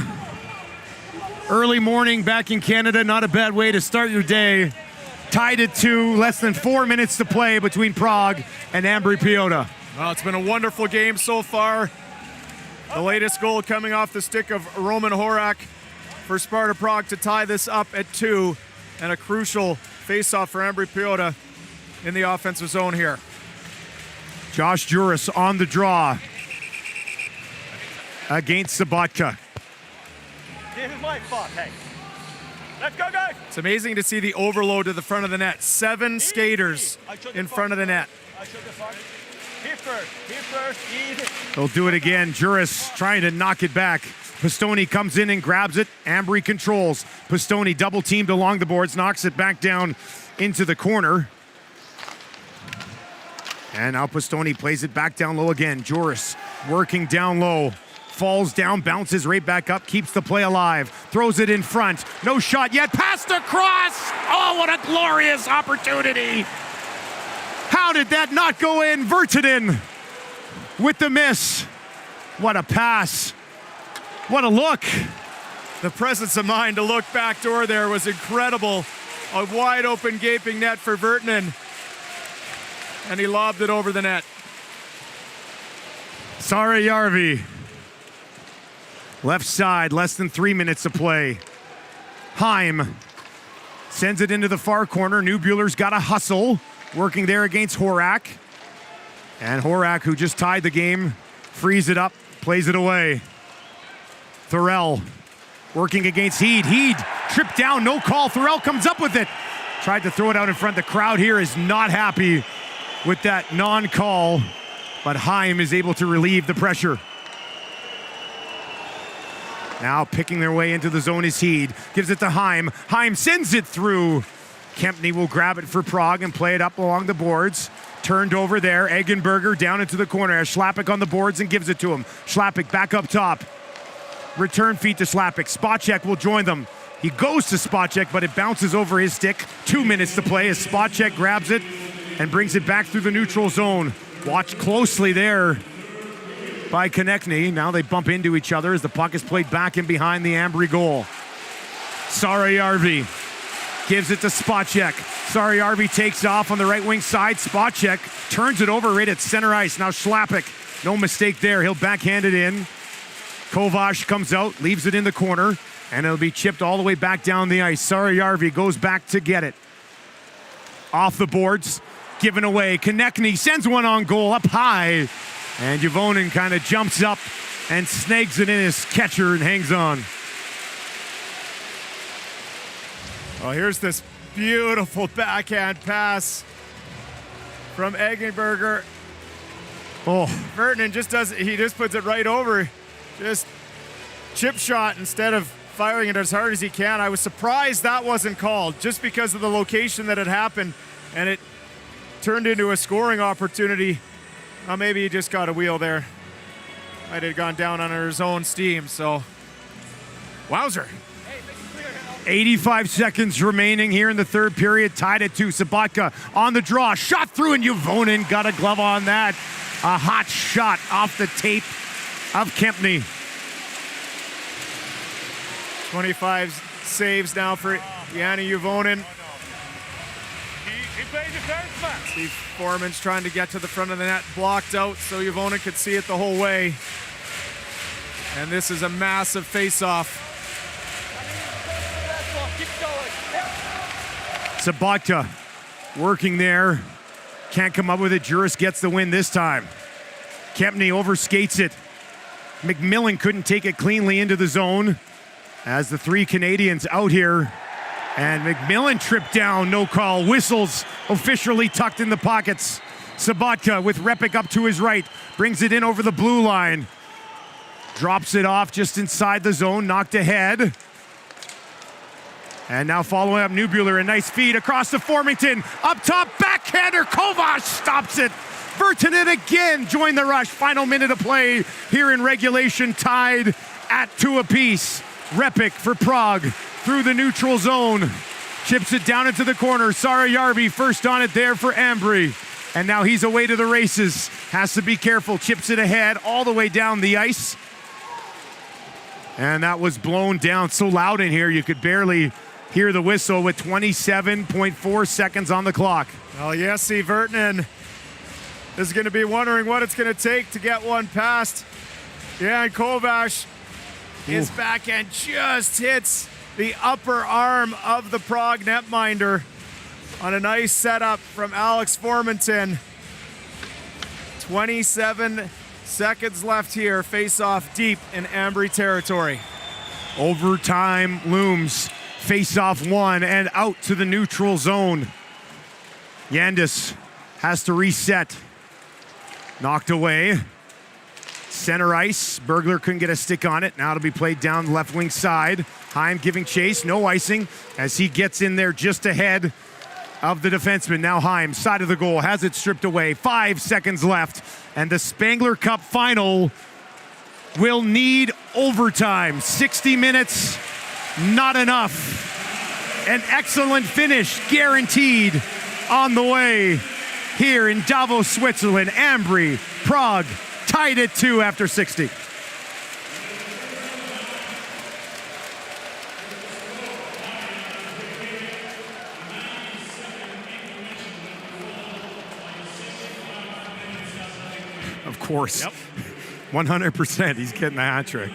Early morning back in Canada, not a bad way to start your day. Tied at 2, less than 4 minutes to play between Prague and Ambri-Piotta. Well, it's been a wonderful game so far. The latest goal coming off the stick of Roman Horak for Sparta Prague to tie this up at 2, and a crucial face-off for Ambri-Piotta in the offensive zone here. Josh Juris on the draw against Sabatka. This is my spot, hey. Let's go, guys. It's amazing to see the overload to the front of the net. 7 skaters in front of the net. I should the front. Here first, easy. They'll do it again. Juris trying to knock it back. Pistoni comes in and grabs it. Ambri controls. Pistoni double teamed along the boards, knocks it back down into the corner. And now Pistoni plays it back down low again. Juris working down low. Falls down, bounces right back up, keeps the play alive. Throws it in front. No shot yet. Passed across. Oh, what a glorious opportunity. How did that not go in? Virtanen with the miss. What a pass. What a look. The presence of mind to look backdoor there was incredible. A wide open gaping net for Virtanen. And he lobbed it over the net. Saarajärvi. Left side, less than 3 minutes to play. Heim sends it into the far corner. Newbuehler's got a hustle, working there against Horak. And Horak, who just tied the game, frees it up, plays it away. Thorell working against Heed. Heed tripped down, no call. Thorell comes up with it. Tried to throw it out in front. The crowd here is not happy with that non-call, but Heim is able to relieve the pressure. Now picking their way into the zone is Heed. Gives it to Heim. Heim sends it through. Kempny will grab it for Prague and play it up along the boards. Turned over there. Eggenberger down into the corner. Has Schlappick on the boards and gives it to him. Schlappick back up top. Return feed to Schlappick. Spacek will join them. He goes to Spacek, but it bounces over his stick. 2 minutes to play as Spacek grabs it and brings it back through the neutral zone. Watch closely there by Konechny. Now they bump into each other as the puck is played back in behind the Ambri goal. Saarajärvi gives it to Spacek. Saarajärvi takes off on the right wing side. Spacek turns it over right at center ice. Now Schlappick, no mistake there. He'll backhand it in. Kovac comes out, leaves it in the corner, and it'll be chipped all the way back down the ice. Saarajärvi goes back to get it. Off the boards, given away. Konechny sends one on goal up high. And Juvonen kind of jumps up and snags it in his catcher and hangs on. Well, here's this beautiful backhand pass from Eggenberger. Oh, Virtanen just does it. He just puts it right over. Just chip shot instead of firing it as hard as he can. I was surprised that wasn't called just because of the location that it happened, and it turned into a scoring opportunity. Well, maybe he just got a wheel there. Might have gone down under his own steam, so wowzer. 85 seconds remaining here in the third period. Tied at 2. Sabatka on the draw. Shot through, and Juvonen got a glove on that. A hot shot off the tape of Kempny. 25 saves now for Janne Juvonen. He plays defenseman. Steve Foreman's trying to get to the front of the net, blocked out so Juvonen could see it the whole way. And this is a massive face-off. Sabatka working there. Can't come up with it. Juris gets the win this time. Kempny overskates it. McMillan couldn't take it cleanly into the zone as the 3 Canadians out here. And McMillan tripped down, no call. Whistles officially tucked in the pockets. Sabatka with Repik up to his right. Brings it in over the blue line. Drops it off just inside the zone, knocked ahead. And now following up Newbuehler, a nice feed across to Formington. Up top, backhander, Kovac stops it. Virtanen again joined the rush. Final minute of play here in regulation, tied at 2 apiece. Repic for Prague through the neutral zone. Chips it down into the corner. Sarajärvi first on it there for Ambri. And now he's away to the races. Has to be careful. Chips it ahead all the way down the ice. And that was blown down so loud in here you could barely hear the whistle with 27.4 seconds on the clock. Well, Jesse Virtanen is going to be wondering what it's going to take to get one past. Yeah, and Kovac. His backhand just hits the upper arm of the Prague netminder on a nice setup from Alex Formenton. 27 seconds left here. Face off deep in Ambri territory. Overtime looms. Face off 1 and out to the neutral zone. Yandis has to reset. Knocked away. Center ice. Bergler couldn't get a stick on it. Now it'll be played down the left wing side. Heim giving chase. No icing as he gets in there just ahead of the defenseman. Now Heim, side of the goal, has it stripped away. 5 seconds left. And the Spengler Cup final will need overtime. 60 minutes, not enough. An excellent finish, guaranteed on the way here in Davos, Switzerland. Ambri, Prague, tied at 2 after 60. Of course. Yep. 100%, he's getting the hat trick.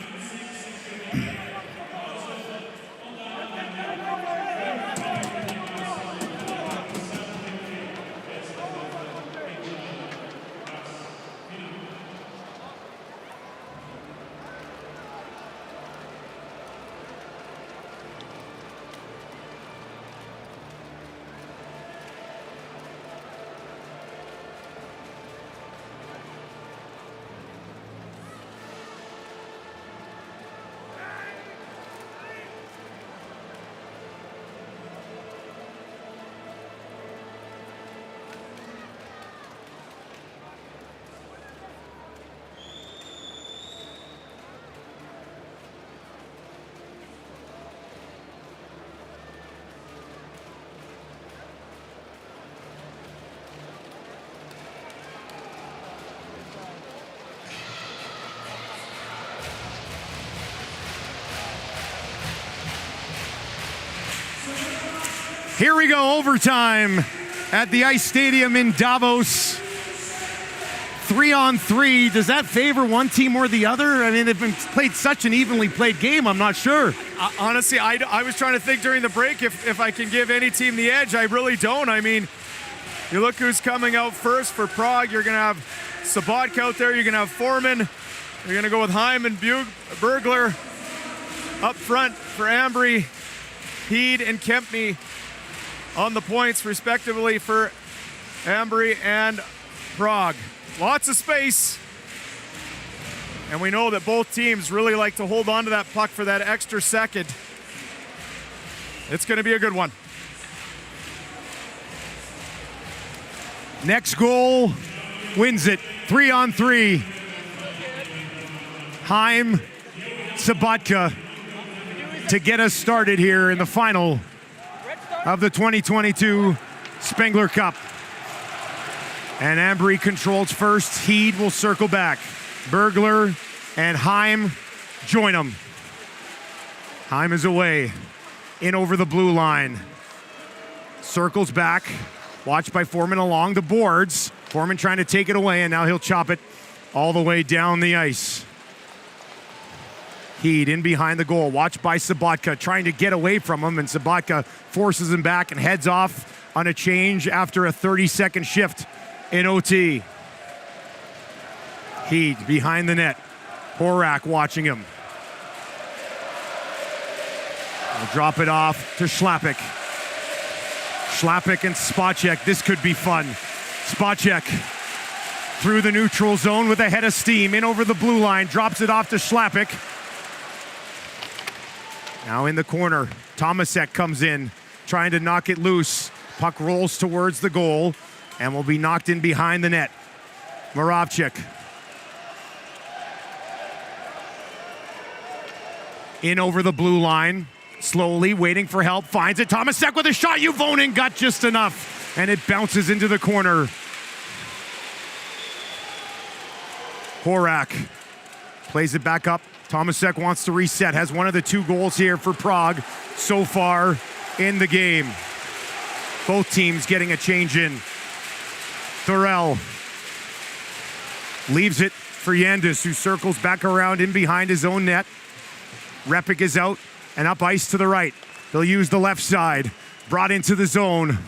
Here we go, overtime at the Ice Stadium in Davos. 3-on-3. Does that favor one team or the other? I mean, they've been played such an evenly played game, I'm not sure. Honestly, I was trying to think during the break if I can give any team the edge. I really don't. I mean, you look who's coming out first for Prague. You're going to have Sabatka out there. You're going to have Foreman. You're going to go with Heim and Bergler up front for Ambri. Heed and Kempney on the points, respectively, for Ambri and Prague. Lots of space. And we know that both teams really like to hold on to that puck for that extra second. It's going to be a good one. Next goal wins it. 3-on-3. Heim, Sabatka to get us started here in the final of the 2022 Spengler Cup. And Ambri controls first. Heed will circle back. Bergler and Heim join them. Heim is away. In over the blue line. Circles back. Watched by Foreman along the boards. Foreman trying to take it away, and now he'll chop it all the way down the ice. Heed in behind the goal. Watched by Sabatka, trying to get away from him, and Sabatka forces him back and heads off on a change after a 30-second shift in OT. Heed behind the net. Horak watching him. We'll drop it off to Schlappick. Schlappick and Spacek. This could be fun. Spacek through the neutral zone with a head of steam. In over the blue line. Drops it off to Schlappick. Now in the corner. Tomasek comes in, trying to knock it loose. Puck rolls towards the goal and will be knocked in behind the net. Moravchik. In over the blue line. Slowly waiting for help. Finds it. Tomasek with a shot. Juvonen got just enough. And it bounces into the corner. Horak plays it back up. Tomasek wants to reset. Has one of the 2 goals here for Prague so far in the game. Both teams getting a change in. Thorell leaves it for Yandis, who circles back around in behind his own net. Repik is out and up ice to the right. They'll use the left side. Brought into the zone.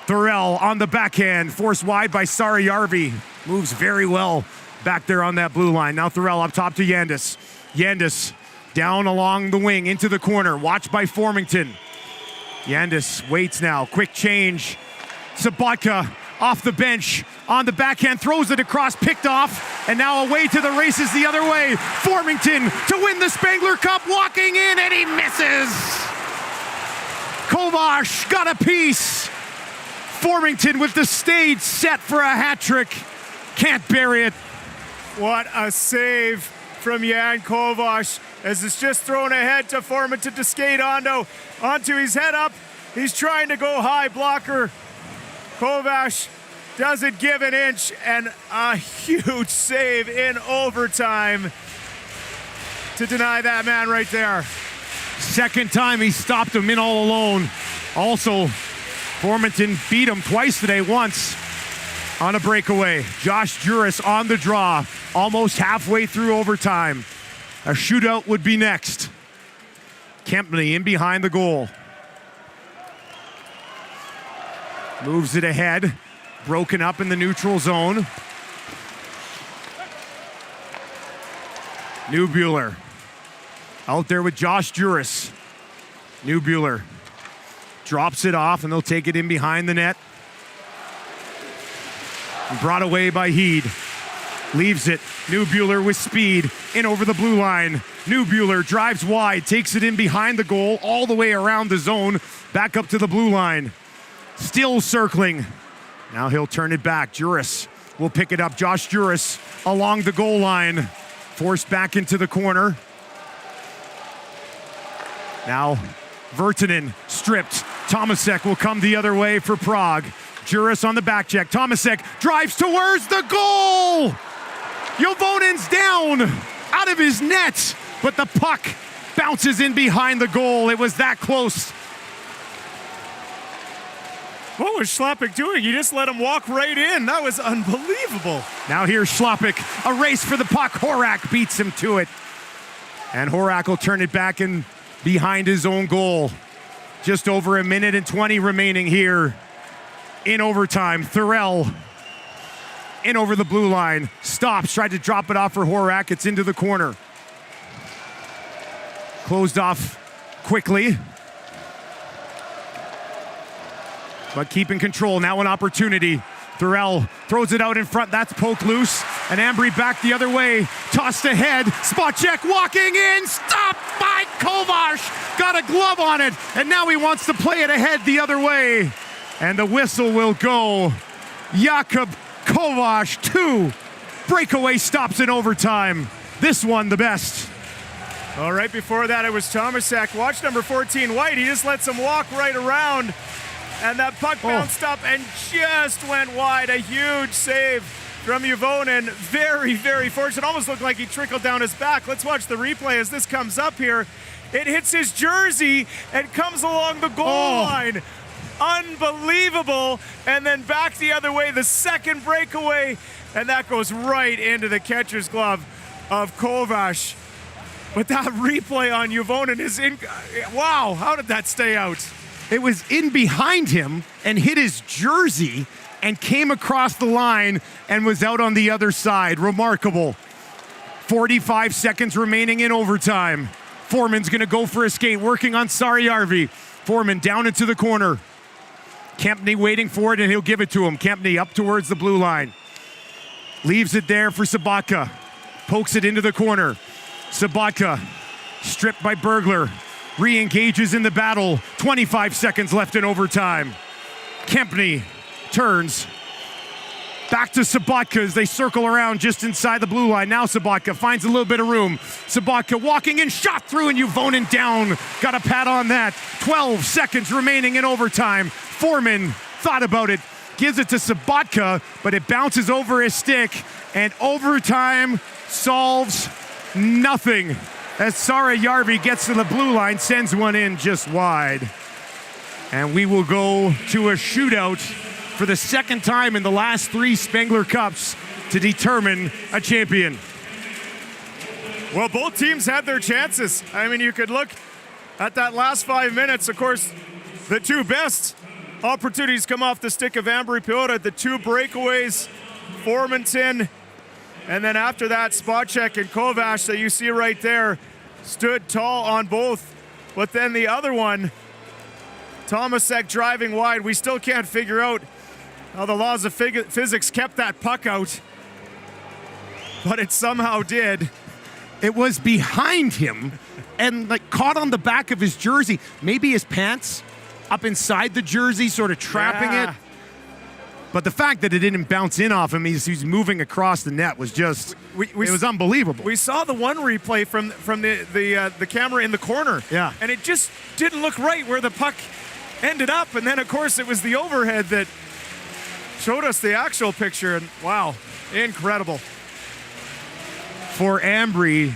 Thorell on the backhand, forced wide by Saarajärvi. Moves very well back there on that blue line. Now Thorell up top to Yandis. Yandis down along the wing into the corner. Watched by Formington. Yandis waits now. Quick change. Sabatka off the bench on the backhand, throws it across, picked off, and now away to the races the other way. Formington to win the Spengler Cup, walking in, and he misses. Kovacs got a piece. Formington with the stage set for a hat trick. Can't bury it. What a save from Jan Kovacs, as it's just thrown ahead to Formington to skate onto his head up. He's trying to go high, blocker. Kovacs doesn't give an inch, and a huge save in overtime to deny that man right there. Second time he stopped him in all alone. Also, Formington beat him twice today, once on a breakaway. Josh Juris on the draw, almost halfway through overtime. A shootout would be next. Kempney in behind the goal. Moves it ahead. Broken up in the neutral zone. Neubuehler out there with Josh Juris. Neubuehler drops it off, and they'll take it in behind the net. Brought away by Heed. Leaves it. Neubuehler with speed in over the blue line. Neubuehler drives wide, takes it in behind the goal, all the way around the zone, back up to the blue line. Still circling. Now he'll turn it back. Juris will pick it up. Josh Juris along the goal line. Forced back into the corner. Now Virtanen stripped. Tomasek will come the other way for Prague. Juris on the back check. Tomasek drives towards the goal! Jovonen's down out of his net, but the puck bounces in behind the goal. It was that close. What was Schlappick doing? He just let him walk right in. That was unbelievable. Now here's Schlappick. A race for the puck. Horak beats him to it. And Horak will turn it back in behind his own goal. Just over a minute and 20 remaining here in overtime. Thorell in over the blue line. Stops, tried to drop it off for Horak. It's into the corner. Closed off quickly. But keeping control. Now an opportunity. Thorell throws it out in front. That's poked loose. And Ambry back the other way. Tossed ahead. Spot check walking in. Stopped by Kovacs. Got a glove on it. And now he wants to play it ahead the other way. And the whistle will go. Jakub Kovacs, 2 breakaway stops in overtime. This one the best. Well, right before that, it was Tomasek. Watch number 14, White. He just lets him walk right around. And that puck bounced up and just went wide. A huge save from Juvonen. Very, very fortunate. Almost looked like he trickled down his back. Let's watch the replay as this comes up here. It hits his jersey and comes along the goal line. Unbelievable. And then back the other way, the second breakaway. And that goes right into the catcher's glove of Kovacs. But that replay on Juvonen is wow, how did that stay out? It was in behind him and hit his jersey and came across the line and was out on the other side. Remarkable. 45 seconds remaining in overtime. Foreman's going to go for a skate, working on Saarajärvi. Foreman down into the corner. Kempney waiting for it, and he'll give it to him. Kempney up towards the blue line. Leaves it there for Sabatka. Pokes it into the corner. Sabatka stripped by Bergler. Re-engages in the battle. 25 seconds left in overtime. Kempney turns. Back to Sabatka as they circle around just inside the blue line. Now Sabatka finds a little bit of room. Sabatka walking in, shot through, and Juvonen down. Got a pat on that. 12 seconds remaining in overtime. Foreman thought about it, gives it to Sabatka, but it bounces over his stick, and overtime solves nothing. As Sara Järvi gets to the blue line, sends one in just wide. And we will go to a shootout for the second time in the last 3 Spengler Cups to determine a champion. Well, both teams had their chances. I mean, you could look at that last 5 minutes. Of course, the 2 best opportunities come off the stick of Ambri-Piotta. The 2 breakaways, Formanton, and then after that, Spacek and Kovac that you see right there stood tall on both. But then the other one, Tomasek driving wide. We still can't figure out how the laws of physics kept that puck out, but it somehow did. It was behind him and like caught on the back of his jersey. Maybe his pants up inside the jersey, sort of trapping it. But the fact that it didn't bounce in off him, he's moving across the net was just, it was unbelievable. We saw the one replay from the camera in the corner. Yeah. And it just didn't look right where the puck ended up. And then, of course, it was the overhead that showed us the actual picture. And wow, incredible. For Ambri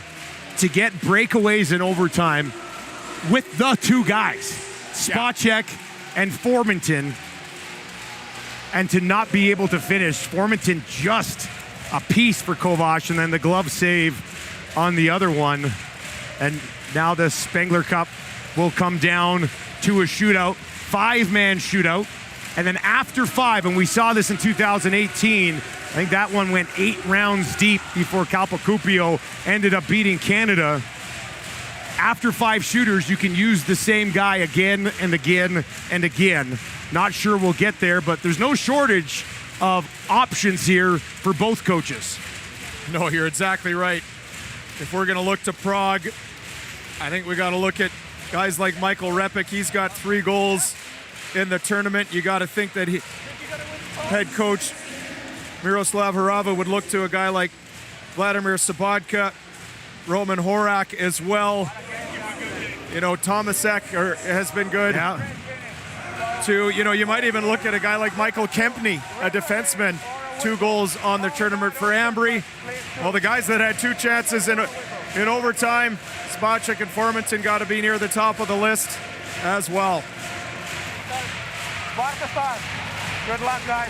to get breakaways in overtime with the 2 guys, Spacek and Formanton, and to not be able to finish. Formanton just a piece for Kovac, and then the glove save on the other one. And now the Spengler Cup will come down to a shootout, 5-man shootout. And then after 5, and we saw this in 2018, I think that one went 8 rounds deep before Calpacupio ended up beating Canada. After 5 shooters, you can use the same guy again and again and again. Not sure we'll get there, but there's no shortage of options here for both coaches. No, you're exactly right. If we're going to look to Prague, I think we got to look at guys like Michael Repik. He's got 3 goals in the tournament. You got to think that head coach Miroslav Harava would look to a guy like Vladimir Sabatka, Roman Horak as well. You know, Tomasek has been good. Yeah. You might even look at a guy like Michael Kempney, a defenseman, 2 goals on the tournament for Ambri. Well, the guys that had 2 chances in overtime, Spacek and Formanton got to be near the top of the list as well. Sparta start. Good luck, guys.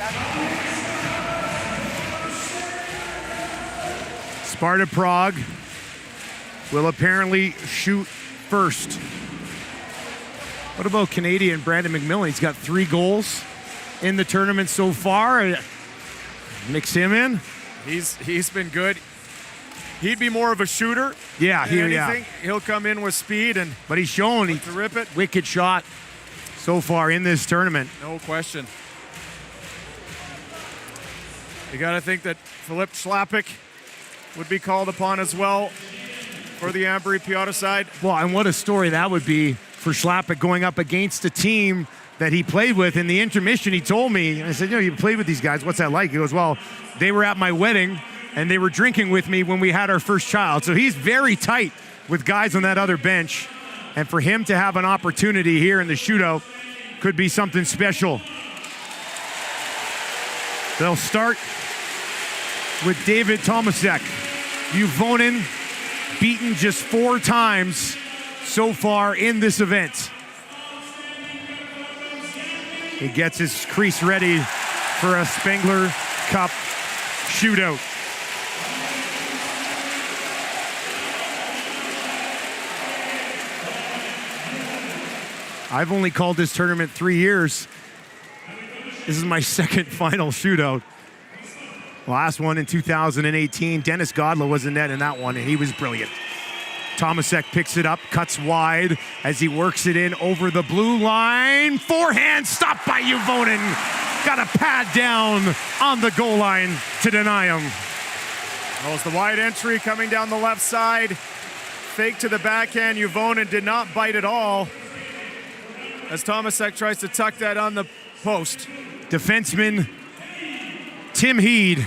Sparta Prague will apparently shoot first. What about Canadian Brandon McMillan? He's got 3 goals in the tournament so far. Mix him in. He's been good. He'd be more of a shooter. Yeah, He'll come in with speed, but he's shown to rip it. Wicked shot so far in this tournament. No question. You got to think that Filip Šlapik would be called upon as well for the Ambri-Piotta side. Well, and what a story that would be for Šlapik going up against a team that he played with. In the intermission, he told me, I said, you played with these guys. What's that like? He goes, well, they were at my wedding and they were drinking with me when we had our first child. So he's very tight with guys on that other bench. And for him to have an opportunity here in the shootout could be something special. They'll start with David Tomasek. Juvonen beaten just 4 times so far in this event. He gets his crease ready for a Spengler Cup shootout. I've only called this tournament 3 years. This is my second final shootout. Last one in 2018. Dennis Godla was in net in that one, and he was brilliant. Tomasek picks it up, cuts wide as he works it in over the blue line. Forehand stopped by Juvonen. Got a pad down on the goal line to deny him. That was the wide entry coming down the left side. Fake to the backhand. Juvonen did not bite at all as Tomasek tries to tuck that on the post. Defenseman Tim Heed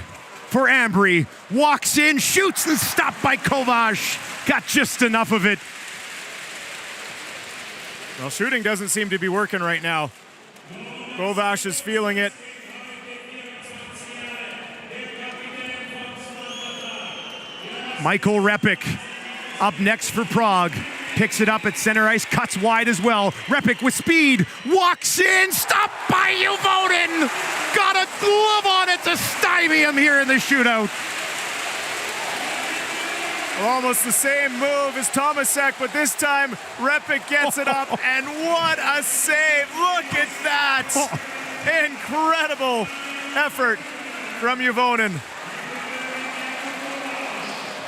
for Ambri. Walks in, shoots, and stopped by Kovac. Got just enough of it. Well, shooting doesn't seem to be working right now. Kovac is feeling it. Michael Repik up next for Prague. Picks it up at center ice, cuts wide as well. Repik with speed, walks in, stopped by Juvonen. Got a glove on it to stymie him here in the shootout. Almost the same move as Tomasek, but this time Repik gets it up, and what a save! Look at that! Incredible effort from Juvonen.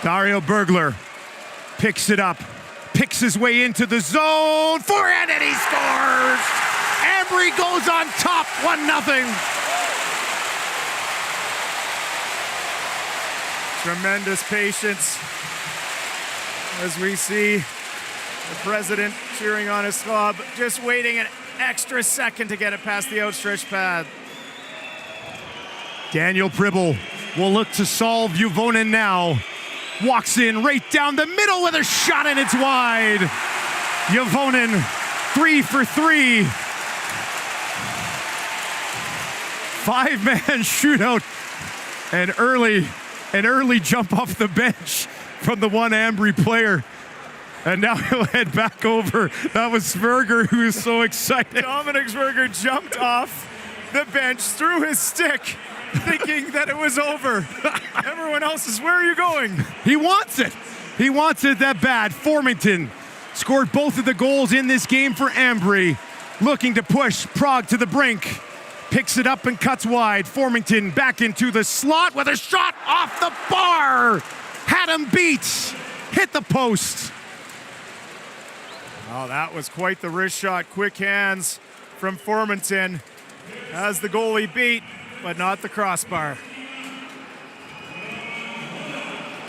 Dario Bergler picks it up, picks his way into the zone, forehand, and he scores! Ambri goes on top, 1-0. Tremendous patience as we see the president cheering on his club, just waiting an extra second to get it past the outstretched pad. Daniel Pribble will look to solve Juvonen now. Walks in right down the middle with a shot, and it's wide. Juvonen 3 for 3. 5-man shootout. An early jump off the bench from the one Ambri player. And now he'll head back over. That was Sverger, who is so excited. Dominic Sverger jumped off the bench, threw his stick, thinking that it was over. Everyone else is, where are you going? He wants it. He wants it that bad. Formington scored both of the goals in this game for Ambri. Looking to push Prague to the brink. Picks it up and cuts wide. Formington back into the slot with a shot off the bar. Had him beat. Hit the post. Oh, that was quite the wrist shot. Quick hands from Formington. Has the goalie beat, but not the crossbar.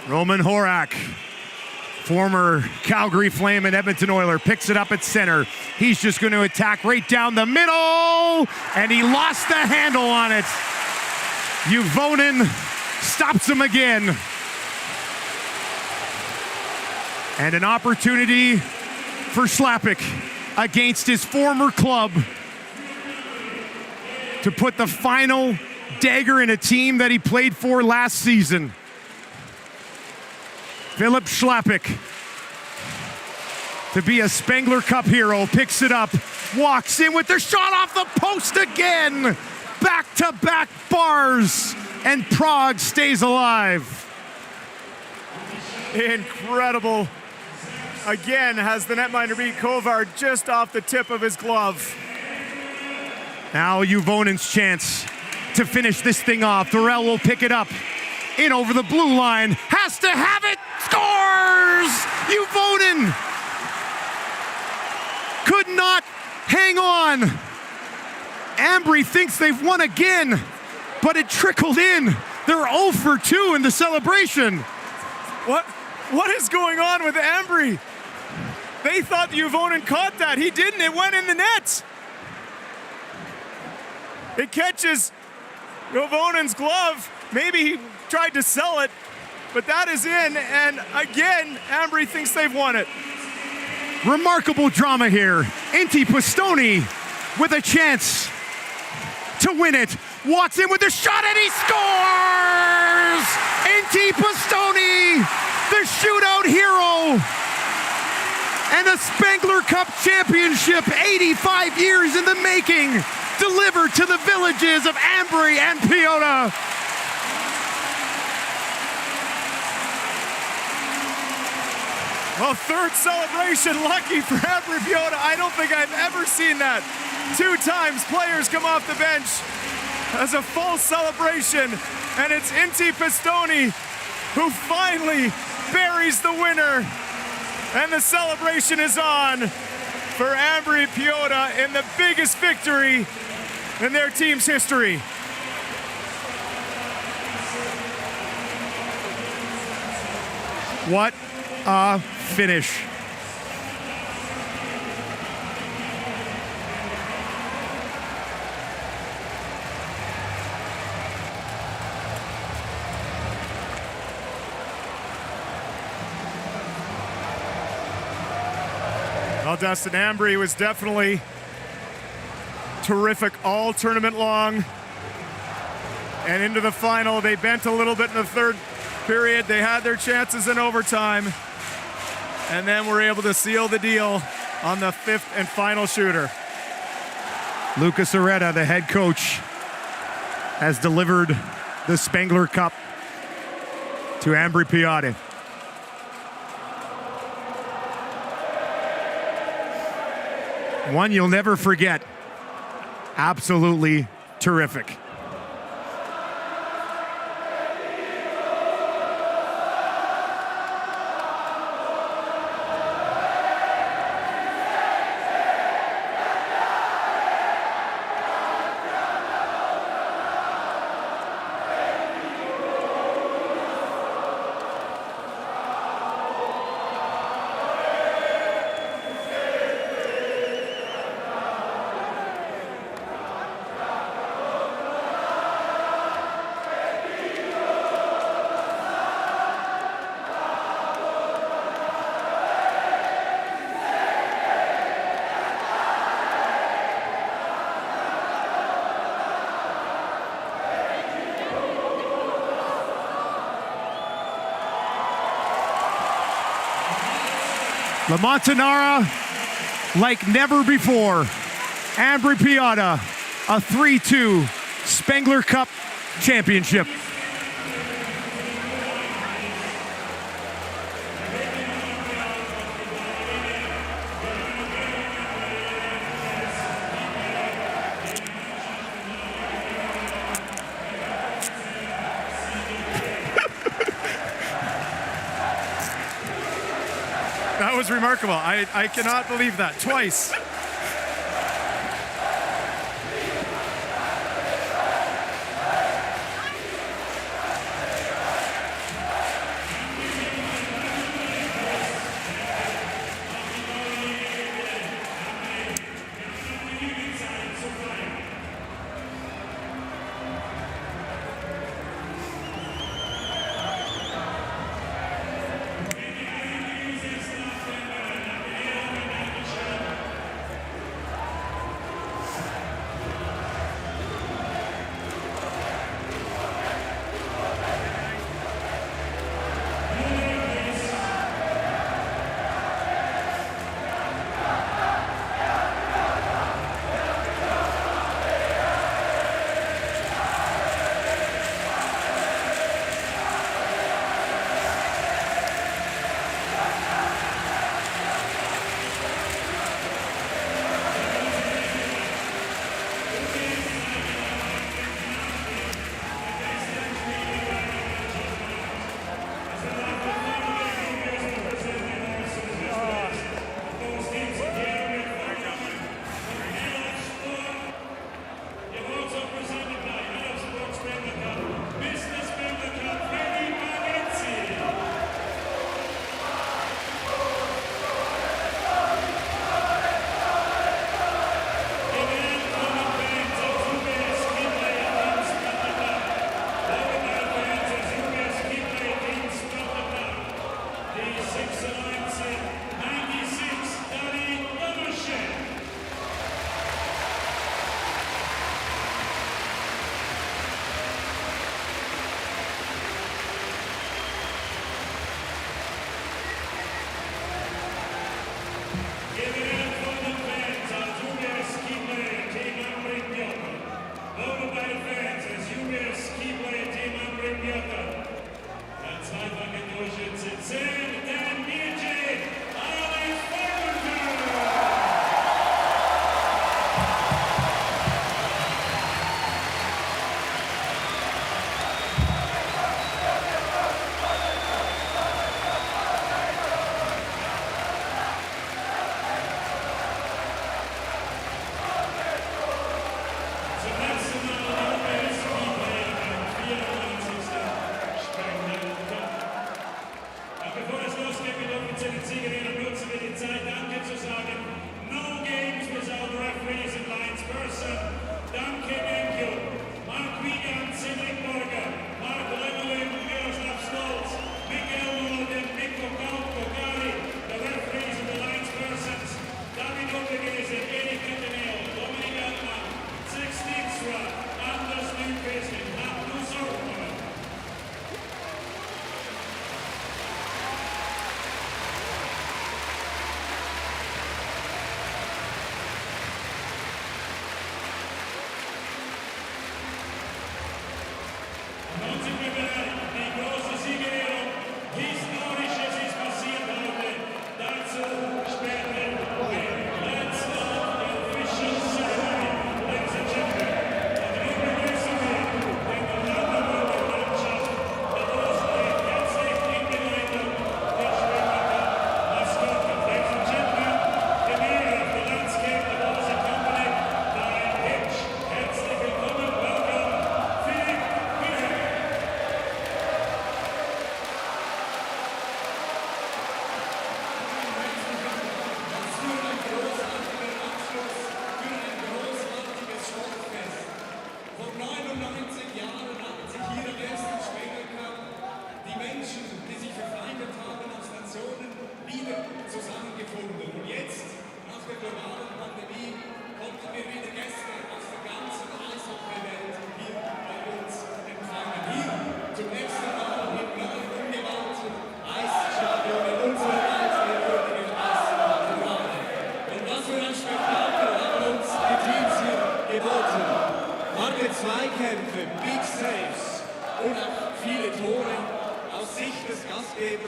Roman Horak, former Calgary Flame and Edmonton Oiler, picks it up at center. He's just going to attack right down the middle, and he lost the handle on it. Juvonen stops him again. And an opportunity for Slapik against his former club to put the final dagger in a team that he played for last season. Philip Slapik, to be a Spengler Cup hero, picks it up, walks in with the shot off the post again. Back-to-back bars, and Prague stays alive. Incredible. Again, has the netminder beat Kovar just off the tip of his glove. Now Juvonen's chance to finish this thing off. Thorell will pick it up. In over the blue line. Has to have it. Scores! Juvonen could not hang on. Ambri thinks they've won again, but it trickled in. They're 0 for 2 in the celebration. What is going on with Ambri? They thought Juvonen caught that. He didn't. It went in the net. It catches Juvonen's glove. Maybe he tried to sell it, but that is in. And again, Ambri thinks they've won it. Remarkable drama here. Inti Pistoni with a chance to win it. Walks in with a shot and he scores! Inti Pistoni, the shootout hero. And a Spengler Cup championship, 85 years in the making, delivered to the villages of Ambri and Piotta. Well, third celebration, lucky for Ambri-Piotta. I don't think I've ever seen that. 2 times players come off the bench as a full celebration, and it's Inti Pistoni who finally buries the winner, and the celebration is on for Ambri-Piotta in the biggest victory in their team's history. What a finish. Well, Dustin, Ambri was definitely terrific all tournament long. And into the final, they bent a little bit in the third period. They had their chances in overtime. And then were able to seal the deal on the fifth and final shooter. Lucas Areta, the head coach, has delivered the Spengler Cup to Ambri-Piotta. One you'll never forget. Absolutely terrific. La Montanara, like never before. Ambri-Piotta, a 3-2 Spengler Cup championship. That was remarkable. I cannot believe that. Twice.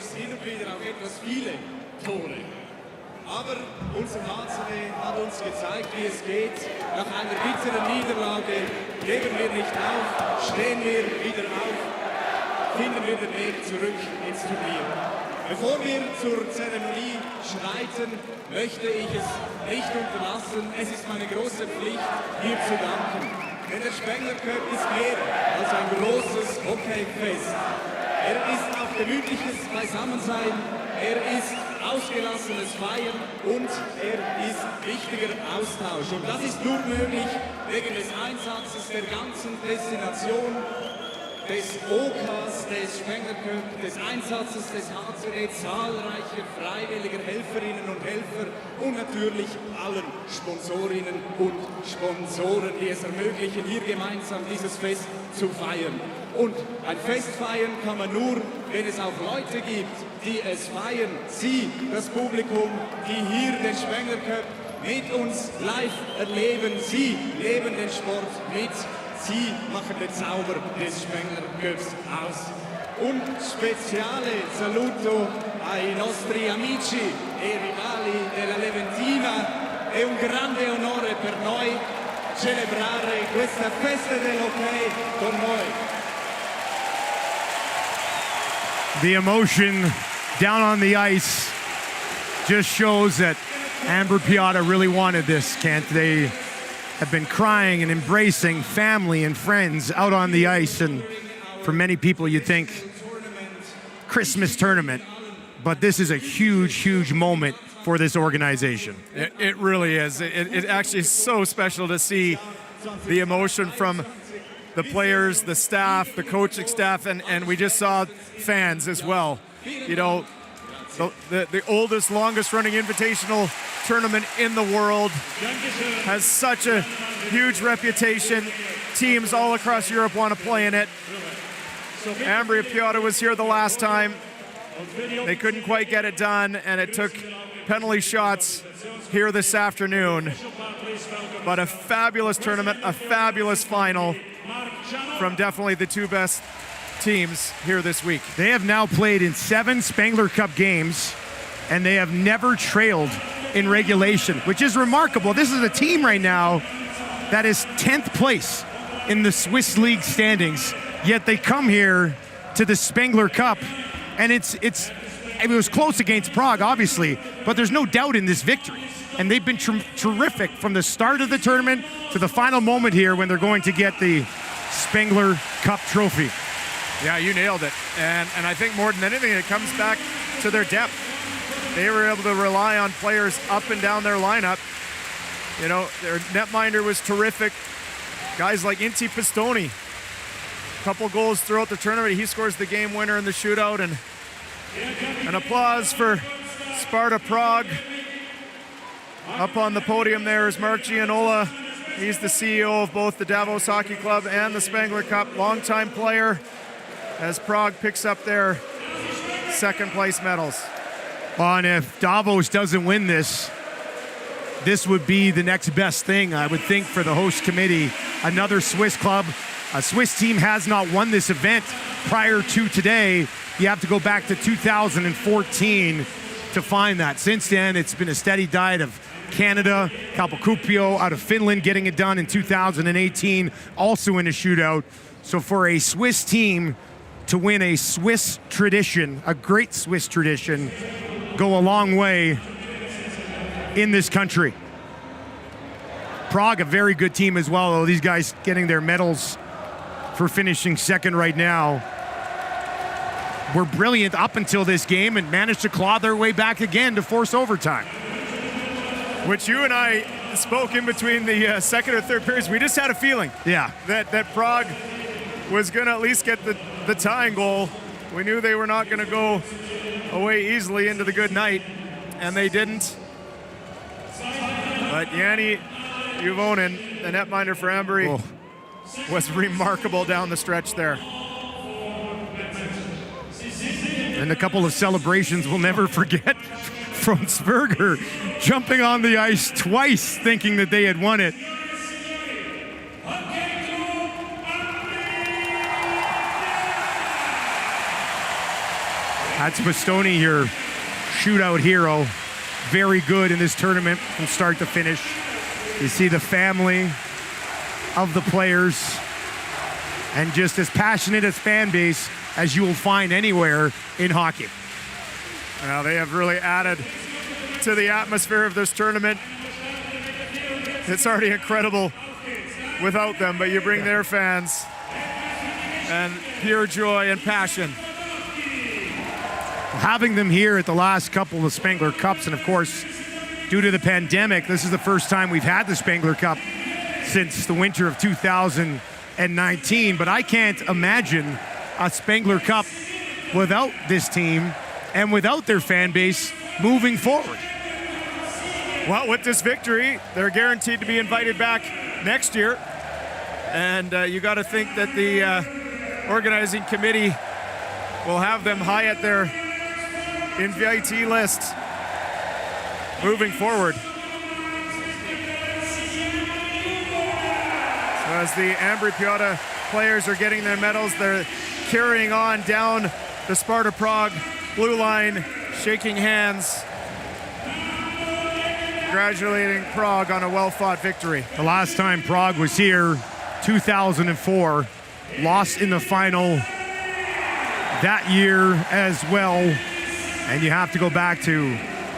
Davos hin und wieder auch etwas viele Tore. Aber unser HC hat uns gezeigt, wie es geht. Nach einer bitteren Niederlage geben wir nicht auf, stehen wir wieder auf, finden wir den Weg zurück ins Turnier. Bevor wir zur Zeremonie schreiten, möchte ich es nicht unterlassen. Es ist meine große Pflicht, hier zu danken. Denn der Spengler Cup ist mehr als ein großes Hockeyfest. Er ist auch gemütliches Beisammensein, er ist ausgelassenes Feiern und er ist wichtiger Austausch. Und das ist nur möglich wegen des Einsatzes der ganzen Destination, des OKs, des Spengler Cup, des Einsatzes des HC, zahlreicher freiwilliger Helferinnen und Helfer und natürlich allen Sponsorinnen und Sponsoren, die es ermöglichen, hier gemeinsam dieses Fest zu feiern. Und ein Fest feiern kann man nur, wenn es auch Leute gibt, die es feiern. Sie, das Publikum, die hier den Spengler Cup mit uns live erleben. Sie leben den Sport mit. Sie machen den Zauber des Spengler Cups aus. Un speciale saluto ai nostri amici e rivali della Leventina. È un grande onore per noi celebrare questa festa dell'hockey con noi. The emotion down on the ice just shows that Ambri-Piotta really wanted this, Kent. They have been crying and embracing family and friends out on the ice, and for many people you'd think Christmas tournament, but this is a huge, huge moment for this organization. It really is. It actually is so special to see the emotion from the players, the staff, the coaching staff, and we just saw fans as well. You know, the oldest, longest running invitational tournament in the world has such a huge reputation. Teams all across Europe want to play in it. Ambri-Piotta was here the last time. They couldn't quite get it done, and it took penalty shots here this afternoon. But a fabulous tournament, a fabulous final from definitely the two best teams here this week. They have now played in 7 Spengler Cup games, and they have never trailed in regulation, which is remarkable. This is a team right now that is 10th place in the Swiss League standings, yet they come here to the Spengler Cup, and it was close against Prague, obviously, but there's no doubt in this victory. And they've been terrific from the start of the tournament to the final moment here when they're going to get the Spengler Cup trophy. Yeah, you nailed it. And I think more than anything, it comes back to their depth. They were able to rely on players up and down their lineup. You know, their netminder was terrific. Guys like Inti Pistoni, a couple goals throughout the tournament. He scores the game winner in the shootout. And an applause for Sparta Prague. Up on the podium there is Mark Gianola. He's the CEO of both the Davos Hockey Club and the Spengler Cup. Longtime player as Prague picks up their second place medals. Well, and if Davos doesn't win this would be the next best thing, I would think, for the host committee. Another Swiss club. A Swiss team has not won this event prior to today. You have to go back to 2014 to find that. Since then, it's been a steady diet of Canada, Kalpakupio out of Finland getting it done in 2018, also in a shootout. So for a Swiss team to win a Swiss tradition, a great Swiss tradition, go a long way in this country. Prague, a very good team as well, though. These guys getting their medals for finishing second right now. Were brilliant up until this game and managed to claw their way back again to force overtime. Which you and I spoke in between the second or third periods. We just had a feeling that Prague was going to at least get the tying goal. We knew they were not going to go away easily into the good night, and they didn't. But Jani Juvonen, the netminder for Ambri, was remarkable down the stretch there. And a couple of celebrations we'll never forget from Sperger, jumping on the ice twice thinking that they had won it. That's Bastoni, your shootout hero. Very good in this tournament from start to finish. You see the family of the players and just as passionate as fan base as you will find anywhere in hockey. Well, they have really added to the atmosphere of this tournament. It's already incredible without them, but you bring their fans and pure joy and passion. Having them here at the last couple of Spengler Cups, and of course, due to the pandemic, this is the first time we've had the Spengler Cup since the winter of 2019, but I can't imagine a Spengler Cup without this team and without their fan base moving forward. Well, with this victory, they're guaranteed to be invited back next year, and you got to think that the organizing committee will have them high at their invitee list moving forward. So as the Ambri-Piotta players are getting their medals, they're carrying on down the Sparta Prague blue line, shaking hands, congratulating Prague on a well-fought victory. The last time Prague was here, 2004, lost in the final that year as well. And you have to go back to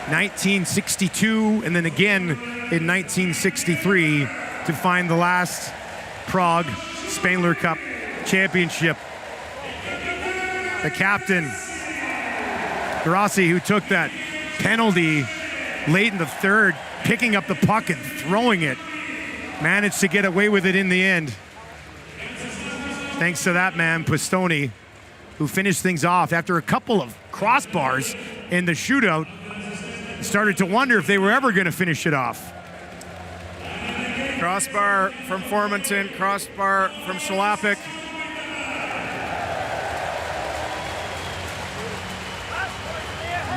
1962 and then again in 1963 to find the last Prague Spengler Cup championship. The captain, Grassi, who took that penalty late in the third, picking up the puck and throwing it, managed to get away with it in the end. Thanks to that man, Bastoni, who finished things off after a couple of crossbars in the shootout. Started to wonder if they were ever going to finish it off. Crossbar from Formanton, crossbar from Shalapik.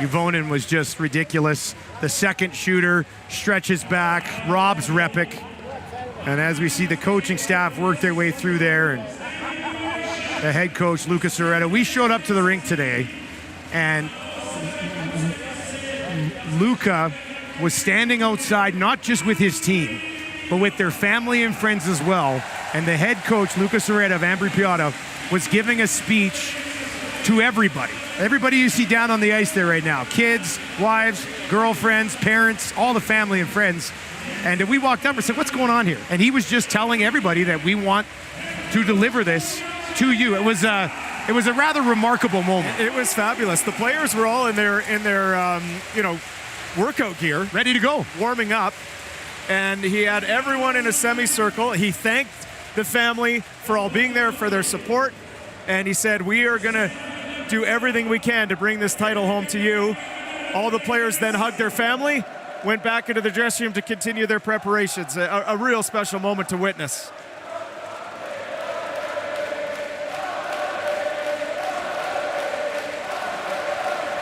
Juvonen was just ridiculous. The second shooter stretches back, robs Repik. And as we see the coaching staff work their way through there, and the head coach, Lucas Areta, we showed up to the rink today, and Luca was standing outside, not just with his team, but with their family and friends as well. And the head coach, Lucas Areta of Ambri-Piotta, was giving a speech to everybody. Everybody you see down on the ice there right now. Kids, wives, girlfriends, parents, all the family and friends. And we walked up and said, what's going on here? And he was just telling everybody that we want to deliver this to you. It was a rather remarkable moment. It was fabulous. The players were all in their workout gear, ready to go, warming up, and he had everyone in a semicircle. He thanked the family for all being there, for their support, and he said, we are going to do everything we can to bring this title home to you. All the players then hugged their family, went back into the dressing room to continue their preparations. A real special moment to witness.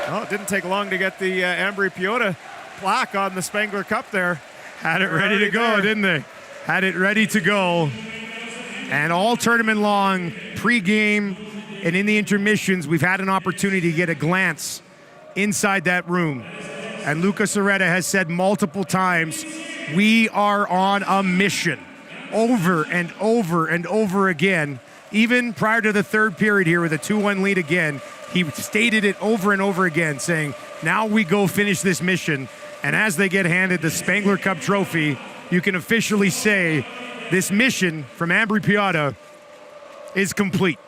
Well, it didn't take long to get the Ambri-Piotta plaque on the Spengler Cup there. Had it ready to go, didn't they? Had it ready to go. And all tournament long, pre-game and in the intermissions, we've had an opportunity to get a glance inside that room. And Lucas Areta has said multiple times, we are on a mission, over and over and over again. Even prior to the third period here with a 2-1 lead again, he stated it over and over again, saying, now we go finish this mission. And as they get handed the Spengler Cup trophy, you can officially say this mission from Ambri-Piotta is complete.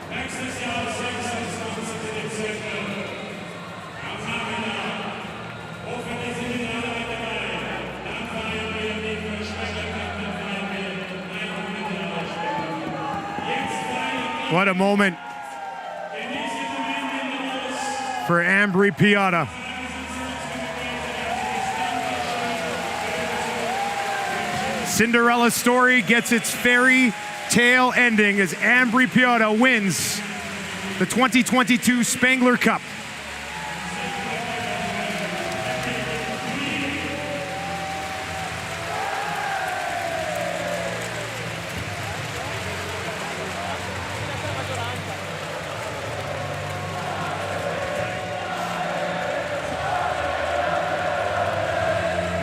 Nächstes Jahr, 26. Dezember, am Nachmittag What a moment for Ambri-Piotta. Cinderella's story gets its fairy tale ending as Ambri-Piotta wins the 2022 Spengler Cup.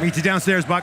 Meet you downstairs, Buck.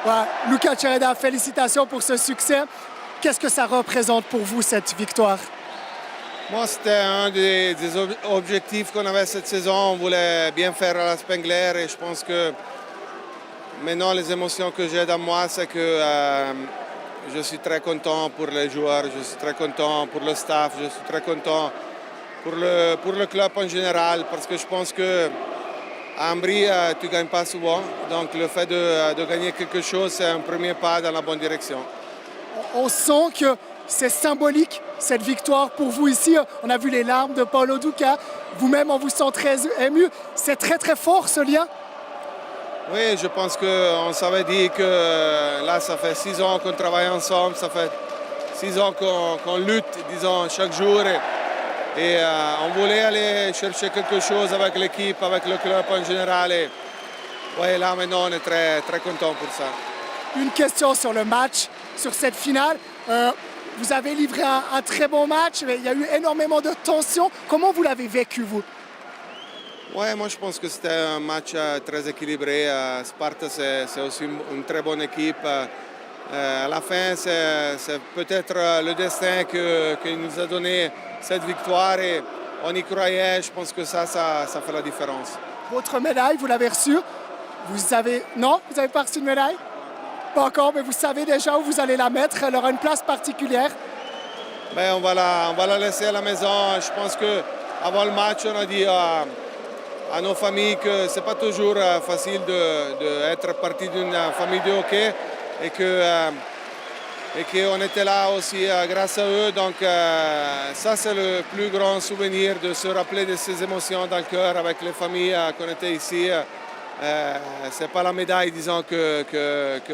Ouais, Luca Cereda, félicitations pour ce succès. Qu'est-ce que ça représente pour vous, cette victoire? Moi, c'était un des objectifs qu'on avait cette saison. On voulait bien faire à la Spengler et je pense que maintenant, les émotions que j'ai dans moi, c'est que je suis très content pour les joueurs, je suis très content pour le staff, je suis très content pour le club en général parce que je pense que à Ambri, tu ne gagnes pas souvent. Donc le fait de gagner quelque chose, c'est un premier pas dans la bonne direction. On sent que c'est symbolique, cette victoire pour vous ici. On a vu les larmes de Paulo Duca. Vous-même, on vous sent très ému. C'est très, très fort, ce lien. Oui, je pense qu'on s'avait dit que là, ça fait 6 ans qu'on travaille ensemble. Ça fait 6 ans qu'on lutte, disons, chaque jour. Et on voulait aller chercher quelque chose avec l'équipe, avec le club en général. Et ouais, là, maintenant, on est très, très content pour ça. Une question sur le match, sur cette finale. Vous avez livré un très bon match, mais il y a eu énormément de tension. Comment vous l'avez vécu, vous? Ouais, moi je pense que c'était un match très équilibré. Sparta, c'est aussi une très bonne équipe. À la fin, c'est peut-être le destin qui nous a donné cette victoire et on y croyait. Je pense que ça fait la différence. Votre médaille, vous l'avez reçue? Non, vous n'avez pas reçu de médaille? Pas encore, mais vous savez déjà où vous allez la mettre. Elle aura une place particulière. Ben, on va la laisser à la maison. Je pense qu'avant le match, on a dit à nos familles que ce n'est pas toujours facile d'être partie d'une famille de hockey et qu'on était là aussi grâce à eux. Donc ça, c'est le plus grand souvenir de se rappeler de ces émotions dans le cœur avec les familles qu'on était ici. Ce n'est pas la médaille, disons, que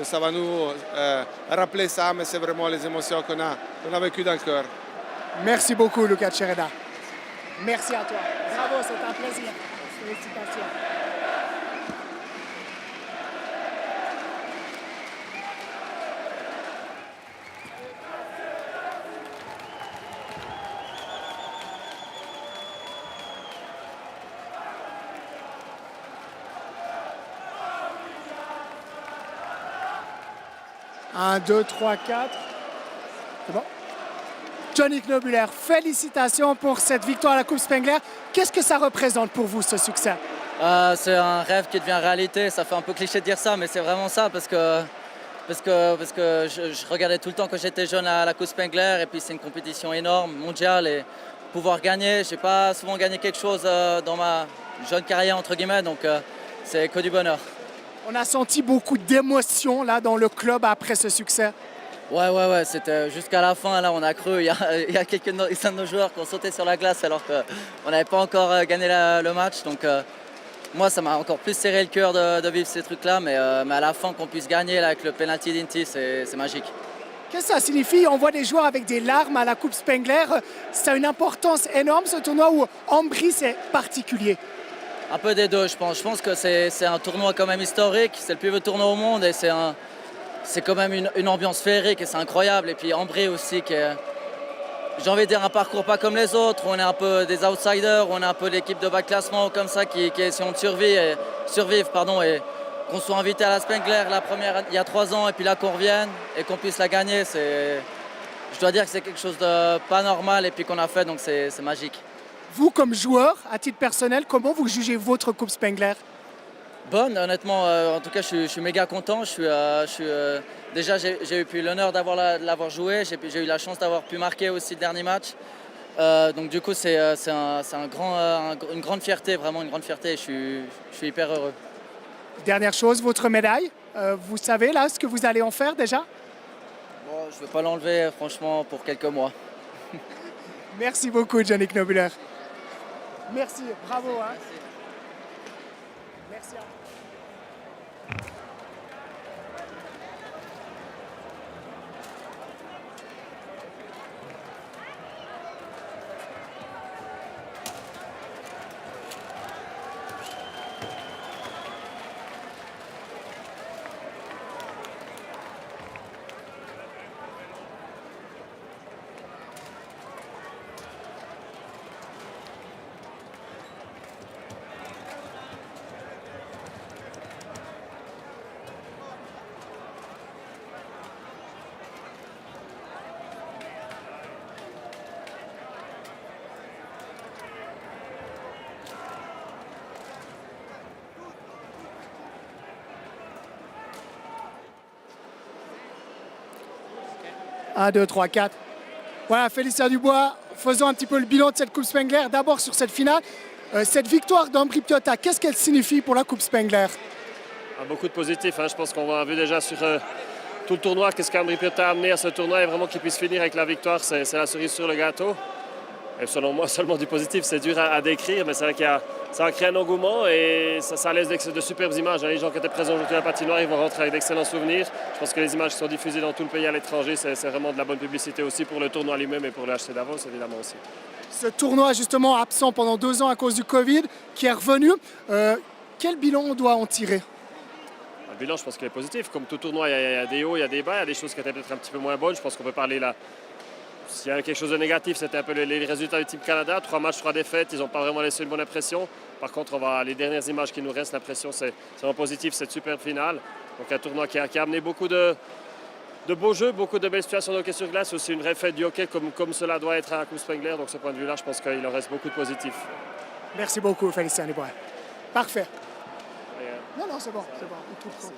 ça va nous rappeler ça, mais c'est vraiment les émotions qu'on a vécues dans le cœur. Merci beaucoup, Luca Cereda. Merci à toi. Bravo, c'est un plaisir. Félicitations. Un, 2, 3, 4. C'est bon? Johnny Knobüller, félicitations pour cette victoire à la Coupe Spengler. Qu'est-ce que ça représente pour vous, ce succès? C'est un rêve qui devient réalité. Ça fait un peu cliché de dire ça, mais c'est vraiment ça parce que je regardais tout le temps quand j'étais jeune à la Coupe Spengler et puis c'est une compétition énorme, mondiale et pouvoir gagner. J'ai pas souvent gagné quelque chose dans ma jeune carrière entre guillemets, donc c'est que du bonheur. On a senti beaucoup d'émotion là dans le club après ce succès. Ouais, c'était jusqu'à la fin, là on a cru, il y a quelques de nos joueurs qui ont sauté sur la glace alors qu'on n'avait pas encore gagné le match. Donc moi ça m'a encore plus serré le cœur de vivre ces trucs-là, mais à la fin qu'on puisse gagner là, avec le penalty d'Inti, c'est magique. Qu'est-ce que ça signifie? On voit des joueurs avec des larmes à la Coupe Spengler. Ça a une importance énorme ce tournoi où Ambri c'est particulier. Un peu des deux, je pense. Je pense que c'est un tournoi quand même historique, c'est le plus vieux tournoi au monde et c'est quand même une ambiance féerique et c'est incroyable. Et puis Ambri aussi, j'ai envie de dire un parcours pas comme les autres. On est un peu des outsiders, on est un peu l'équipe de bas classement comme ça qui essayons de survivre et qu'on soit invité à la Spengler la première il y a 3 ans et puis là qu'on revienne et qu'on puisse la gagner, je dois dire que c'est quelque chose de pas normal et puis qu'on a fait, donc c'est magique. Vous, comme joueur, à titre personnel, comment vous jugez votre Coupe Spengler? Bonne, honnêtement. En tout cas, je suis méga content. Déjà, j'ai eu l'honneur de l'avoir joué. J'ai eu la chance d'avoir pu marquer aussi le dernier match. Donc du coup, c'est une grande fierté, vraiment une grande fierté. Je suis hyper heureux. Dernière chose, votre médaille. Vous savez là ce que vous allez en faire déjà? Bon, je ne vais pas l'enlever, franchement, pour quelques mois. Merci beaucoup, Johnny Knobüller. Merci, bravo. Hein. Merci à vous. 1, 2, 3, 4. Voilà, Félicien Dubois, faisons un petit peu le bilan de cette Coupe Spengler. D'abord sur cette finale, cette victoire d'Ambri-Piotta, qu'est-ce qu'elle signifie pour la Coupe Spengler? Beaucoup de positifs. Je pense qu'on a vu déjà sur tout le tournoi qu'est-ce qu'Ambri-Piotta a amené à ce tournoi et vraiment qu'il puisse finir avec la victoire, c'est la cerise sur le gâteau. Et selon moi, seulement du positif, c'est dur à décrire, mais c'est vrai que ça a créé un engouement et ça laisse de superbes images. Les gens qui étaient présents aujourd'hui à la patinoire, ils vont rentrer avec d'excellents souvenirs. Je pense que les images qui sont diffusées dans tout le pays à l'étranger, c'est vraiment de la bonne publicité aussi pour le tournoi lui-même et pour le HC Davos, évidemment aussi. Ce tournoi, justement, absent pendant 2 ans à cause du Covid, qui est revenu, quel bilan on doit en tirer? Le bilan, je pense qu'il est positif. Comme tout tournoi, il y a des hauts, il y a des bas, il y a des choses qui étaient peut-être un petit peu moins bonnes. Je pense qu'on peut parler là. S'il y avait quelque chose de négatif, c'était un peu les résultats du Team Canada. 3 matchs, 3 défaites, ils n'ont pas vraiment laissé une bonne impression. Par contre, les dernières images qui nous restent, l'impression c'est vraiment positif, cette superbe finale. Donc un tournoi qui a amené beaucoup de beaux jeux, beaucoup de belles situations de hockey sur glace, aussi une vraie fête du hockey comme cela doit être à la Coupe Spengler. Donc ce point de vue-là, je pense qu'il en reste beaucoup de positifs. Merci beaucoup, Félicien Dubois. Parfait. Non, c'est bon, on coupe ça.